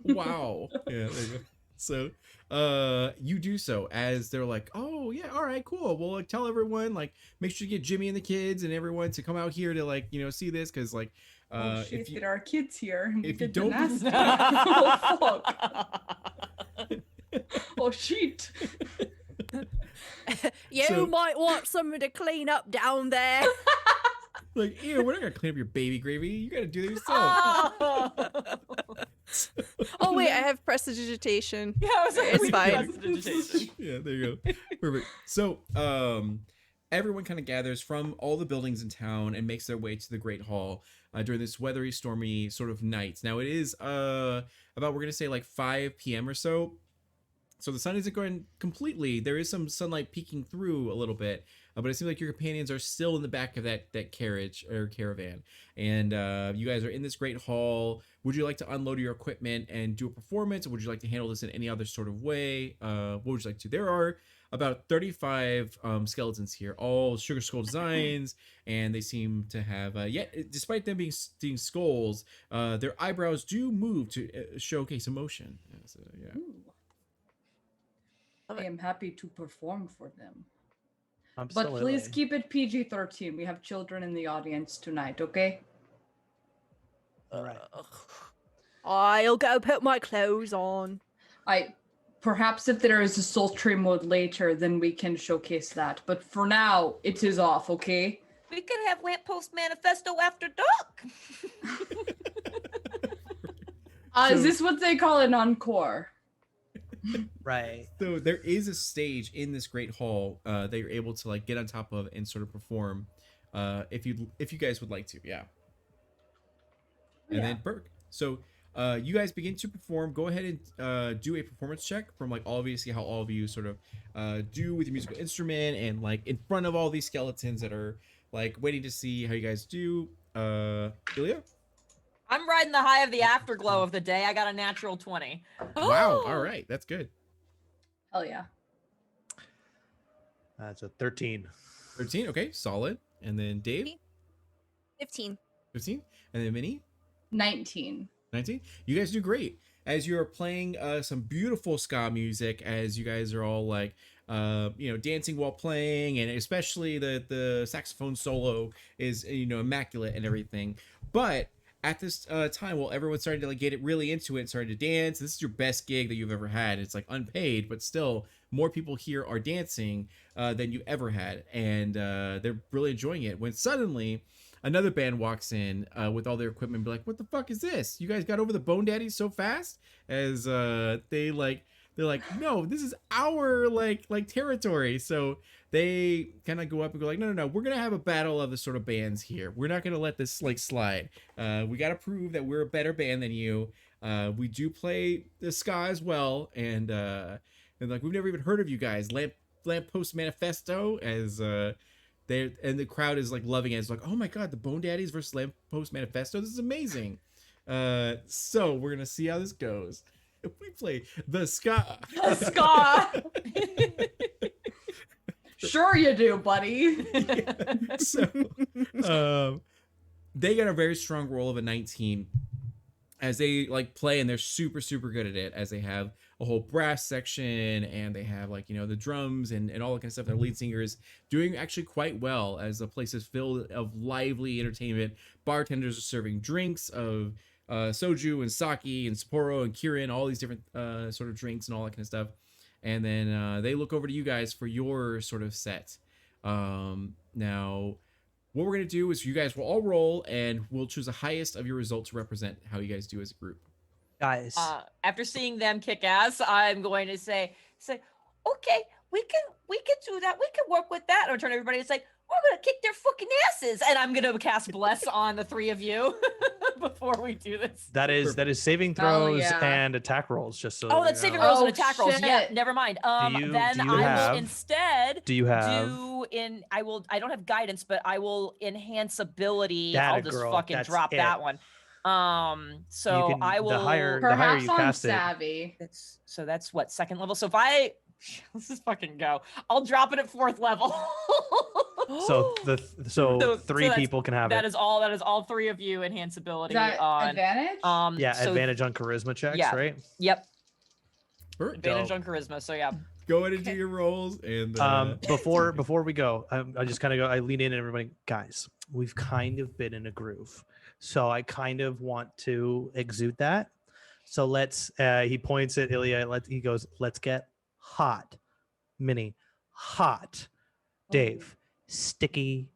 S1: Wow. Yeah, there you go. So you do so as they're like, oh yeah, all right, cool, well, like, tell everyone, like, make sure you get Jimmy and the kids and everyone to come out here to, like, see this, because like
S3: Oh shit,
S1: if you
S3: there are kids here. And we
S1: if you
S3: did the
S1: don't-
S3: nasty. Oh fuck. Oh shit.
S5: You
S1: So-
S5: might want someone to clean up down there.
S1: like, ew, we're not gonna clean up your baby gravy, you gotta do that yourself.
S5: Oh wait, I have prestidigitation.
S4: Yeah, I was like,
S5: It's
S4: we
S5: fine.
S4: got prestidigitation.
S1: Yeah, there you go. Perfect. So everyone kind of gathers from all the buildings in town and makes their way to the Great Hall during this weathery, stormy sort of night. Now it is about, we're gonna say, like 5 p.m. or so. So the sun isn't going completely. There is some sunlight peeking through a little bit, but it seems like your companions are still in the back of that carriage or caravan, and you guys are in this great hall. Would you like to unload your equipment and do a performance, or would you like to handle this in any other sort of way? What would you like to? There are about 35 skeletons here, all sugar skull designs, and they seem to have, yet despite them being skulls, their eyebrows do move to showcase emotion. So, yeah.
S3: Ooh. I am happy to perform for them.
S2: Absolutely.
S3: But please keep it PG-13. We have children in the audience tonight, okay?
S2: All right.
S5: I'll go put my clothes on.
S3: Perhaps if there is a sultry mode later, then we can showcase that. But for now, it is off, okay?
S4: We could have Lamppost Manifesto after dark.
S3: Is
S1: So-
S3: this what they call an encore?
S2: Right.
S1: So there is a stage in this great hall that you're able to, like, get on top of and sort of perform, if you guys would like to, yeah. And then Burke. So you guys begin to perform. Go ahead and do a performance check from, like, all of you to see how all of you sort of do with your musical instrument, and, like, in front of all these skeletons that are, like, waiting to see how you guys do. Ilya?
S4: I'm riding the high of the afterglow of the day. I got a natural 20.
S1: Wow.
S5: Oh!
S1: All right, that's good.
S3: Hell yeah.
S2: That's a 13.
S1: 13. Okay, solid. And then Dave?
S5: 15.
S1: 15. And then Minnie?
S3: 19.
S1: 19. You guys do great as you're playing some beautiful ska music, as you guys are all, like, dancing while playing, and especially the saxophone solo is immaculate and everything. But at this time, while everyone's starting to, like, get it really into it and starting to dance, this is your best gig that you've ever had. It's, like, unpaid, but still more people here are dancing than you ever had, and they're really enjoying it, when suddenly another band walks in with all their equipment and be like, what the fuck is this? You guys got over the Bone Daddies so fast? As they're like, no, this is our like territory. So they kind of go up and go like, no, we're gonna have a battle of the sort of bands here. We're not gonna let this, like, slide. We gotta prove that we're a better band than you. We do play the ska as well, and like, we've never even heard of you guys. Lamppost Manifesto, as and the crowd is, like, loving it. It's like, oh my god, the Bone Daddies versus Lamppost Manifesto, this is amazing. So we're gonna see how this goes. If we play the ska.
S3: Ska! Sure you do, buddy.
S1: So they got a very strong roll of a 19 as they, like, play, and they're super good at it, as they have a whole brass section, and they have, like, the drums and all that kind of stuff. Their lead singer is doing actually quite well, as the place is filled of lively entertainment. Bartenders are serving drinks of soju and sake and Sapporo and Kirin, all these different sort of drinks and all that kind of stuff. And then they look over to you guys for your sort of set. Now, what we're going to do is you guys will all roll, and we'll choose the highest of your results to represent how you guys do as a group.
S2: Guys.
S4: After seeing them kick ass, I'm going to say, okay, we can do that. We can work with that. Or turn to everybody and say, we're gonna kick their fucking asses, and I'm gonna cast bless on the three of you before we do this.
S2: That is saving
S3: Hell
S2: throws
S3: yeah.
S2: and attack rolls. Just so
S4: Oh,
S2: that
S4: that's
S2: you
S4: saving
S2: know.
S4: rolls and
S3: Oh,
S4: attack rolls. Yeah,
S3: shit.
S4: never mind.
S2: you-
S4: Then
S2: do you
S4: I
S2: have-
S4: will instead
S2: Do you have?
S4: I don't have guidance, but I will enhance ability.
S2: That
S4: I'll
S2: a
S4: just
S2: girl,
S4: fucking
S2: that's
S4: drop
S2: it.
S4: that one. So
S2: can-
S4: I will.
S2: the higher
S3: Perhaps
S2: you
S3: on
S2: cast it.
S3: savvy.
S4: That's what, second level. So if I let's just fucking go. I'll drop it at 4th level.
S2: So
S4: So
S2: three
S4: that's-
S2: people can have
S4: that
S2: it.
S4: is all 3 of you enhance
S3: Is
S4: ability
S3: that
S4: on
S3: advantage?
S2: Yeah,
S4: so-
S2: advantage on charisma checks,
S4: yeah.
S2: right?
S4: Yep,
S1: Perfect.
S4: advantage on charisma. So yeah.
S1: Go ahead and do your rolls. And
S2: Before we go, I just kind of go. I lean in and everybody, guys, we've kind of been in a groove, so I kind of want to exude that. So let's. He points at Ilya. He goes, let's get hot, Minnie, hot, Dave, sticky,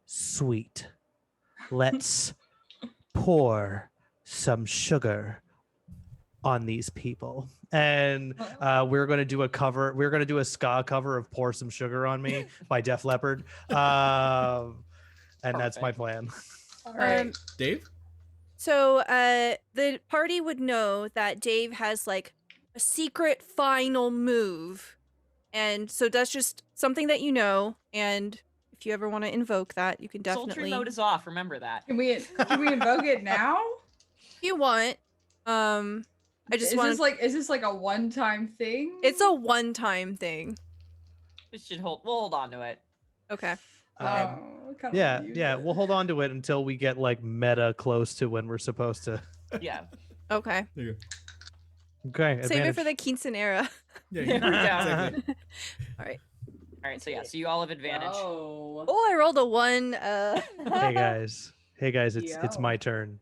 S2: sweet. Let's pour some sugar on these people. And we're going to do a cover. We're going to do a ska cover of Pour Some Sugar on Me by Def Leppard. And that's my plan.
S3: All right.
S1: Dave?
S5: So the party would know that Dave has like a secret final move. And so that's just something that you know. And if you ever want to invoke that, you can
S4: Sultry
S5: definitely
S4: mode is off. Remember that.
S3: Can we invoke it now?
S5: if you want. I just want
S3: is this like a one-time thing?
S5: it's a one-time thing.
S4: We'll hold on to it.
S5: Okay.
S3: I kinda
S2: Yeah,
S3: wanna use
S2: yeah.
S3: it.
S2: We'll hold on to it until we get like meta close to when we're supposed to.
S4: Yeah.
S5: Okay.
S1: There you go.
S2: Okay.
S5: Save it for
S2: advantage.
S5: the quinceanera.
S1: Yeah,
S4: There we go.
S1: exactly.
S5: All right.
S4: All right. So yeah. So you all have advantage.
S3: Oh.
S5: Oh, I rolled a 1.
S2: Hey guys. It's
S3: Yo.
S2: my turn.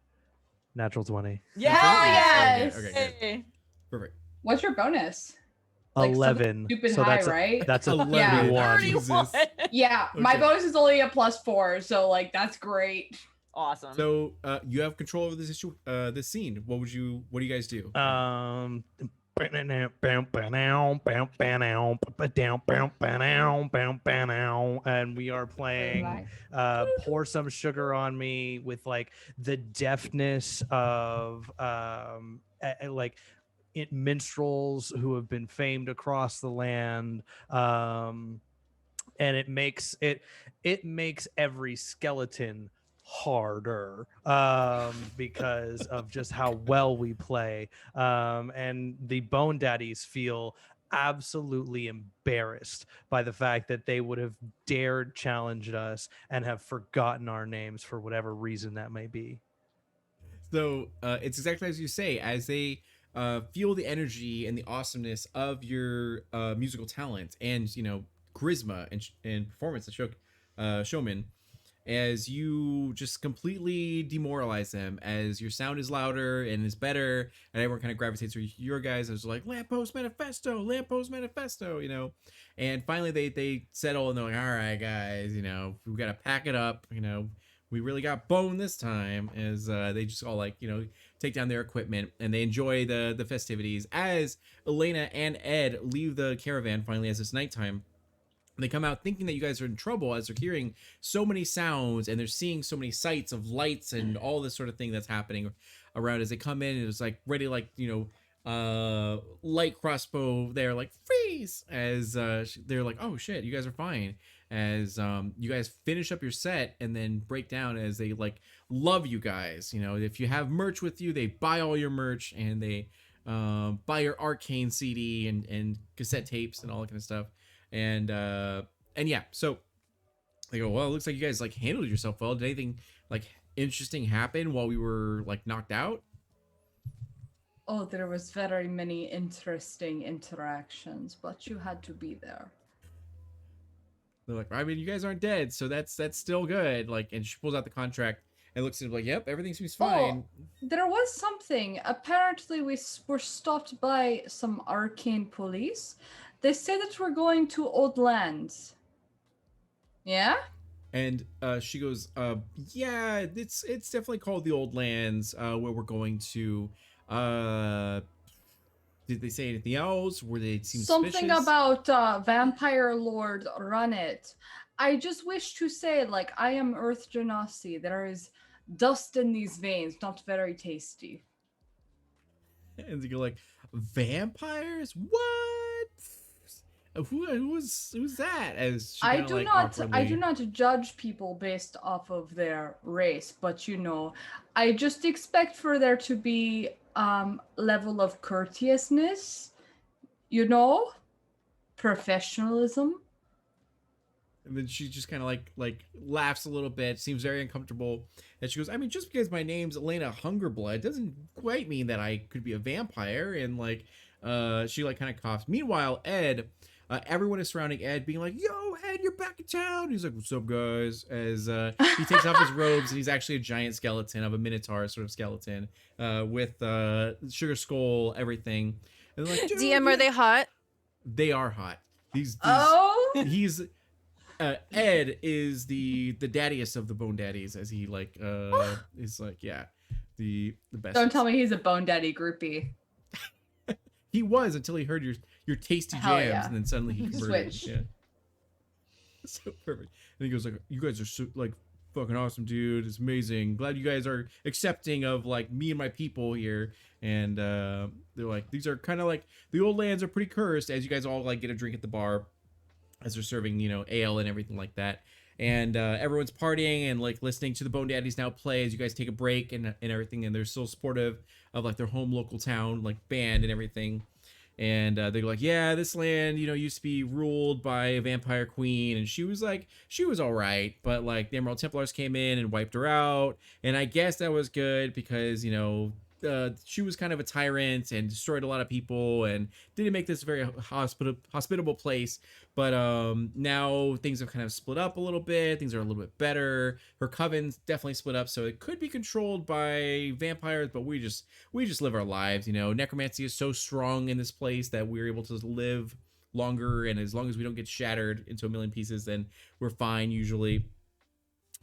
S2: Natural 20.
S4: Yeah.
S3: Hell yes!
S1: Okay, good.
S4: Hey.
S1: Perfect.
S3: What's your bonus? Like, something
S2: 11.
S3: stupid
S2: So
S3: high,
S2: that's
S3: right?
S2: that's a
S1: 11.
S2: 31.
S1: Jesus.
S3: Yeah, my
S1: Okay.
S3: bonus is only a +4, so like that's great.
S4: Awesome.
S1: So you have control over this issue, this scene. What do you guys do?
S2: And we are playing Pour Some Sugar on Me with like the deftness of like minstrels who have been famed across the land. And it makes every skeleton harder because of just how well we play. And the Bone Daddies feel absolutely embarrassed by the fact that they would have dared challenge us and have forgotten our names for whatever reason that may be.
S1: So it's exactly as you say. As they feel the energy and the awesomeness of your musical talent and charisma and performance as showman, as you just completely demoralize them, as your sound is louder and is better, and everyone kind of gravitates to your guys as like lamppost manifesto, and finally they settle and they're like, all right guys, we gotta pack it up, we really got bone this time, as they just all take down their equipment and they enjoy the festivities as Elena and Ed leave the caravan finally as it's nighttime. They come out thinking that you guys are in trouble as they're hearing so many sounds and they're seeing so many sights of lights and all this sort of thing that's happening around. As they come in, it was like ready, light crossbow there, like freeze, as they're like, oh shit, you guys are fine. As you guys finish up your set and then break down, as they love you guys. If you have merch with you, they buy all your merch and they buy your Arcane CD and cassette tapes and all that kind of stuff. And yeah, so they go, well, it looks like you guys handled yourself well. Did anything interesting happen while we were knocked out?
S3: Oh, there was very many interesting interactions, but you had to be there.
S1: They're like, I mean, you guys aren't dead, so that's still good. And she pulls out the contract and looks at it yep, everything seems fine.
S3: Oh, there was something. Apparently, we were stopped by some arcane police. They said that we're going to Old Lands. Yeah?
S1: And she goes, yeah, it's definitely called the Old Lands, where we're going to. Did they say anything else? Were they seem
S3: Something
S1: suspicious?
S3: about Vampire Lord run it. I just wish to say, like, I am Earth Genasi. There is dust in these veins, not very tasty.
S1: And you go like, vampires? What? Who's that? As she kind of like
S3: I
S1: awkwardly.
S3: do not judge people based off of their race, but I just expect for there to be level of courteousness, professionalism.
S1: And then she just kind of like laughs a little bit, seems very uncomfortable. And she goes, I mean, just because my name's Elena Hungerblood doesn't quite mean that I could be a vampire. And like, she like kind of coughs. Meanwhile, Ed, everyone is surrounding Ed, being like, "Yo, Ed, you're back in town." He's like, "What's up, guys?" As he takes off his robes, and he's actually a giant skeleton of a minotaur sort of skeleton, with sugar skull, everything. And they're like, "Dude,
S5: DM, are they hot?
S1: They are hot. These
S3: Oh,
S1: he's Ed is the daddiest of the bone daddies, as he like is like, yeah, the best.
S3: don't tell me he's a Bone Daddy groupie.
S1: He was until he heard your tasty
S3: Hell
S1: jams,
S3: yeah.
S1: and then suddenly he converted.
S3: Switch.
S1: Yeah, so perfect. And he goes like, "You guys are so like fucking awesome, dude. It's amazing. Glad you guys are accepting of like me and my people here." And they're like, "These are kind of like the old lands are pretty cursed." As you guys all like get a drink at the bar, as they're serving ale and everything like that. And everyone's partying and like listening to the Bone Daddies now play as you guys take a break and everything, and they're still supportive of like their home local town like band and everything. And they're like, yeah, this land used to be ruled by a vampire queen, and she was all right, but like the Emerald Templars came in and wiped her out, and I guess that was good because she was kind of a tyrant and destroyed a lot of people and didn't make this a very hospitable place. But now things have kind of split up a little bit. Things are a little bit better. Her coven's definitely split up, so it could be controlled by vampires, but we just live our lives. Necromancy is so strong in this place that we're able to live longer, and as long as we don't get shattered into a million pieces, then we're fine usually.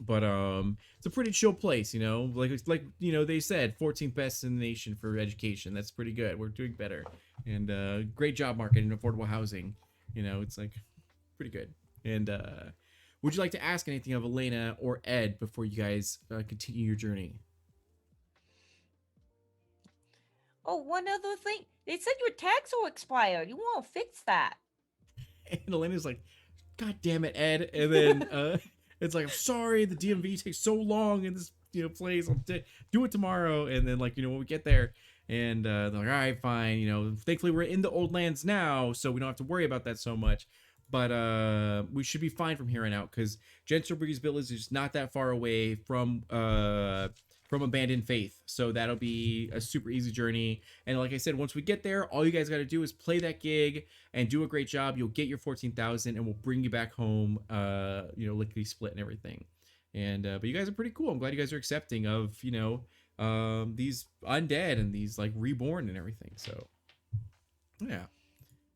S1: But it's a pretty chill place, like they said 14th best in the nation for education. That's pretty good. We're doing better. And great job market and affordable housing. It's like pretty good. And would you like to ask anything of Elena or Ed before you guys continue your journey?
S4: Oh, one other thing. They said your tags will expire. You want to fix that?
S1: And Elena's like, God damn it, Ed. And then it's like, I'm sorry, the DMV takes so long in this place. I'll do it tomorrow. And then like when we get there, and they're like, all right, fine. Thankfully we're in the old lands now, so we don't have to worry about that so much. But we should be fine from here on out, because Gentle Breeze Village is not that far away from Abandoned Faith, so that'll be a super easy journey. And like I said, once we get there, all you guys got to do is play that gig and do a great job. You'll get your 14,000, and we'll bring you back home, lickety split and everything. And but you guys are pretty cool. I'm glad you guys are accepting of these undead and these like reborn and everything. So yeah.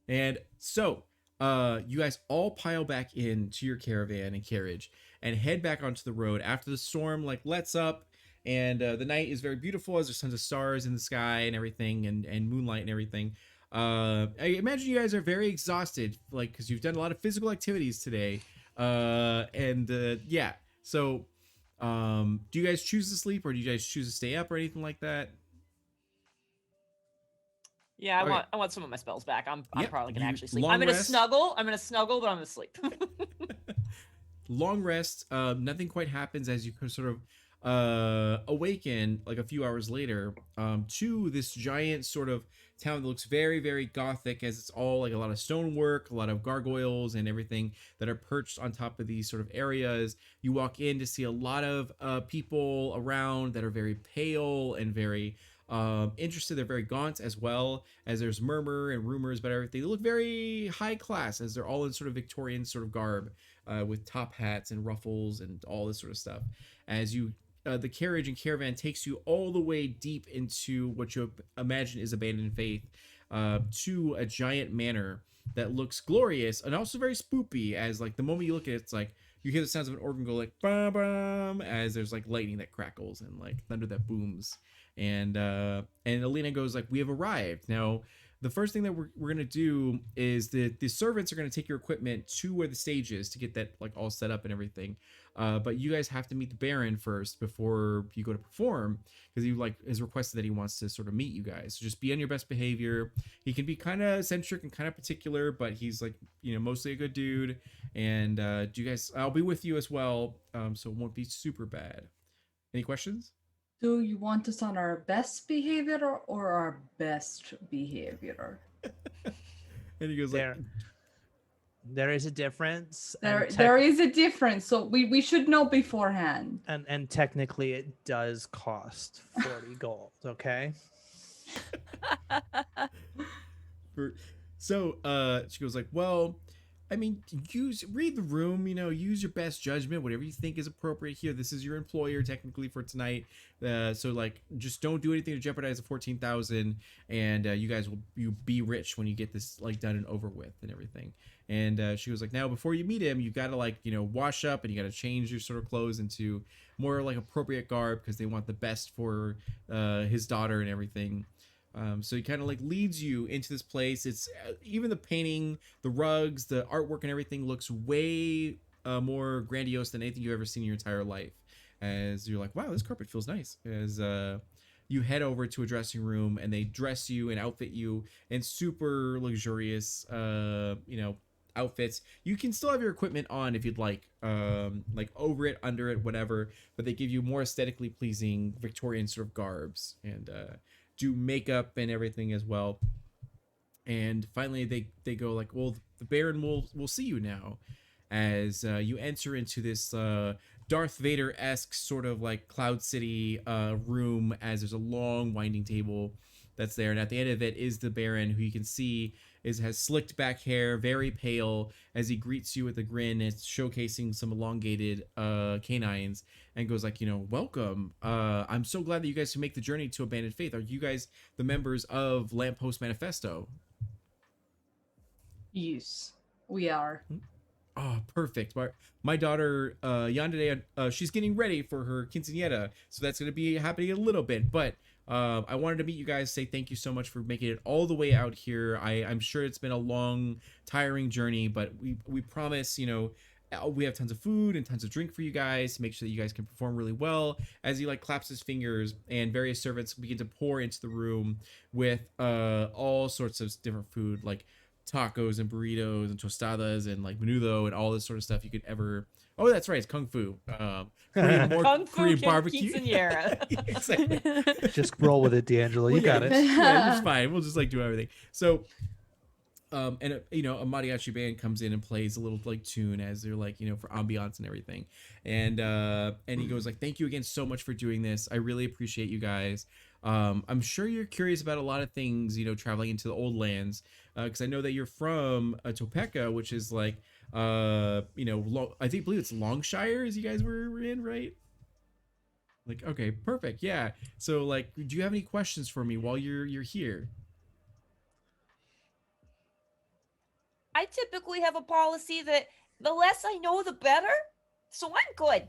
S1: And so you guys all pile back into your caravan and carriage and head back onto the road after the storm like lets up. And the night is very beautiful as there's tons of stars in the sky and everything, and moonlight and everything. I imagine you guys are very exhausted, like, because you've done a lot of physical activities today. Yeah. So, do you guys choose to sleep, or do you guys choose to stay up, or anything like that?
S4: Yeah,
S1: Okay.
S4: I want some of my spells back. I'm
S1: Yep,
S4: probably gonna
S1: you-
S4: actually sleep.
S1: long
S4: I'm gonna
S1: rest.
S4: snuggle. I'm gonna snuggle, but I'm gonna sleep.
S1: Long rest. Nothing quite happens as you sort of awaken like a few hours later to this giant sort of town that looks very, very gothic, as it's all like a lot of stonework, a lot of gargoyles and everything that are perched on top of these sort of areas. You walk in to see a lot of people around that are very pale and very interested. They're very gaunt, as well as there's murmur and rumors about everything. They look very high class, as they're all in sort of Victorian sort of garb, with top hats and ruffles and all this sort of stuff. As you the carriage and caravan takes you all the way deep into what you imagine is Abandoned Faith, to a giant manor that looks glorious and also very spoopy, as like the moment you look at it, it's like you hear the sounds of an organ go like bum bum, as there's like lightning that crackles and like thunder that booms. And Alina goes like, we have arrived now. the first thing that we're gonna do is the servants are gonna take your equipment to where the stage is to get that like all set up and everything. But you guys have to meet the Baron first before you go to perform, because he like has requested that he wants to sort of meet you guys. So just be on your best behavior. He can be kind of eccentric and kind of particular, but he's like, you know, mostly a good dude. And do you guys? I'll be with you as well, so it won't be super bad. Any questions?
S3: Do you want us on our best behavior or our best behavior?
S1: And he goes like,
S2: there is a difference.
S3: There is a difference, so we should know beforehand.
S2: And technically it does cost 40 gold, okay?
S1: So she goes like, well, I mean, read the room, you know, use your best judgment, whatever you think is appropriate here. This is your employer technically for tonight. So like, just don't do anything to jeopardize the 14,000, and you guys will be rich when you get this like done and over with and everything. And she was like, now before you meet him, you got to like, you know, wash up and you got to change your sort of clothes into more like appropriate garb, because they want the best for his daughter and everything. So he kind of like leads you into this place. It's even the painting, the rugs, the artwork and everything looks way more grandiose than anything you've ever seen in your entire life. As you're like, wow, this carpet feels nice. As you head over to a dressing room and they dress you and outfit you in super luxurious, you know, outfits. You can still have your equipment on if you'd like over it, under it, whatever, but they give you more aesthetically pleasing Victorian sort of garbs, and do makeup and everything as well. And finally they go like, well, the Baron will see you now, as you enter into this Darth Vader-esque sort of like Cloud City room, as there's a long winding table that's there, and at the end of it is the Baron, who you can see has slicked back hair, very pale, as he greets you with a grin. It's showcasing some elongated canines, and goes like, you know, welcome. I'm so glad that you guys can make the journey to Abandoned Faith. Are you guys the members of Lamppost Manifesto?
S3: Yes, we are.
S1: Oh, perfect. My daughter, Yandere, she's getting ready for her quinceañera, so that's going to be happening a little bit. But I wanted to meet you guys, say thank you so much for making it all the way out here. I'm sure it's been a long, tiring journey, but we promise, you know, we have tons of food and tons of drink for you guys to make sure that you guys can perform really well. As he like claps his fingers, and various servants begin to pour into the room with all sorts of different food, like tacos and burritos and tostadas and like menudo and all this sort of stuff you could ever. Oh, that's right, it's kung fu.
S4: Kung fu
S1: Korean barbecue.
S4: quinceañera.
S1: Exactly.
S2: Just roll with it, D'Angelo. You got it.
S1: Yeah, it's fine. We'll just like do everything. So, and you know, a mariachi band comes in and plays a little like tune as they're like, you know, for ambiance and everything. And he goes like, thank you again so much for doing this. I really appreciate you guys. I'm sure you're curious about a lot of things, you know, traveling into the old lands, because I know that you're from Topeka, which is like, you know, I believe it's Longshire, as you guys were in, right? Like, okay, perfect, yeah. So like, do you have any questions for me while you're here?
S4: I typically have a policy that the less I know, the better. So I'm good.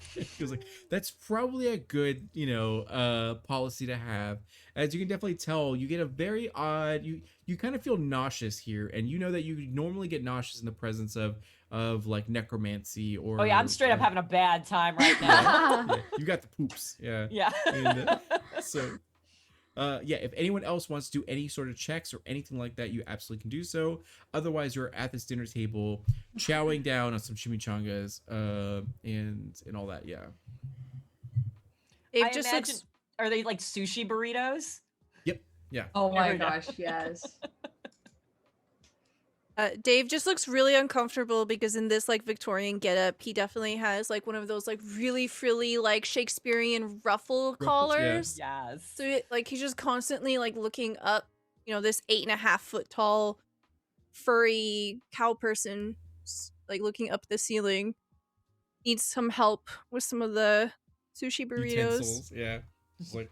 S1: He was like, that's probably a good, you know, policy to have. As you can definitely tell, you get a very odd, you kind of feel nauseous here, and you know that you normally get nauseous in the presence of like necromancy or.
S4: Oh yeah, I'm straight up having a bad time right now.
S1: Yeah, you got the poops, yeah.
S4: Yeah.
S1: And, so. Yeah, if anyone else wants to do any sort of checks or anything like that, you absolutely can do so. Otherwise, you're at this dinner table, chowing down on some chimichangas, and all that. Yeah.
S4: I just imagine, are they like sushi burritos?
S1: Yep. Yeah.
S3: Oh my gosh, yes.
S5: Dave just looks really uncomfortable because in this like Victorian getup, he definitely has like one of those like really frilly like Shakespearean ruffle collars.
S4: Yeah. Yes.
S5: So like he's just constantly like looking up, you know, this 8.5-foot tall furry cow person like looking up the ceiling. Needs some help with some of the sushi burritos.
S1: Utensils, yeah. It's like,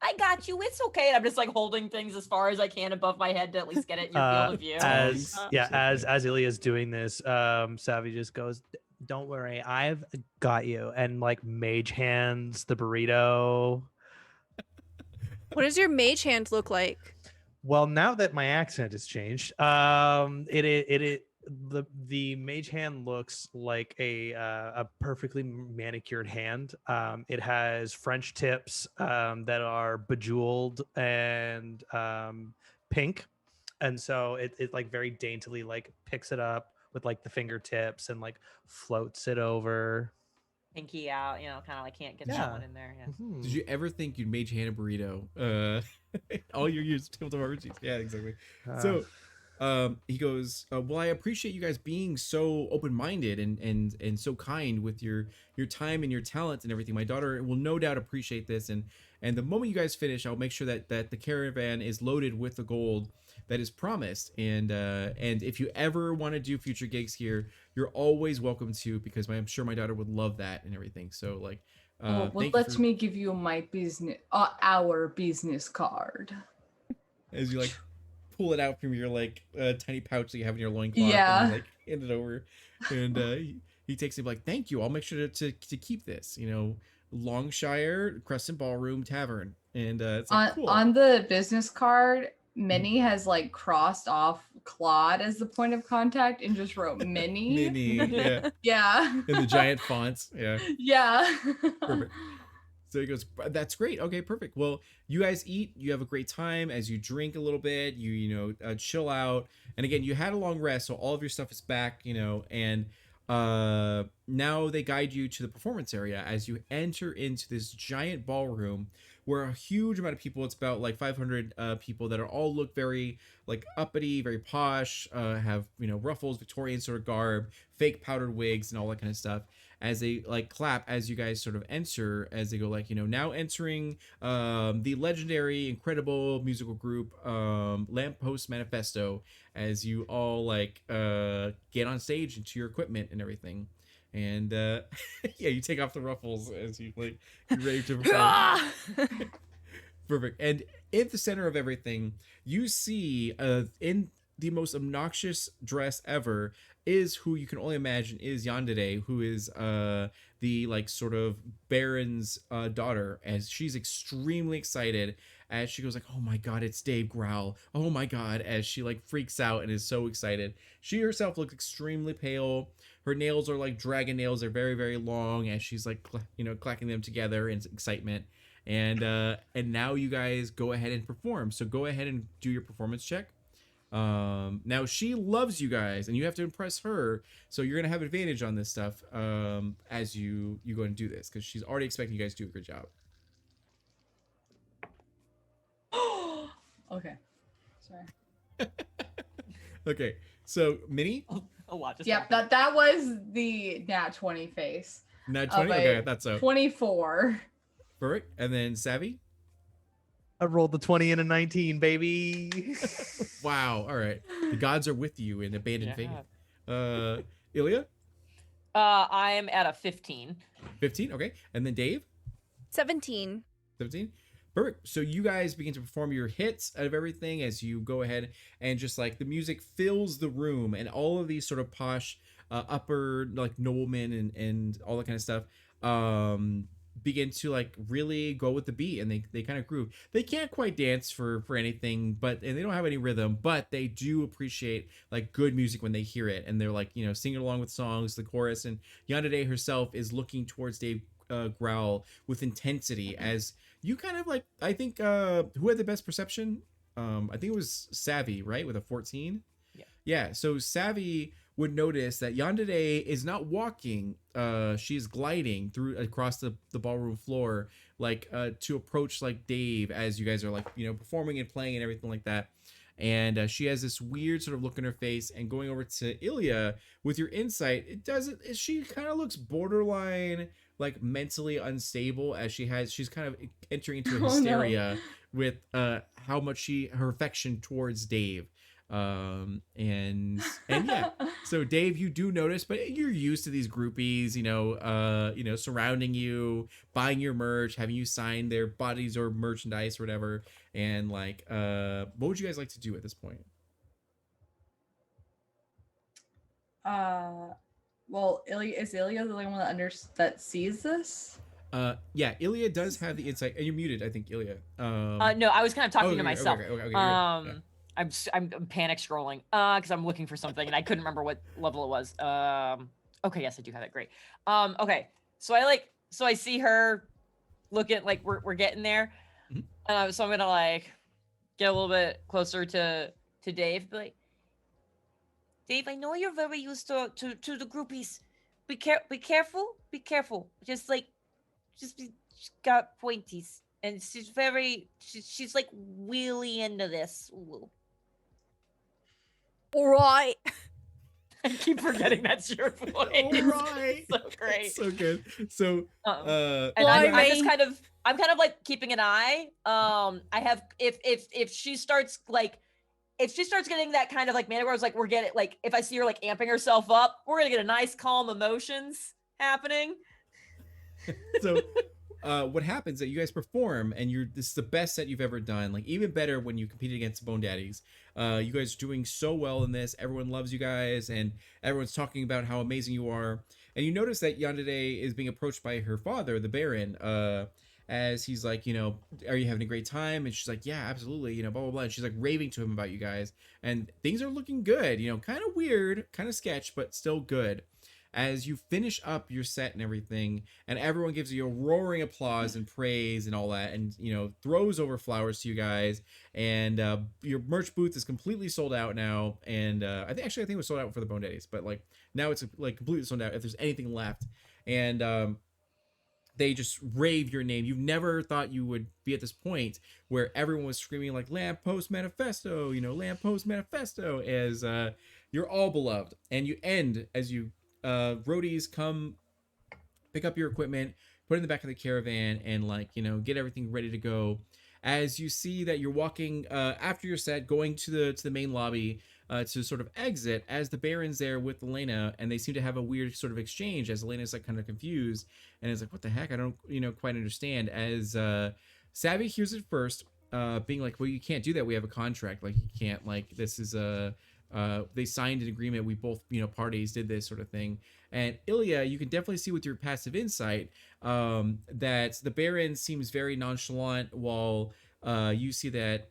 S4: I got you. It's okay. And I'm just like holding things as far as I can above my head to at least get it in your field of view.
S2: As Ilya's doing this, Savvy just goes, "Don't worry, I've got you," and like mage hands the burrito.
S5: What does your mage hand look like?
S2: Well, now that my accent has changed, the mage hand looks like a perfectly manicured hand. It has French tips that are bejeweled and pink, and so it like very daintily like picks it up with like the fingertips and like floats it over.
S4: Pinky out, kind of like can't get that
S2: Yeah.
S4: one in there. Yeah.
S2: Mhm.
S1: Did you ever think you'd mage hand a burrito? All your years of tabletop RPGs. Yeah, exactly. So he goes, well, I appreciate you guys being so open-minded and so kind with your time and your talent and everything. My daughter will no doubt appreciate this, and the moment you guys finish, I'll make sure that the caravan is loaded with the gold that is promised. And if you ever want to do future gigs here, you're always welcome to, because I'm sure my daughter would love that and everything. So like,
S3: Well,
S1: thank you
S3: let
S1: for,
S3: me give you my business, our business card.
S1: as you like pull it out from your like tiny pouch that you have in your loincloth, and
S3: Yeah.
S1: you like hand it over, and he takes it like, thank you, I'll make sure to keep this, Longshire Crescent Ballroom Tavern. And it's like, cool.
S3: On the business card, Minnie has like crossed off Claude as the point of contact and just wrote Minnie.
S1: Minnie, yeah,
S3: Yeah.
S1: in the giant fonts, yeah.
S3: Yeah.
S1: Perfect. So he goes, that's great. Okay, perfect. Well, you guys eat, you have a great time as you drink a little bit, chill out. And again, you had a long rest, so all of your stuff is back, and now they guide you to the performance area as you enter into this giant ballroom where a huge amount of people, it's about like 500 people that are all look very like uppity, very posh, have, ruffles, Victorian sort of garb, fake powdered wigs and all that kind of stuff, as they like clap as you guys sort of enter, as they go like, now entering the legendary, incredible musical group Lamppost Manifesto, as you all like get on stage into your equipment and everything. And yeah, you take off the ruffles as you like you're ready to perform. Perfect. And in the center of everything, you see in the most obnoxious dress ever is who you can only imagine is Yandere, who is the like sort of Baron's daughter, as she's extremely excited as she goes like, oh my god, it's Dave Growl. Oh my god, as she like freaks out and is so excited. She herself looks extremely pale. Her nails are like dragon nails. They're very, very long, as she's like clacking them together in excitement. And now you guys go ahead and perform. So go ahead and do your performance check. Now she loves you guys, and you have to impress her. So you're gonna have advantage on this stuff as you go and do this, because she's already expecting you guys to do a good job.
S3: Okay. Sorry.
S1: Okay, so Minnie,
S4: A lot. Just
S3: Yep,
S4: happened.
S3: that was the nat 20 face.
S1: nat
S3: Of
S1: 20.
S3: a
S1: Okay, I thought so.
S3: 24.
S1: Perfect. And then Savvy.
S2: I rolled the 20 and a 19, baby.
S1: Wow. All right. The gods are with you in abandoned faith. Ilya,
S4: I'm at a 15.
S1: 15. Okay. And then Dave,
S5: 17.
S1: 17. Perfect. So you guys begin to perform your hits out of everything as you go ahead, and just like the music fills the room, and all of these sort of posh upper like noblemen and all that kind of stuff begin to like really go with the beat, and they kind of groove. They can't quite dance for anything, and they don't have any rhythm, but they do appreciate like good music when they hear it, and they're like singing along with songs, the chorus. And Yandere herself is looking towards Dave Growl with intensity, as you kind of like, I think who had the best perception? I think it was Savvy, right, with a 14. Yeah, so Savvy would notice that Yandere is not walking, she's gliding through across the ballroom floor, like to approach like Dave, as you guys are like performing and playing and everything like that. And she has this weird sort of look in her face, and going over to Ilya with your insight, she kind of looks borderline like mentally unstable, as she's kind of entering into a hysteria with how much her affection towards Dave. And yeah, so Dave, you do notice, but you're used to these groupies, surrounding you, buying your merch, having you sign their bodies or merchandise or whatever. And like, what would you guys like to do at this point?
S3: Well, is Ilya the only one that sees this?
S1: Yeah, Ilya does have the insight, and you're muted, I think, Ilya.
S4: No, I was kind of talking to
S1: okay,
S4: myself.
S1: okay,
S4: I'm panic scrolling because I'm looking for something and I couldn't remember what level it was. Okay, yes, I do have it. Great. Okay, so I see her looking like we're getting there.
S1: Mhm.
S4: So I'm gonna like get a little bit closer to Dave. Be like, Dave, I know you're very used to the groupies. Be careful. Be careful. She's got pointies, and she's like really into this. Ooh.
S5: All right.
S4: I keep forgetting that's your voice.
S1: All right.
S4: So great.
S1: It's so good. So,
S4: and I'm just
S5: Blimey.
S4: I'm kind of like keeping an eye. I have if she starts like if she starts getting that kind of like manner where it's like we're getting like if I see her like amping herself up, we're gonna get a nice calm emotions happening.
S1: so what happens that you guys perform and this is the best set you've ever done, like even better when you competed against Bone Daddies. You guys are doing so well in this. Everyone loves you guys and everyone's talking about how amazing you are. And you notice that Yandere is being approached by her father, the Baron, as he's like, are you having a great time? And she's like, yeah, absolutely, blah blah blah. And she's like raving to him about you guys, and things are looking good, kind of weird, kind of sketch, but still good. As you finish up your set and everything, and everyone gives you a roaring applause and praise and all that, and throws over flowers to you guys, and your merch booth is completely sold out now. And I think it was sold out for the Bone Daddies, but like now it's like completely sold out if there's anything left. And they just rave your name. You've never thought you would be at this point where everyone was screaming like Lamppost Manifesto, Lamppost Manifesto, as you're all beloved. And you end as you roadies come pick up your equipment, put it in the back of the caravan, and get everything ready to go. As you see that you're walking after your set, going to the main lobby to sort of exit, as the Baron's there with Elena, and they seem to have a weird sort of exchange as Elena's like kind of confused and is like, what the heck? I don't quite understand. As Savvy hears it first, being like, well, you can't do that. We have a contract. Like, you can't, like, this is they signed an agreement. We both, parties did this sort of thing. And Ilya, you can definitely see with your passive insight that the Baron seems very nonchalant, while you see that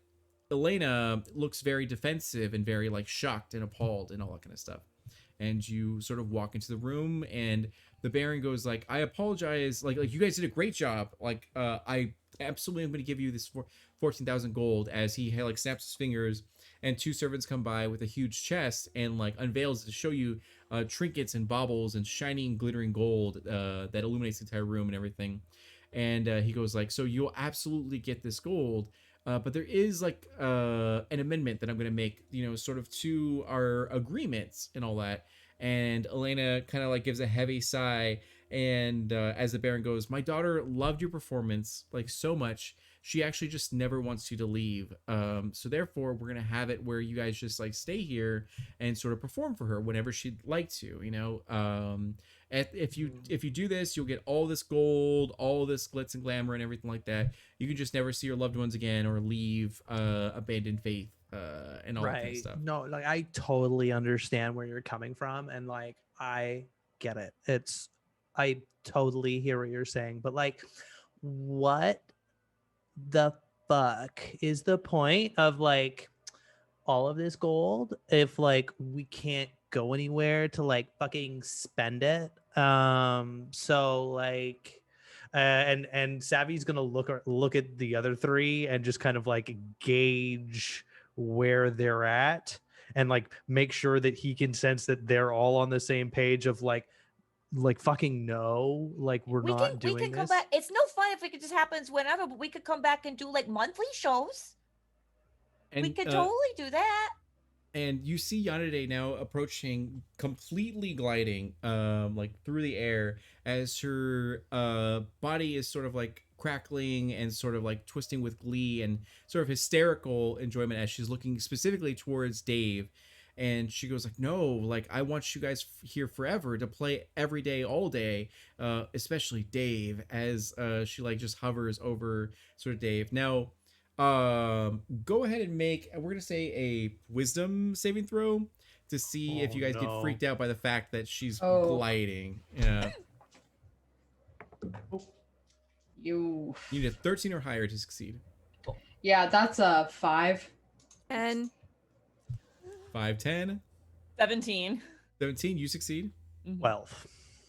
S1: Elena looks very defensive and very like shocked and appalled and all that kind of stuff. And you sort of walk into the room, and the Baron goes like, I apologize, like you guys did a great job, like I absolutely am going to give you this 14,000 gold. As he like snaps his fingers, and two servants come by with a huge chest and like unveils to show you trinkets and baubles and shining glittering gold that illuminates the entire room and everything. And he goes like, so you'll absolutely get this gold, but there is like an amendment that I'm going to make, sort of to our agreements and all that. And Elena kind of like gives a heavy sigh, and as the Baron goes, my daughter loved your performance like so much, she actually just never wants you to leave. So therefore, we're gonna have it where you guys just like stay here and sort of perform for her whenever she'd like to. If you do this, you'll get all this gold, all this glitz and glamour and everything like that. You can just never see your loved ones again or leave abandoned faith and all that kind of stuff.
S2: No, like I totally understand where you're coming from, and like I get it. I totally hear what you're saying, but like, what the fuck is the point of like all of this gold if like we can't go anywhere to like fucking spend it? So like and Savvy's gonna look at the other three and just kind of like gauge where they're at, and like make sure that he can sense that they're all on the same page of like fucking no, like we can
S4: come
S2: this.
S4: back. It's no fun if it just happens whenever, but we could come back and do like monthly shows. And we could totally do that.
S1: And you see Yandere now approaching, completely gliding like through the air, as her body is sort of like crackling and sort of like twisting with glee and sort of hysterical enjoyment, as she's looking specifically towards Dave. And she goes like, no, like I want you guys here forever to play every day, all day, especially Dave, as she like just hovers over sort of Dave. Now, go ahead and make, we're gonna say, a wisdom saving throw to see if you guys get freaked out by the fact that she's gliding. Yeah.
S3: You.
S1: You need a 13 or higher to succeed.
S3: Yeah, that's a 5.
S5: And
S1: 5, 10,
S4: 17.
S1: 17, you succeed.
S2: 12.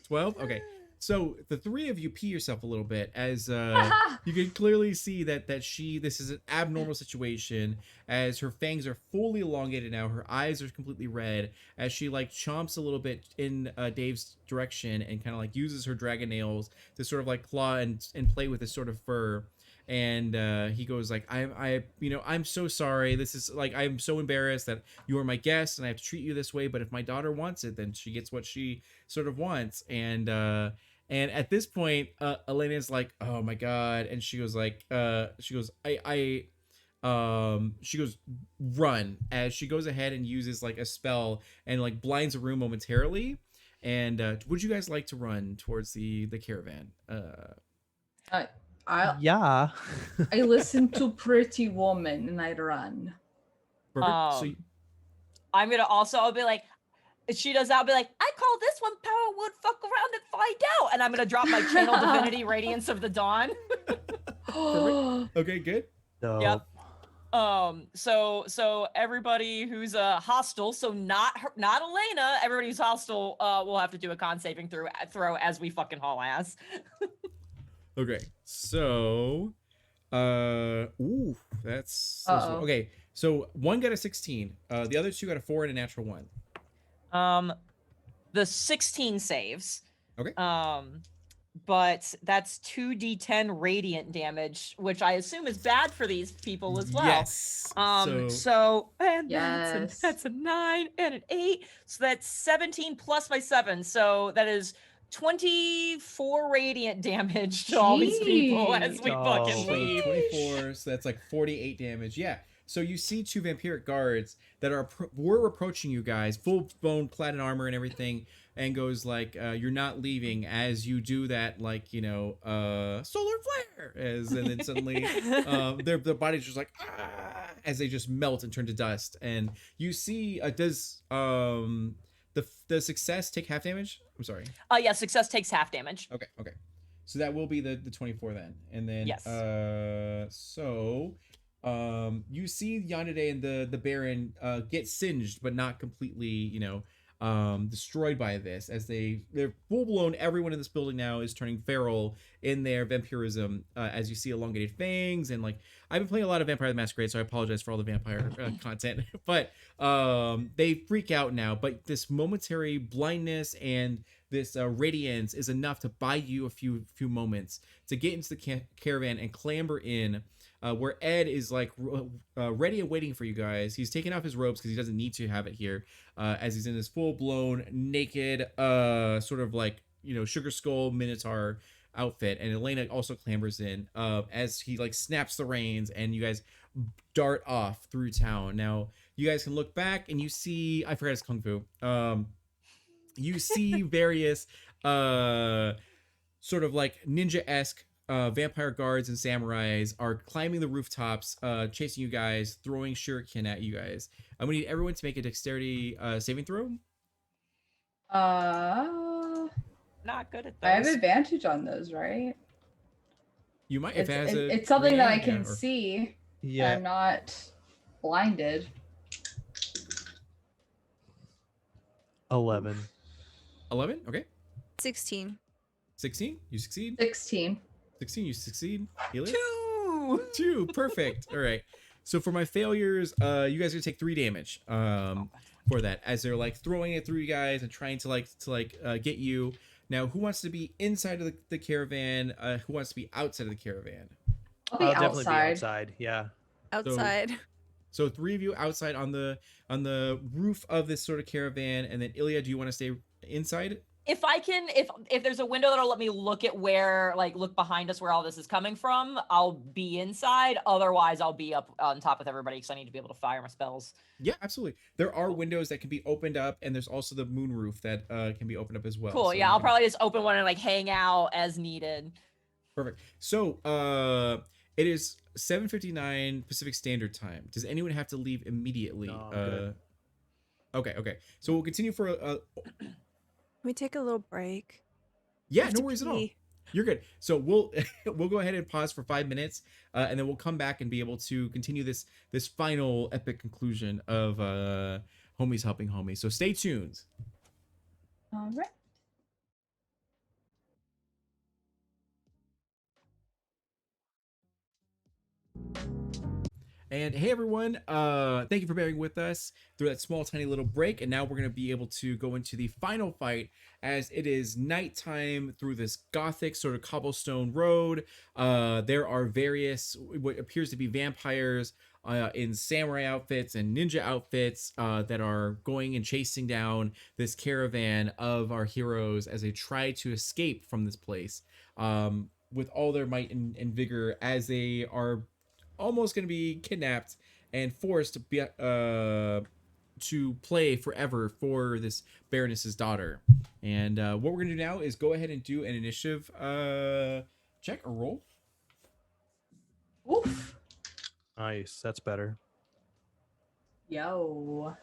S1: 12, okay. So the three of you pee yourself a little bit as you can clearly see that this is an abnormal situation, as her fangs are fully elongated now, her eyes are completely red, as she like chomps a little bit in Dave's direction and kind of like uses her dragon nails to sort of like claw and play with this sort of fur. And he goes like, I'm so sorry, this is like, I'm so embarrassed that you are my guest and I have to treat you this way, but if my daughter wants it, then she gets what she sort of wants. And at this point, Elena's like, "Oh my god!" And she goes like, she goes, "Run!" As she goes ahead and uses like a spell and like blinds a room momentarily. And would you guys like to run towards the caravan?
S3: I
S2: Yeah.
S3: I listen to Pretty Woman and I run.
S1: Perfect. So
S4: I'll be like, if she does that, I'll be like, I call this one Power Wood, fuck around and find out. And I'm gonna drop my channel divinity Radiance of the Dawn.
S1: okay, good.
S2: So,
S4: Yep. So everybody who's hostile, so not Elena, everybody who's hostile will have to do a con saving throw as we fucking haul ass.
S1: Okay, so ooh, that's
S3: Uh-oh.
S1: okay. So one got a 16. The other two got a 4 and a natural 1.
S4: The 16 saves.
S1: Okay.
S4: But that's 2d10 radiant damage, which I assume is bad for these people as well.
S1: Yes.
S4: So and
S3: Yes.
S4: that's a 9 and an 8. So that's 17 plus my 7. So that is 24 radiant damage to all these people as we fucking
S2: Oh.
S4: leave.
S1: 24, so that's like 48 damage. Yeah. So you see two vampiric guards that were approaching you guys, full bone plated armor and everything, and goes like, "You're not leaving." As you do that, like solar flare, and then suddenly, their bodies just like as they just melt and turn to dust. And you see, does the success take half damage? I'm sorry.
S4: Yeah, success takes half damage.
S1: Okay. So that will be the 24 then. And then
S4: Yes.
S1: You see Yonade and the Baron get singed but not completely, destroyed by this, as they're full blown. Everyone in this building now is turning feral in their vampirism, as you see elongated fangs. And like, I've been playing a lot of Vampire the Masquerade, so I apologize for all the vampire content, but they freak out now. But this momentary blindness and this radiance is enough to buy you a few moments to get into the caravan and clamber in, where Ed is like ready and waiting for you guys. He's taking off his robes because he doesn't need to have it here, as he's in this full-blown naked sort of like sugar skull minotaur outfit. And Elena also clambers in as he like snaps the reins, and you guys dart off through town. Now you guys can look back and you see, I forgot his kung fu, you see various sort of like ninja-esque vampire guards and samurais are climbing the rooftops, chasing you guys, throwing shuriken at you guys. I'm gonna need everyone to make a dexterity saving throw.
S4: Not good at
S3: I have
S4: those.
S3: advantage on those, right?
S1: You might, if it has a
S3: it's something that I
S1: range,
S3: can
S1: or-
S3: see.
S2: yeah.
S3: I'm not blinded.
S2: 11.
S1: 11. Okay.
S5: 16.
S1: 16. You succeed.
S3: 16.
S1: 16. You succeed. Helios?
S4: 2.
S1: 2. Perfect. All right. So for my failures, you guys are gonna take 3 damage. For that, as they're like throwing it through you guys and trying to get you. Now, who wants to be inside of the caravan? Who wants to be outside of the caravan?
S3: I'll be
S2: Definitely be
S3: outside.
S2: outside. Yeah.
S5: Outside.
S1: So 3 of you outside on the roof of this sort of caravan, and then Ilya, do you want to stay inside?
S4: If I can, if there's a window that'll let me look at look behind us where all this is coming from, I'll be inside. Otherwise, I'll be up on top with everybody because I need to be able to fire my spells.
S1: Yeah, absolutely. There are windows that can be opened up, and there's also the moon roof that can be opened up as well.
S4: Cool.
S1: So
S4: Yeah,
S1: you
S4: I'll
S1: can-
S4: probably just open one and like hang out as needed.
S1: Perfect. So it is 7:59 Pacific Standard Time. Does anyone have to leave immediately?
S2: No, I'm good.
S1: Okay. So we'll continue for
S5: Can we take a little break?
S1: yeah,
S5: Have
S1: no
S5: to
S1: worries at all.
S5: pee.
S1: You're good. So we'll we'll go ahead and pause for 5 minutes, and then we'll come back and be able to continue this final epic conclusion of homies helping homies. So stay tuned.
S3: All right.
S1: And hey everyone, thank you for bearing with us through that small tiny little break. And now we're gonna be able to go into the final fight as it is nighttime through this gothic sort of cobblestone road. There are various what appears to be vampires in samurai outfits and ninja outfits that are going and chasing down this caravan of our heroes as they try to escape from this place with all their might and vigor as they are almost going to be kidnapped and forced to be to play forever for this Baroness's daughter. And what we're going to do now is go ahead and do an initiative check or roll.
S3: Oof.
S2: Nice. That's better.
S3: Yo.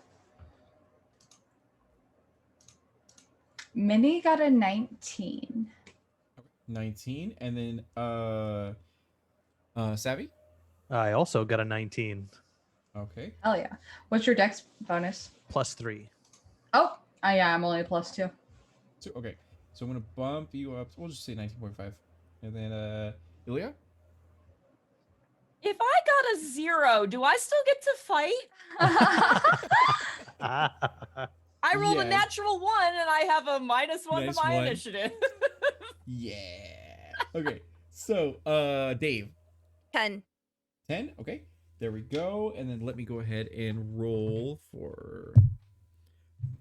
S3: Minnie got a 19.
S1: 19. And then Savvy.
S2: I also got a 19
S1: Okay.
S3: Hell yeah. What's your dex bonus?
S2: +3.
S3: Oh, yeah, I'm only a +2.
S1: So, okay. So I'm going to bump you up. We'll just say 19.5. And then Ilya.
S4: If I got a 0, do I still get to fight? I rolled a
S1: Yeah.
S4: natural 1 and I have a -1 to my
S1: -1.
S4: initiative.
S1: Yeah. Okay. So Dave.
S5: 10.
S1: 10. Okay. There we go. And then let me go ahead and roll for.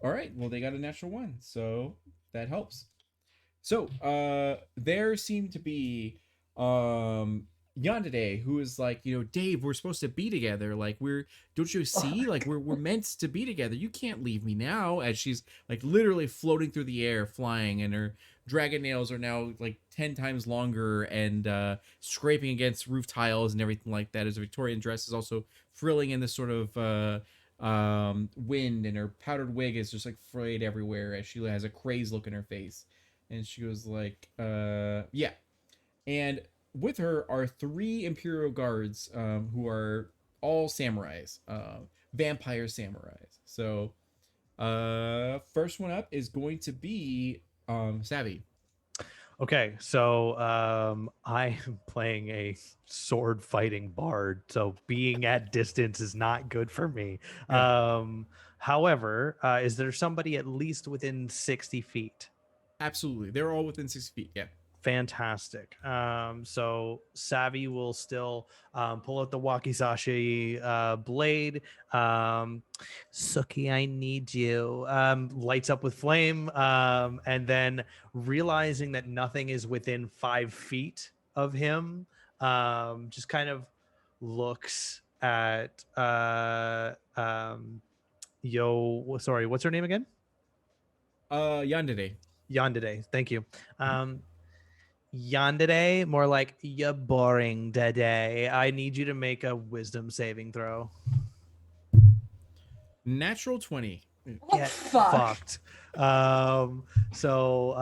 S1: All right. Well, they got a natural 1, so that helps. So there seemed to be Yandere, who is like, Dave, we're supposed to be together. Like, don't you see? Like, we're meant to be together. You can't leave me now. As she's like literally floating through the air, flying, and her dragon nails are now like 10 times longer and scraping against roof tiles and everything like that. As a Victorian dress is also frilling in this sort of wind, and her powdered wig is just like frayed everywhere as she has a crazed look in her face. And she was like, yeah. And with her are 3 Imperial guards who are all samurais, vampire samurais. So first one up is going to be Savvy.
S2: Okay, so I am playing a sword fighting bard, so being at distance is not good for me.
S1: Yeah.
S2: However, is there somebody at least within 60 feet?
S1: Absolutely. They're all within 6 feet. Yeah.
S2: Fantastic. So Savvy will still pull out the wakizashi blade. Suki, I need you. Lights up with flame, and then realizing that nothing is within 5 feet of him, just kind of looks at sorry, what's her name again?
S1: Yandere.
S2: Yandere. Thank you. Yandere, more like you're boring today. I need you to make a wisdom saving throw.
S1: Natural 20.
S3: Oh,
S2: Get
S3: fuck.
S2: fucked. So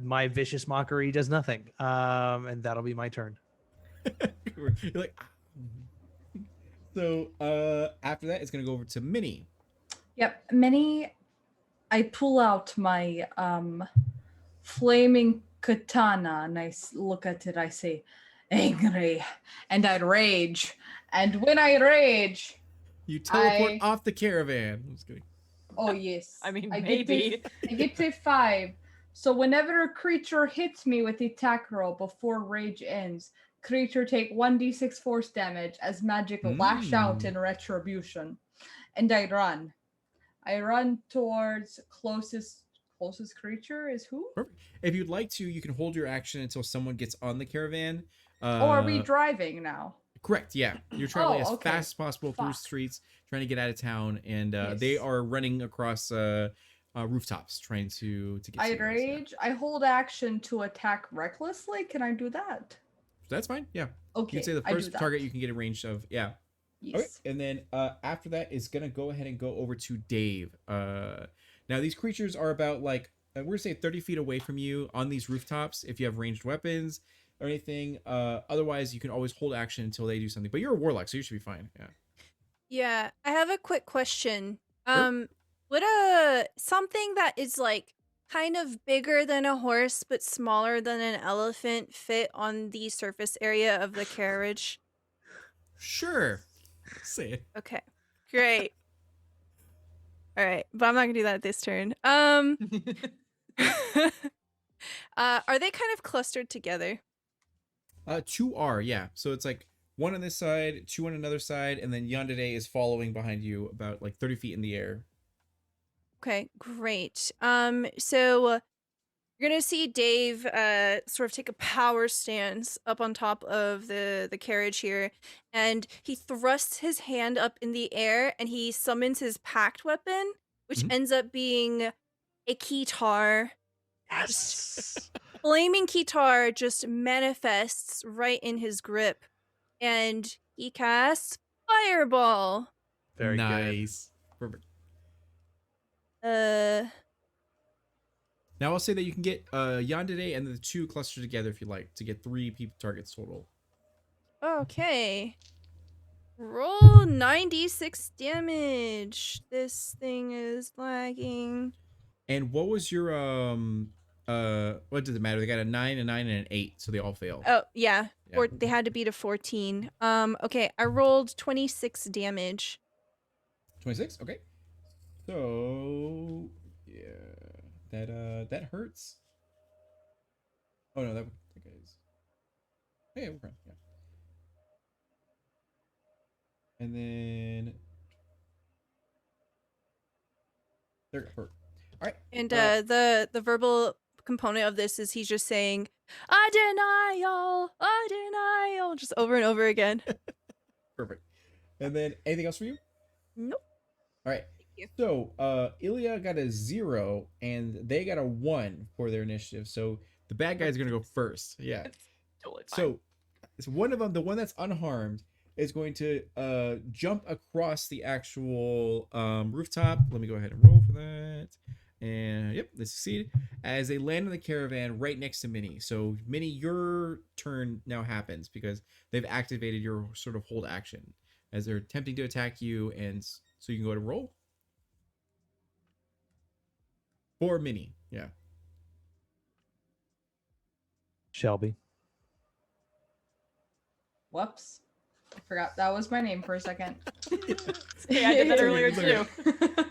S2: my vicious mockery does nothing. And that'll be my turn.
S1: You're like, ah. So after that, it's gonna go over to Minnie.
S3: Yep, Minnie, I pull out my flaming katana and I look at it. I say, angry, and I rage. And when I rage,
S1: You teleport off the caravan. I'm just kidding.
S3: oh yes,
S4: I mean,
S3: I
S4: maybe.
S3: get to 5. So whenever a creature hits me with the attack roll before rage ends, creature take 1d6 force damage as magic lash out in retribution. And I run. I run towards closest creature is who?
S1: Perfect. If you'd like to, you can hold your action until someone gets on the caravan.
S3: Oh, are we driving now?
S1: Correct. Yeah, you're traveling as
S3: okay.
S1: fast as possible through
S3: Fuck.
S1: streets, trying to get out of town, and
S3: Yes.
S1: they are running across rooftops, trying to get.
S3: I
S1: to you guys, yeah.
S3: rage. I hold action to attack recklessly. Can I do that?
S1: That's fine. Yeah.
S3: Okay.
S1: You can say the
S3: I do
S1: first
S3: that.
S1: target you can get a range of. Yeah.
S3: Yes.
S1: Okay. And then after that is gonna go ahead and go over to Dave. Now these creatures are about like we're gonna say 30 feet away from you on these rooftops if you have ranged weapons or anything. Otherwise, you can always hold action until they do something. But you're a warlock, so you should be fine. Yeah.
S5: Yeah, I have a quick question.
S1: Sure.
S5: Would something that is like kind of bigger than a horse but smaller than an elephant fit on the surface area of the carriage?
S1: Sure. Say it.
S5: Okay, great. All right, but I'm not gonna do that this turn. Are they kind of clustered together?
S1: 2 are, yeah. So it's like one on this side, 2 on another side, and then Yandere is following behind you about like 30 feet in the air.
S5: Okay, great. So you're gonna see Dave sort of take a power stance up on top of the carriage here, and he thrusts his hand up in the air and he summons his pact weapon, which
S1: Mhm.
S5: ends up being a keytar.
S2: Yes.
S5: Flaming keytar just manifests right in his grip, and he casts fireball.
S2: Very good.
S1: Nice. Perfect. Now I'll say that you can get Yandere and the 2 clustered together if you like to get 3 people targets total.
S5: Okay. Roll 96 damage. This thing is lagging.
S1: And what was your what does it matter? They got a 9, a 9, and an 8, so they all fail.
S5: Oh, yeah.
S1: Yeah.
S5: They had to beat a 14. Okay, I rolled 26 damage.
S1: 26? Okay. So yeah. That hurts. Oh no, that guy's. Hey, we're fine. Yeah. And then they're hurt. All right.
S5: And the verbal component of this is he's just saying, "A denial," just over and over again.
S1: Perfect. And then anything else for you?
S5: Nope.
S1: All right.
S5: Thank you.
S1: So Ilya got a 0 and they got a 1 for their initiative. So the bad guy's gonna go first. Yeah.
S4: It's totally fine.
S1: So it's one of them, the one that's unharmed, is going to jump across the actual rooftop. Let me go ahead and roll for that. And yep, they succeed as they land in the caravan right next to Minnie. So Minnie, your turn now happens because they've activated your sort of hold action as they're attempting to attack you, and so you can go to roll for Minnie. Yeah.
S2: Shelby.
S3: Whoops. I forgot that was my name for a second.
S4: Yeah, I did that earlier
S1: Literally.
S4: too.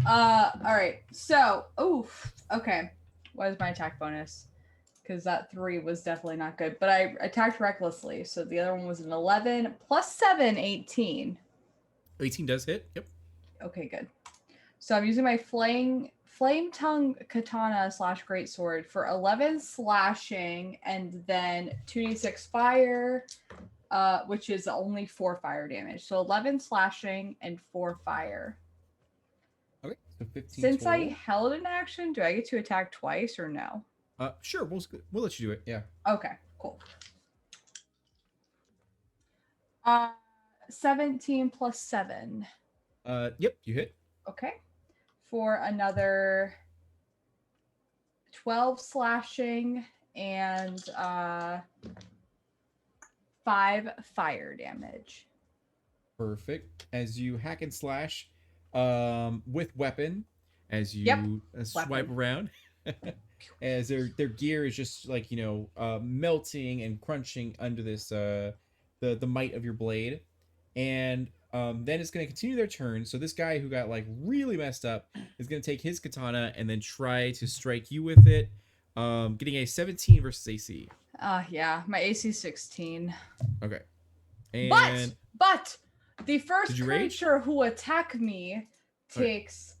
S3: All right. So, oof. Okay. What is my attack bonus? Because that 3 was definitely not good. But I attacked recklessly. So the other one was an 11 plus 7, 18.
S1: 18 does hit. Yep.
S3: Okay, good. So I'm using my flame tongue katana / greatsword for 11 slashing and then 2d6 fire, which is only 4 fire damage. So 11 slashing and 4 fire.
S1: Okay. So 15.
S3: Since I
S1: total.
S3: held an action, do I get to attack twice or no?
S1: Sure. We'll let you do it. Yeah.
S3: Okay, cool. 17 plus 7.
S1: Yep. You hit.
S3: Okay. For another 12 slashing and 5 fire damage.
S1: Perfect. As you hack and slash with weapon, as you
S3: Yep.
S1: swipe
S3: Weapon.
S1: around, as their gear is just like, melting and crunching under this the might of your blade. And then it's going to continue their turn. So this guy who got like really messed up is going to take his katana and then try to strike you with it, getting a 17 versus AC.
S3: Yeah, my AC 16.
S1: Okay. And
S3: But the first
S1: Did you rage?
S3: creature who attack me
S1: Okay.
S3: takes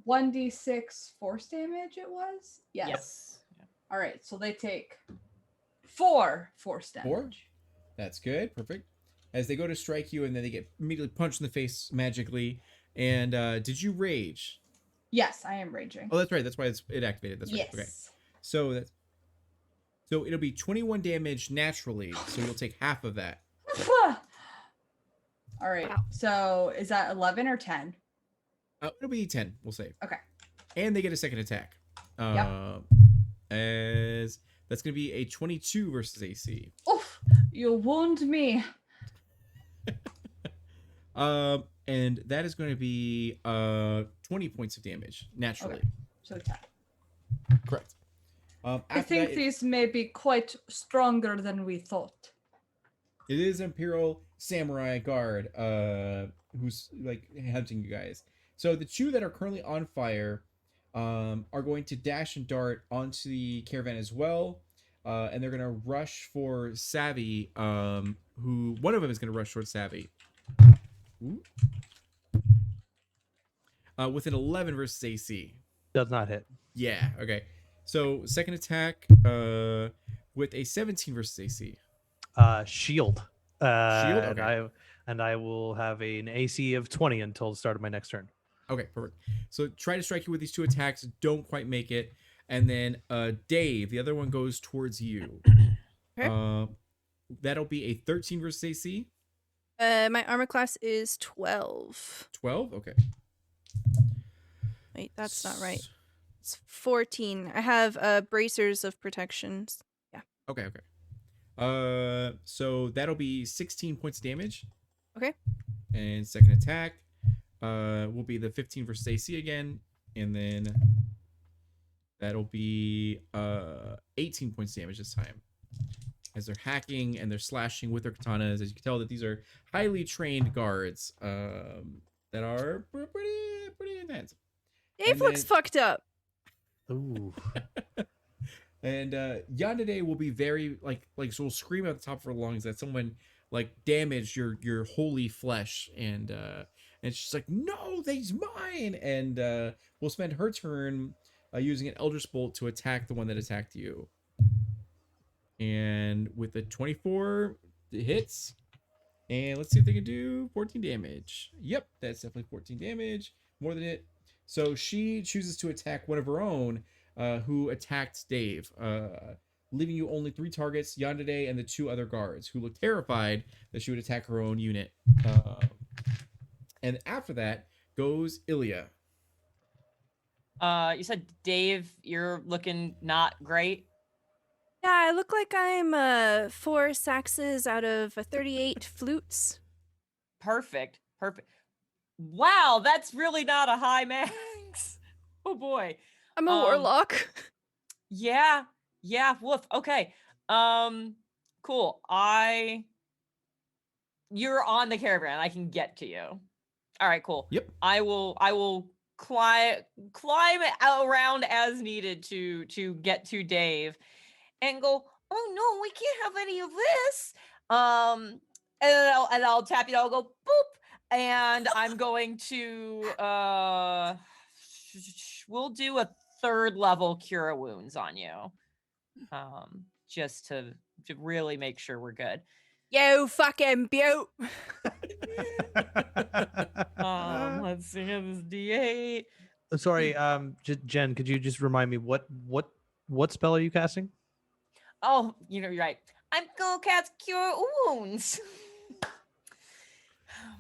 S3: 1d6 force damage, it was? Yes.
S4: Yes.
S3: All right, so they take 4 force damage.
S1: 4? That's good. Perfect. As they go to strike you, and then they get immediately punched in the face magically. And did you rage?
S3: Yes, I am raging.
S1: Oh, that's right. That's why it activated. That's right.
S3: Yes.
S1: Okay. So it'll be 21 damage naturally. So you'll take half of that.
S3: All right.
S5: Wow.
S3: So is that 11 or 10?
S1: It'll be 10. We'll say.
S3: Okay.
S1: and they get a second attack. As that's going to be a 22 versus AC.
S3: Oof, you wound me.
S1: And that is going to be 20 points of damage naturally.
S3: Okay. So attack.
S1: Correct.
S3: I think these may be quite stronger than we thought.
S1: It is Imperial Samurai Guard, who's like hunting you guys. So the two that are currently on fire, are going to dash and dart onto the caravan as well, and they're gonna rush for Savvy. Who one of them is gonna rush towards Savvy. Ooh. With an 11 versus AC.
S2: Does not hit.
S1: Yeah. Okay. So second attack, with a 17 versus AC.
S2: Shield.
S1: Shield. Okay.
S2: And I will have an AC of 20 until the start of my next turn.
S1: Okay, perfect. So try to strike you with these two attacks, don't quite make it, and then Dave, the other one goes towards you.
S5: Okay.
S1: That'll be a 13 versus AC.
S5: My armor class is 12.
S1: 12. Okay.
S5: Wait, that's not right. It's 14. I have bracers of protections. Yeah.
S1: Okay. So that'll be 16 points of damage.
S5: Okay.
S1: And second attack will be the 15 versus AC again, and then that'll be 18 points damage this time. As they're hacking and they're slashing with their katanas, as you can tell that these are highly trained guards that are pretty intense.
S5: Dave looks fucked up.
S2: Ooh.
S1: And Yandere will be very like so will scream at the top of her lungs that someone like damaged your holy flesh, and she's like, no, they's mine, and will spend her turn using an Eldritch Bolt to attack the one that attacked you. And with a 24, it hits. And let's see if they can do 14 damage. Yep, that's definitely 14 damage, more than it. So she chooses to attack one of her own, who attacked Dave, leaving you only 3 targets, Yandere and the 2 other guards, who look terrified that she would attack her own unit. And after that goes Ilya.
S4: You said Dave, you're looking not great.
S5: Yeah, I look like I'm 4 saxes out of 38 flutes.
S4: Perfect. Wow, that's really not a high max. Oh boy.
S5: I'm a warlock.
S4: Yeah. Woof. Okay. Cool. You're on the caravan. I can get to you. All right, cool.
S1: Yep.
S4: I will climb around as needed to get to Dave and go, oh no, we can't have any of this. And I'll tap you, I'll go boop, and I'm going to we'll do a 3rd level cure wounds on you. Just to really make sure we're good.
S5: You fucking beaut.
S4: Let's see this D8.
S2: Sorry, Jen, could you just remind me what spell are you casting?
S4: Oh, you're right. I'm gonna cast Cure Wounds.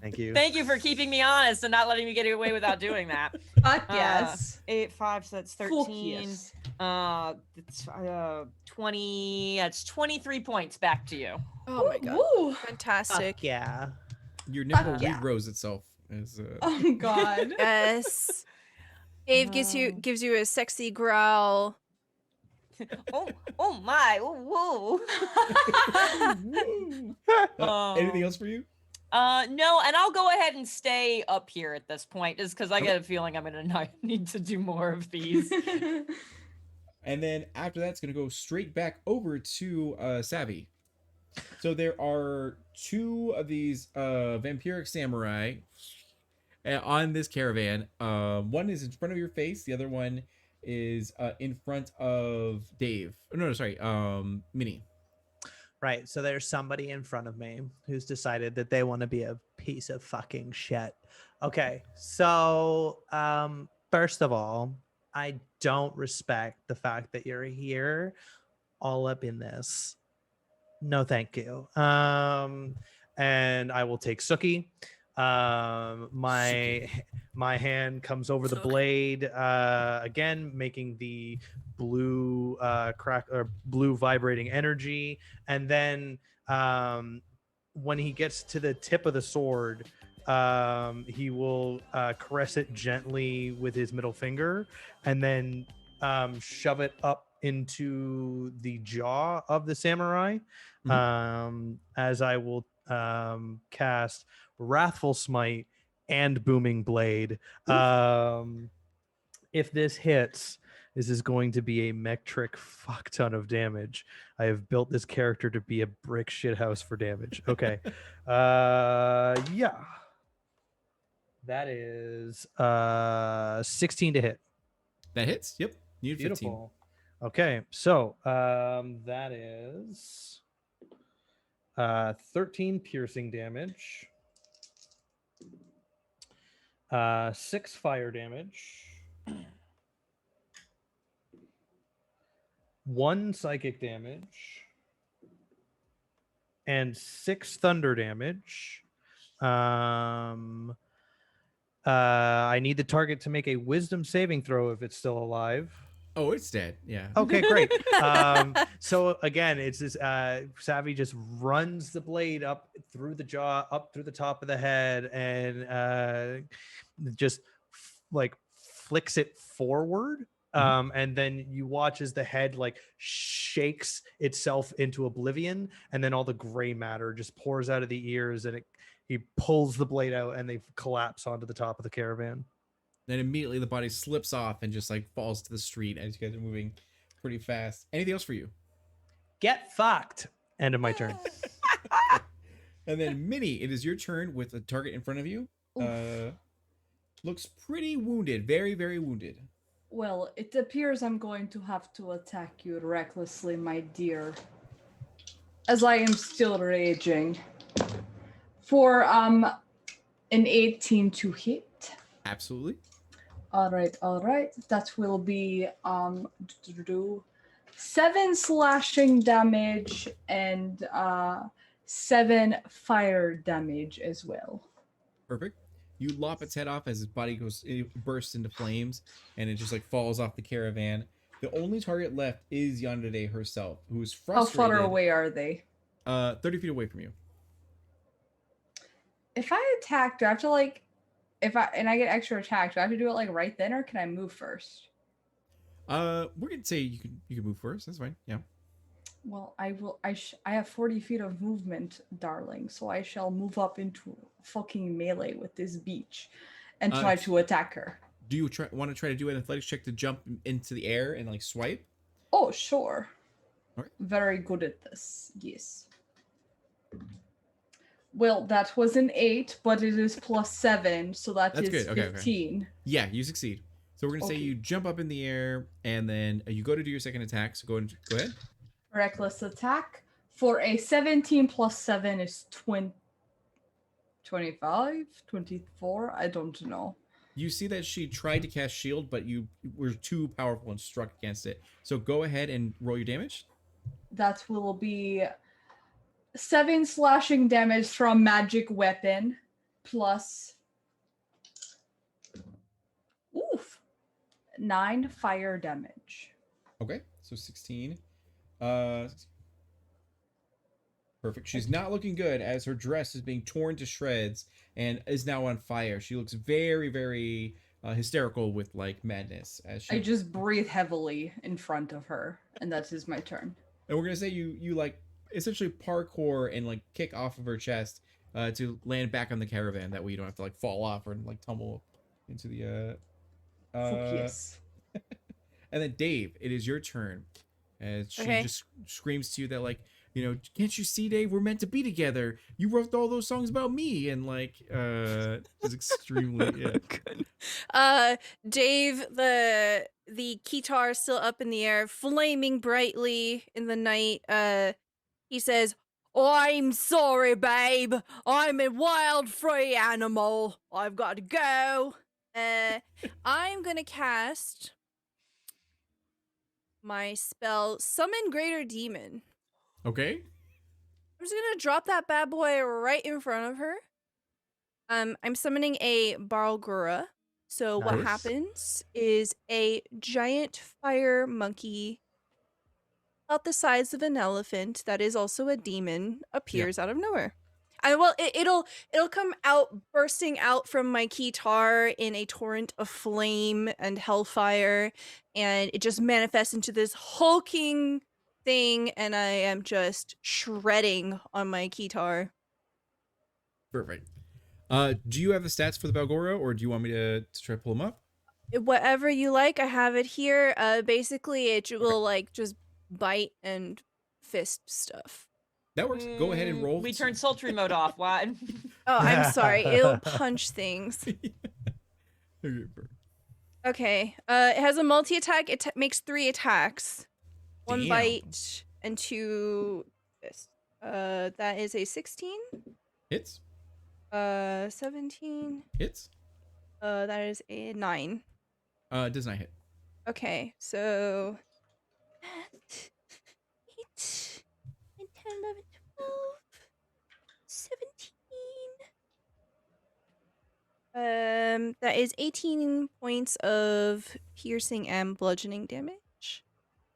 S2: Thank you.
S4: Thank you for keeping me honest and not letting me get away without doing that.
S3: Fuck yes.
S4: 8, 5, so that's 13.
S3: Fuck yes.
S4: It's 20. That's 23 points back to you.
S5: Oh my god.
S3: Ooh.
S5: Fantastic.
S2: Fuck yeah.
S1: Your nipple
S3: yeah.
S1: regrows itself. As,
S3: Oh god.
S5: Yes. Dave gives you a sexy growl.
S4: oh my. Oh, whoa.
S1: Anything else for you?
S4: No, and I'll go ahead and stay up here at this point, just because I get a feeling I'm gonna need to do more of these.
S1: And then after that, it's gonna go straight back over to Savvy. So there are 2 of these vampiric samurai on this caravan. One is in front of your face. The other one is in front of Dave. No, sorry, Minnie.
S2: Right. So there's somebody in front of me who's decided that they want to be a piece of fucking shit. Okay. So, first of all, I don't respect the fact that you're here all up in this. No, thank you. And I will take Suki. My My hand comes over the blade again, making the blue crack or blue vibrating energy, and then when he gets to the tip of the sword, he will caress it gently with his middle finger, and then shove it up into the jaw of the samurai. As I will cast Wrathful Smite and Booming Blade. If this hits, this is going to be a metric fuck ton of damage. I have built this character to be a brick shithouse for damage. Okay. Yeah. That is 16 to hit.
S1: That hits. Yep. You need 15.
S2: Beautiful. Okay, so that is 13 piercing damage, 6 fire damage, 1 psychic damage, and 6 thunder damage. I need the target to make a wisdom saving throw if it's still alive.
S1: Oh, it's dead. Yeah.
S2: Okay, great. So again, it's this Savvy just runs the blade up through the jaw, up through the top of the head, and just like flicks it forward. And then you watch as the head like shakes itself into oblivion, and then all the gray matter just pours out of the ears, and he pulls the blade out, and they collapse onto the top of the caravan.
S1: Then immediately the body slips off and just like falls to the street as you guys are moving pretty fast. Anything else for you?
S2: Get fucked. End of my turn.
S1: And then Minnie, it is your turn with a target in front of you. Looks pretty wounded. Very, very wounded.
S3: Well, it appears I'm going to have to attack you recklessly, my dear. As I am still raging. For an 18 to hit.
S1: Absolutely.
S3: All right. That will be 7 slashing damage and 7 fire damage as well.
S1: Perfect. You lop its head off as his body bursts into flames, and it just like falls off the caravan. The only target left is Yandere herself, who is frustrated.
S3: How far away are they?
S1: 30 feet away from you.
S3: If I attack, do I have to like? And I get extra attack, do I have to do it like right then, or can I move first?
S1: We're gonna say you can move first. That's fine. Yeah.
S3: Well, I have 40 feet of movement, darling, so I shall move up into fucking melee with this beach and try to attack her.
S1: Do you want to try to do an athletics check to jump into the air and like swipe?
S3: Oh, sure.
S1: All right.
S3: Very good at this. Yes. Well, that was an 8, but it is +7, so that's is good. 15.
S1: Okay. Yeah, you succeed. So we're gonna say you jump up in the air, and then you go to do your second attack. So go ahead.
S3: Reckless attack for a 17 + 7 is 25, 24. I don't know.
S1: You see that she tried to cast shield, but you were too powerful and struck against it. So go ahead and roll your damage.
S3: That will be 7 slashing damage from magic weapon plus 9 fire damage.
S1: Okay, so 16. Perfect. She's not looking good as her dress is being torn to shreds and is now on fire. She looks very, very hysterical with like madness.
S3: I just breathe heavily in front of her, and that is my turn.
S1: And we're gonna say you like essentially parkour and like kick off of her chest to land back on the caravan. That way you don't have to like fall off or like tumble into the
S3: yes.
S1: And then Dave, it is your turn. And she just screams to you that like, you know, can't you see, Dave? We're meant to be together. You wrote all those songs about me, and like, is extremely
S5: Dave, the guitar still up in the air, flaming brightly in the night. He says, "I'm sorry, babe. I'm a wild, free animal. I've got to go. I'm gonna cast my spell, Summon Greater Demon."
S1: Okay.
S5: I'm just gonna drop that bad boy right in front of her. I'm summoning a Barlgura. So what
S2: Nice.
S5: happens is a giant fire monkey about the size of an elephant that is also a demon appears out of nowhere. It'll come out bursting out from my keytar in a torrent of flame and hellfire, and it just manifests into this hulking thing, and I am just shredding on my keytar.
S1: Perfect. Do you have the stats for the Balgoro, or do you want me to try to pull them up?
S5: Whatever you like, I have it here. Basically, it will like just bite and fist stuff.
S1: That works. Go ahead and roll.
S4: We turned sultry mode off. What?
S5: Oh, I'm sorry. It'll punch things. Okay. It has a multi-attack. It makes 3 attacks. 1
S1: Damn.
S5: bite and 2 fists. That is a 16.
S1: Hits.
S5: 17.
S1: Hits.
S5: That is a 9.
S1: Does not hit.
S5: Okay, so 8, 9, 10, 11, 12, 17. That is 18 points of piercing and bludgeoning damage.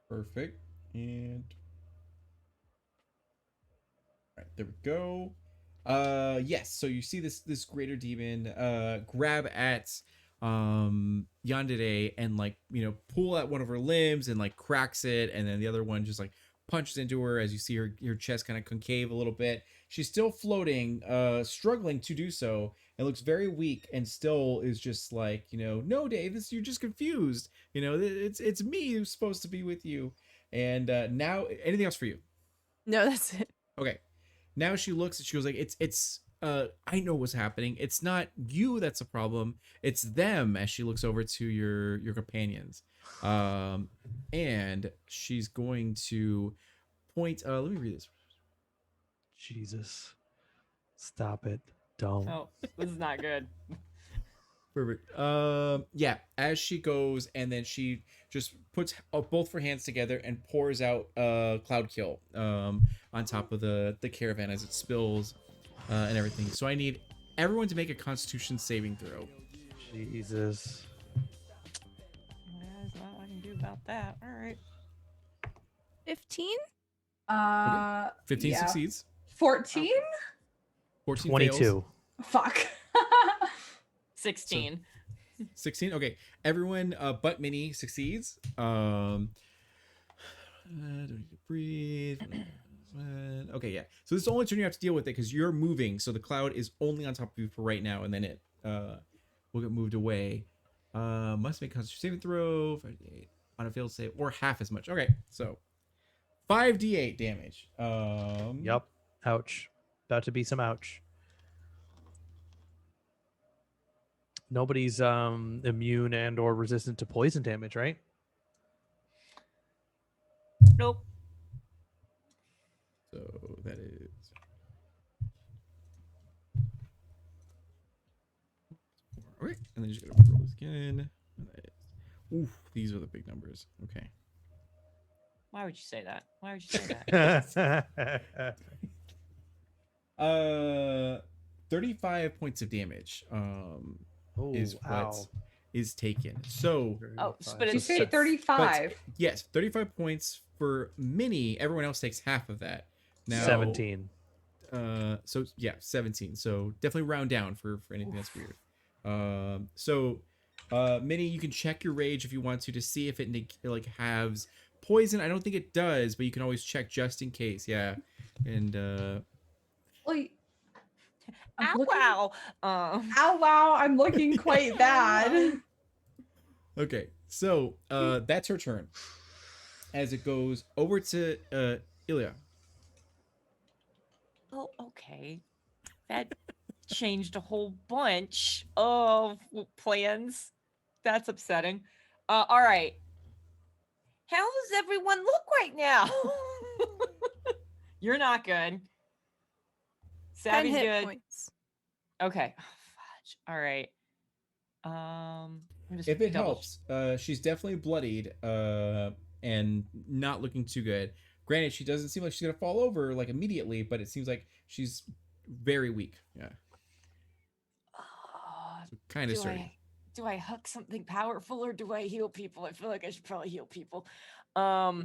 S1: Perfect. And all right, there we go. Yes, so you see this greater demon grab at Yandere and like, you know, pull at one of her limbs and like cracks it, and then the other one just like punches into her as you see her chest kind of concave a little bit. She's still floating, struggling to do so, and looks very weak, and still is just like, you know, no, Dave, you're just confused. You know, it's me who's supposed to be with you. And now, anything else for you?
S5: No, that's it.
S1: Okay. Now she looks and she goes like, it's I know what's happening. It's not you that's a problem. It's them, as she looks over to your companions. And she's going to point, let me read this.
S2: Jesus. Stop it. Don't.
S4: Oh, this is not good.
S1: Perfect. Yeah, as she goes, and then she just puts both her hands together and pours out Cloud Kill on top of the caravan as it spills and everything. So I need everyone to make a Constitution saving throw.
S2: Jesus.
S4: There's not I can do about that. All right.
S5: 15?
S1: 15
S3: yeah.
S1: succeeds.
S3: 14?
S1: 14
S2: 22.
S1: fails.
S3: Fuck.
S4: 16.
S1: 16. Okay, everyone but Minnie succeeds. Don't need to breathe. Okay, yeah. So this is the only turn you have to deal with it because you're moving. So the cloud is only on top of you for right now, and then it will get moved away. Must make Constitution saving throw 5d8 on a failed save or half as much. Okay, so 5d8 damage.
S2: Yep. Ouch. About to be some ouch. Nobody's immune and or resistant to poison damage, right?
S4: Nope.
S1: So that is. Okay, and then you just gotta roll this again. And that is, oof, these are the big numbers. Okay.
S4: Why would you say that? Why would you say that?
S1: 35 points of damage.
S2: Oh,
S1: Is
S2: wow.
S1: what is taken. So
S4: Oh, but
S3: You
S4: it's
S3: say 35.
S1: yes, 35 points for Minnie. Everyone else takes half of that. Now
S2: 17.
S1: So yeah, 17. So definitely round down for anything that's weird. So Minnie, you can check your rage if you want to see if it like halves poison. I don't think it does, but you can always check just in case. Yeah, and
S3: Like, I'm
S4: ow,
S3: looking-
S4: wow.
S3: Ow, wow, I'm looking quite bad.
S1: okay, so that's her turn. As it goes over to Ilya.
S4: Oh, okay. That changed a whole bunch of plans. That's upsetting. All right. How does everyone look right now? You're not good.
S5: 10
S4: Savvy's
S5: hit
S4: good.
S5: points.
S4: Okay. Oh, fudge. All right. I'm just
S1: If it
S4: double-
S1: helps, she's definitely bloodied and not looking too good. Granted, she doesn't seem like she's gonna fall over like immediately, but it seems like she's very weak. Yeah,
S4: Uh,
S1: so kind of
S4: do
S1: sturdy.
S4: I do I hook something powerful or do I heal people? I feel like I should probably heal people. I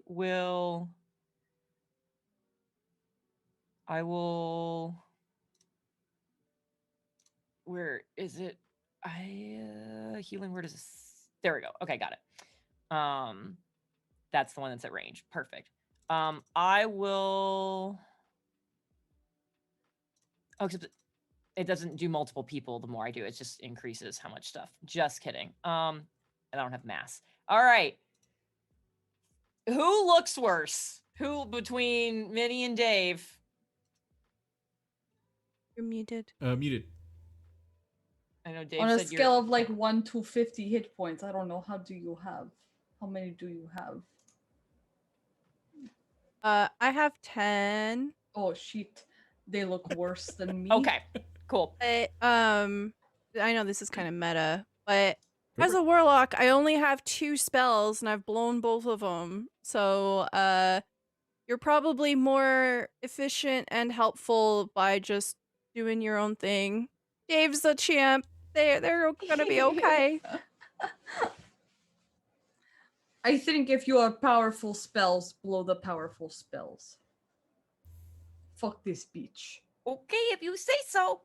S4: will. Where is it? Healing word is there we go. Okay, got it. That's the one that's at range. Perfect. I will. Oh, except it doesn't do multiple people the more I do. It just increases how much stuff. Just kidding. And I don't have mass. All right. Who looks worse? Who between Minnie and Dave?
S5: You're muted.
S1: Muted.
S4: I know Dave
S3: On a
S4: said
S3: scale
S4: you're
S3: of like 1 to 50 hit points, I don't know. How many do you have?
S5: I have 10.
S3: Oh shit, they look worse than me.
S4: okay. Cool.
S5: But, I know this is kind of meta, but
S1: Go
S5: as
S1: for
S5: a warlock, I only have 2 spells and I've blown both of them. So, you're probably more efficient and helpful by just doing your own thing. Dave's the champ. They're gonna be okay.
S3: I think if you have powerful spells, blow the powerful spells. Fuck this beach.
S4: Okay, if you say so.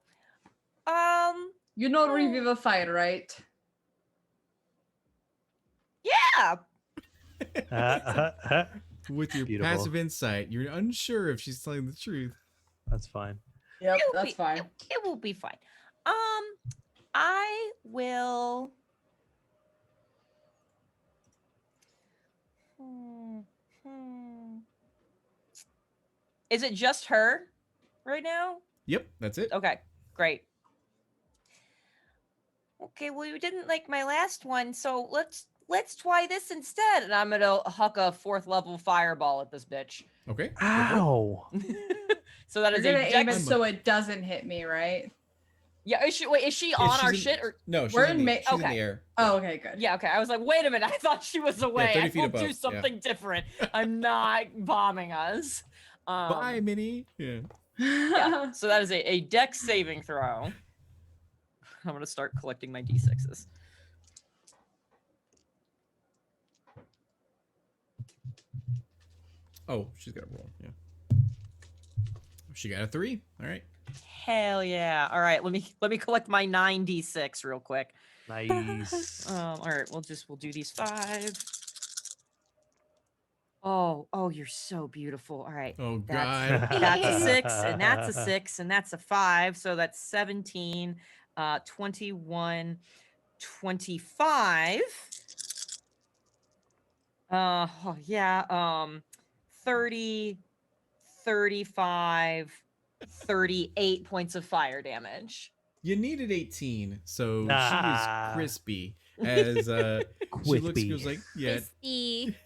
S3: You know Revivify, right?
S4: Yeah.
S1: With your
S2: Beautiful.
S1: passive insight, you're unsure if she's telling the truth.
S2: That's fine.
S3: Yep,
S4: It'll
S3: that's
S4: be-
S3: fine.
S4: It will be fine. I will. Is it just her right now?
S1: Yep, that's it.
S4: Okay, great. Okay, well you didn't like my last one, so let's try this instead. And I'm gonna huck a 4th level fireball at this bitch.
S1: Okay.
S2: Ow.
S4: So that
S3: You're
S4: is
S3: gonna
S4: a
S3: aim it
S4: dex.
S3: so it doesn't hit me, right?
S4: Yeah, is she on our shit or?
S1: No, she's,
S3: We're
S1: in
S3: in
S1: the,
S3: ma-
S1: she's in
S4: okay.
S1: the air.
S3: Oh, okay, good.
S4: Yeah, okay. I was like, wait a minute. I thought she was away.
S1: 30
S4: I
S1: feet
S4: will
S1: above,
S4: do
S1: yeah.
S4: something different. I'm not bombing us.
S1: Bye, Minnie. Yeah.
S4: Yeah. So that is a dex saving throw. I'm gonna start collecting my d6s.
S1: Oh, she's got a roll. Yeah. She got a 3. All right.
S4: Hell yeah! All right, let me collect my 9d6 real quick.
S2: Nice.
S4: All right, we'll do these 5. Oh, you're so beautiful. All right.
S1: Oh,
S4: That's,
S1: God.
S4: that's a 6, and that's a 6, and that's a 5. So that's 17, 21, 25. Oh, yeah. 30, 35, 38 points of fire damage.
S1: You needed 18, so she
S2: Ah.
S1: is crispy. As she looks,
S2: Quippy.
S1: goes like, yeah,
S5: Crispy.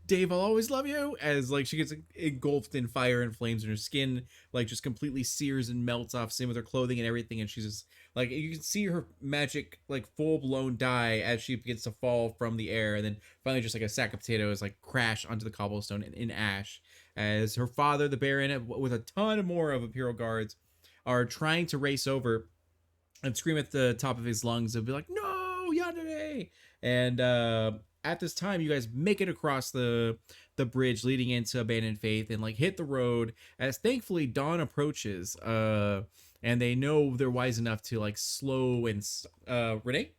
S1: Dave, I'll always love you. As like she gets engulfed in fire and flames, and her skin like just completely sears and melts off, same with her clothing and everything. And she's just like, you can see her magic like full blown die as she begins to fall from the air, and then finally just like a sack of potatoes like crash onto the cobblestone in ash. As her father, the Baron, with a ton more of Imperial guards, are trying to race over and scream at the top of his lungs and be like, "No, Yandere!" And at this time, you guys make it across the bridge leading into Abandoned Faith and like hit the road. As thankfully dawn approaches, and they know they're wise enough to like slow and Renee.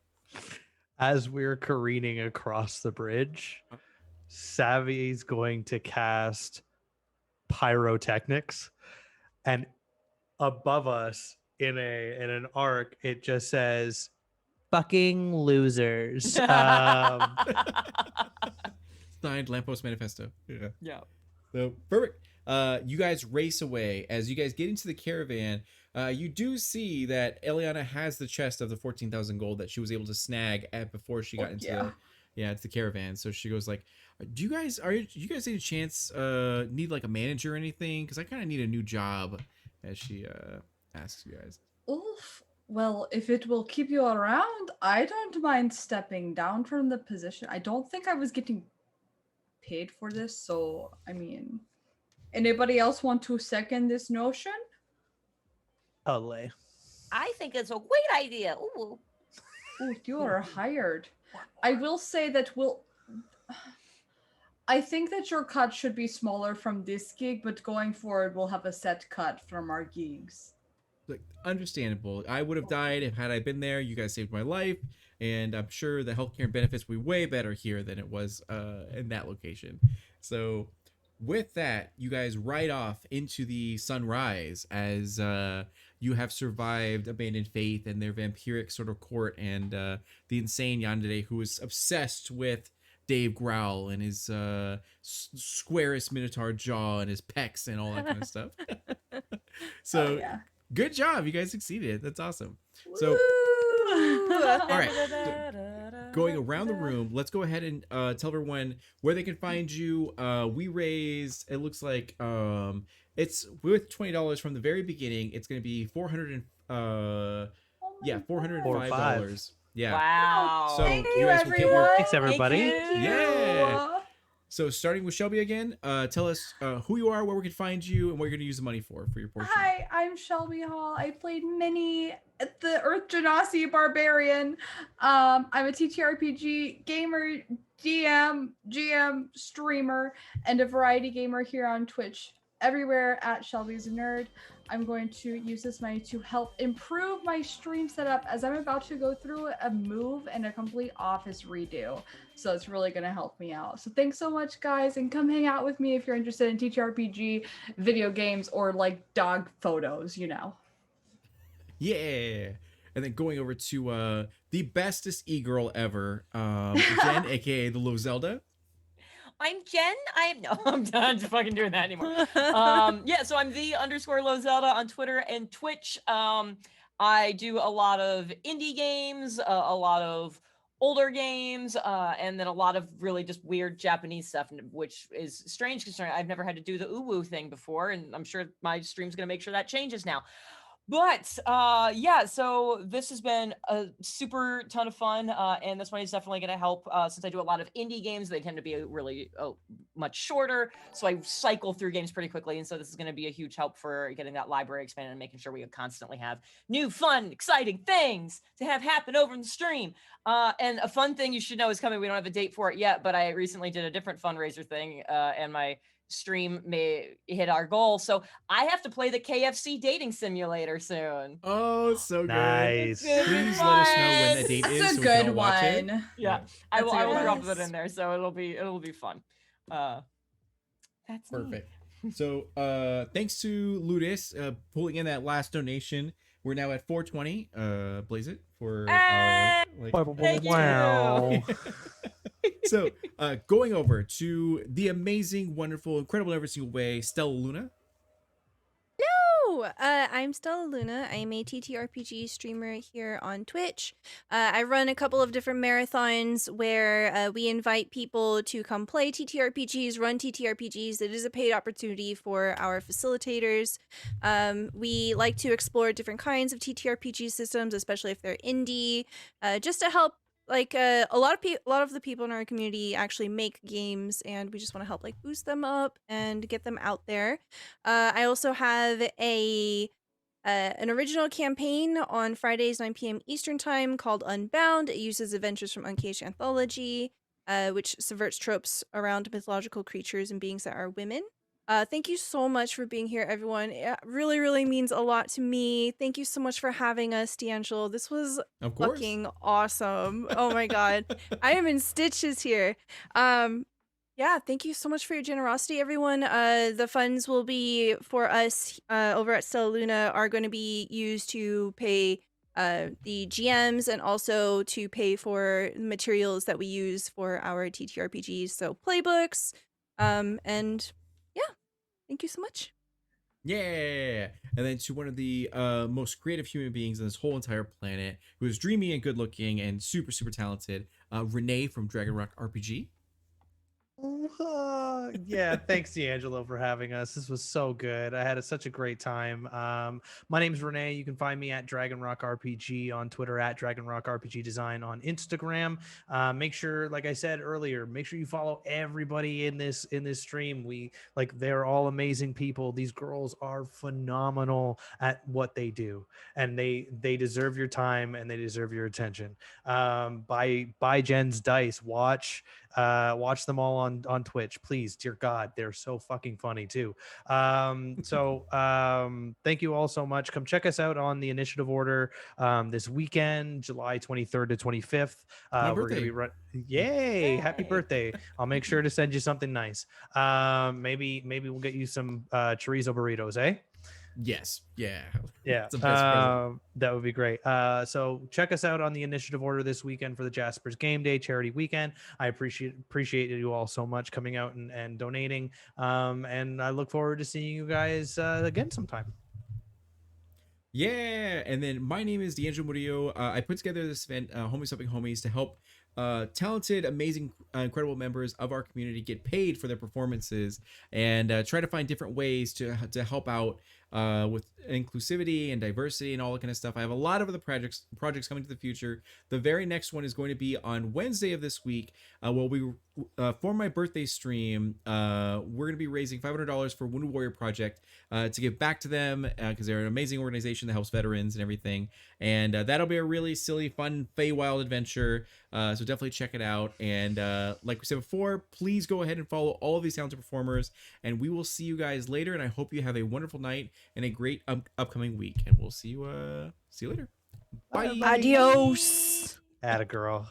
S2: As we're careening across the bridge, Savvy's going to cast pyrotechnics, and above us in an arc, it just says "fucking losers."
S1: Signed Lamppost Manifesto. Yeah.
S4: Yeah.
S1: So perfect. You guys race away. As you guys get into the caravan, you do see that Eliana has the chest of the 14,000 gold that she was able to snag before she got into it's the caravan. So she goes like, do you guys any chance need like a manager or anything? Because I kind of need a new job. As she asks you guys.
S3: Oof. Well, if it will keep you around, I don't mind stepping down from the position. I don't think I was getting paid for this, so I mean, anybody else want to second this notion?
S2: Olay.
S4: I think it's a great idea. Ooh.
S3: Ooh, you are hired. I will say that I think that your cut should be smaller from this gig, but going forward, we'll have a set cut from our gigs.
S1: Like, understandable. I would have died if had I been there. You guys saved my life, and I'm sure the healthcare and benefits will be way better here than it was in that location. So, with that, you guys ride off into the sunrise as you have survived Abandoned Faith and their vampiric sort of court, and the insane Yandere, who is obsessed with Dave Growl and his squarest minotaur jaw and his pecs and all that kind of stuff. So,
S3: Oh, yeah.
S1: good job. You guys succeeded. That's awesome. So,
S3: All
S1: right. Going around the room, let's go ahead and tell everyone where they can find you. We raised, it looks like it's with $20 from the very beginning. It's going to be $405. Yeah.
S4: Wow.
S1: So
S3: Thank
S1: you
S3: you,
S1: guys will get your
S3: everyone.
S2: Thanks, everybody.
S4: Thank you.
S1: Yeah. So starting with Shelby again, tell us who you are, where we can find you, and what you're going to use the money for your portion.
S3: Hi, I'm Shelby Hall. I played Minnie, the Earth Genasi Barbarian. I'm a TTRPG gamer, GM, streamer, and a variety gamer here on Twitch. Everywhere at Shelby's a Nerd. I'm going to use this money to help improve my stream setup as I'm about to go through a move and a complete office redo. So it's really going to help me out. So thanks so much, guys, and come hang out with me if you're interested in TTRPG, video games, or like dog photos, you know.
S1: Yeah. And then going over to the bestest e-girl ever, Jen, aka the Lozelda.
S4: I'm Jen. I'm done fucking doing that anymore. Yeah, so I'm the _ Low Zelda on Twitter and Twitch. I do a lot of indie games, a lot of older games, and then a lot of really just weird Japanese stuff, which is strange because I've never had to do the uwu thing before, and I'm sure my stream's gonna make sure that changes now. But yeah, so this has been a super ton of fun, and this money is definitely going to help since I do a lot of indie games. They tend to be really much shorter, so I cycle through games pretty quickly, and so this is going to be a huge help for getting that library expanded and making sure we constantly have new, fun, exciting things to have happen over in the stream. And a fun thing you should know is coming. We don't have a date for it yet, but I recently did a different fundraiser thing, and my stream may hit our goal, so I have to play the KFC dating simulator soon.
S1: Oh, so good.
S2: Nice.
S1: Please let us know when that date
S3: It's
S1: is
S3: a
S1: so we can
S3: good
S1: all watch it.
S3: one.
S4: Yeah, I will drop
S3: Yes.
S4: that in there, so it'll be fun. That's
S1: Perfect. So thanks to Ludus pulling in that last donation. We're now at 420. Blaze it for our
S4: Thank you.
S2: Wow.
S1: So going over to the amazing, wonderful, incredible every single way, Stella Luna.
S5: Hello, I'm Stella Luna. I'm a TTRPG streamer here on Twitch. I run a couple of different marathons where we invite people to come play TTRPGs, run TTRPGs. It is a paid opportunity for our facilitators. We like to explore different kinds of TTRPG systems, especially if they're indie, just to help. Like a lot of the people in our community actually make games, and we just want to help like boost them up and get them out there. I also have an original campaign on Fridays 9 p.m. Eastern Time called Unbound. It uses adventures from Uncaged Anthology, which subverts tropes around mythological creatures and beings that are women. Thank you so much for being here, everyone. It really, really means a lot to me. Thank you so much for having us, D'Angelo. This was
S1: Of course.
S5: fucking awesome. Oh my god. I am in stitches here. Yeah, thank you so much for your generosity, everyone. The funds will be for us over at Stella Luna are going to be used to pay the GMs and also to pay for materials that we use for our TTRPGs, so playbooks, and yeah, thank you so much.
S1: Yeah. And then to one of the most creative human beings on this whole entire planet, who is dreamy and good looking and super, super talented, Renee from Dragon Rock RPG.
S2: Yeah, thanks D'Angelo for having us. This was so good. I had such a great time. My name's Renee. You can find me at Dragon Rock RPG on Twitter, at Dragon Rock RPG Design on Instagram. Make sure, like I said earlier, make sure you follow everybody in this stream. They're all amazing people. These girls are phenomenal at what they do, and they deserve your time and they deserve your attention. Buy Jen's dice. Watch them all on Twitch, please. Dear God, they're so fucking funny too. Thank you all so much. Come check us out on the initiative order this weekend, July 23rd to 25th.
S1: My
S2: We're gonna
S1: birthday.
S2: be Yay, happy
S4: Yay.
S2: birthday. I'll make sure to send you something nice. Maybe we'll get you some chorizo burritos, eh?
S1: Yes. Yeah.
S2: Yeah,
S1: It's the best present.
S2: that would be great. So check us out on the initiative order this weekend for the Jasper's Game Day charity weekend. I appreciate you all so much coming out and donating. And I look forward to seeing you guys again sometime.
S1: Yeah, and then my name is D'Angelo Murillo. I put together this event, Homies Helping Homies, to help talented, amazing, incredible members of our community get paid for their performances, and try to find different ways to help out with inclusivity and diversity and all that kind of stuff. I have a lot of other projects coming to the future. The very next one is going to be on Wednesday of this week. For my birthday stream, we're going to be raising $500 for Wounded Warrior Project to give back to them, because they're an amazing organization that helps veterans and everything. And that'll be a really silly, fun Feywild adventure. So definitely check it out. And like we said before, please go ahead and follow all of these talented performers. And we will see you guys later. And I hope you have a wonderful night and a great upcoming week. And we'll see you later. Bye.
S5: Adios.
S2: Atta girl.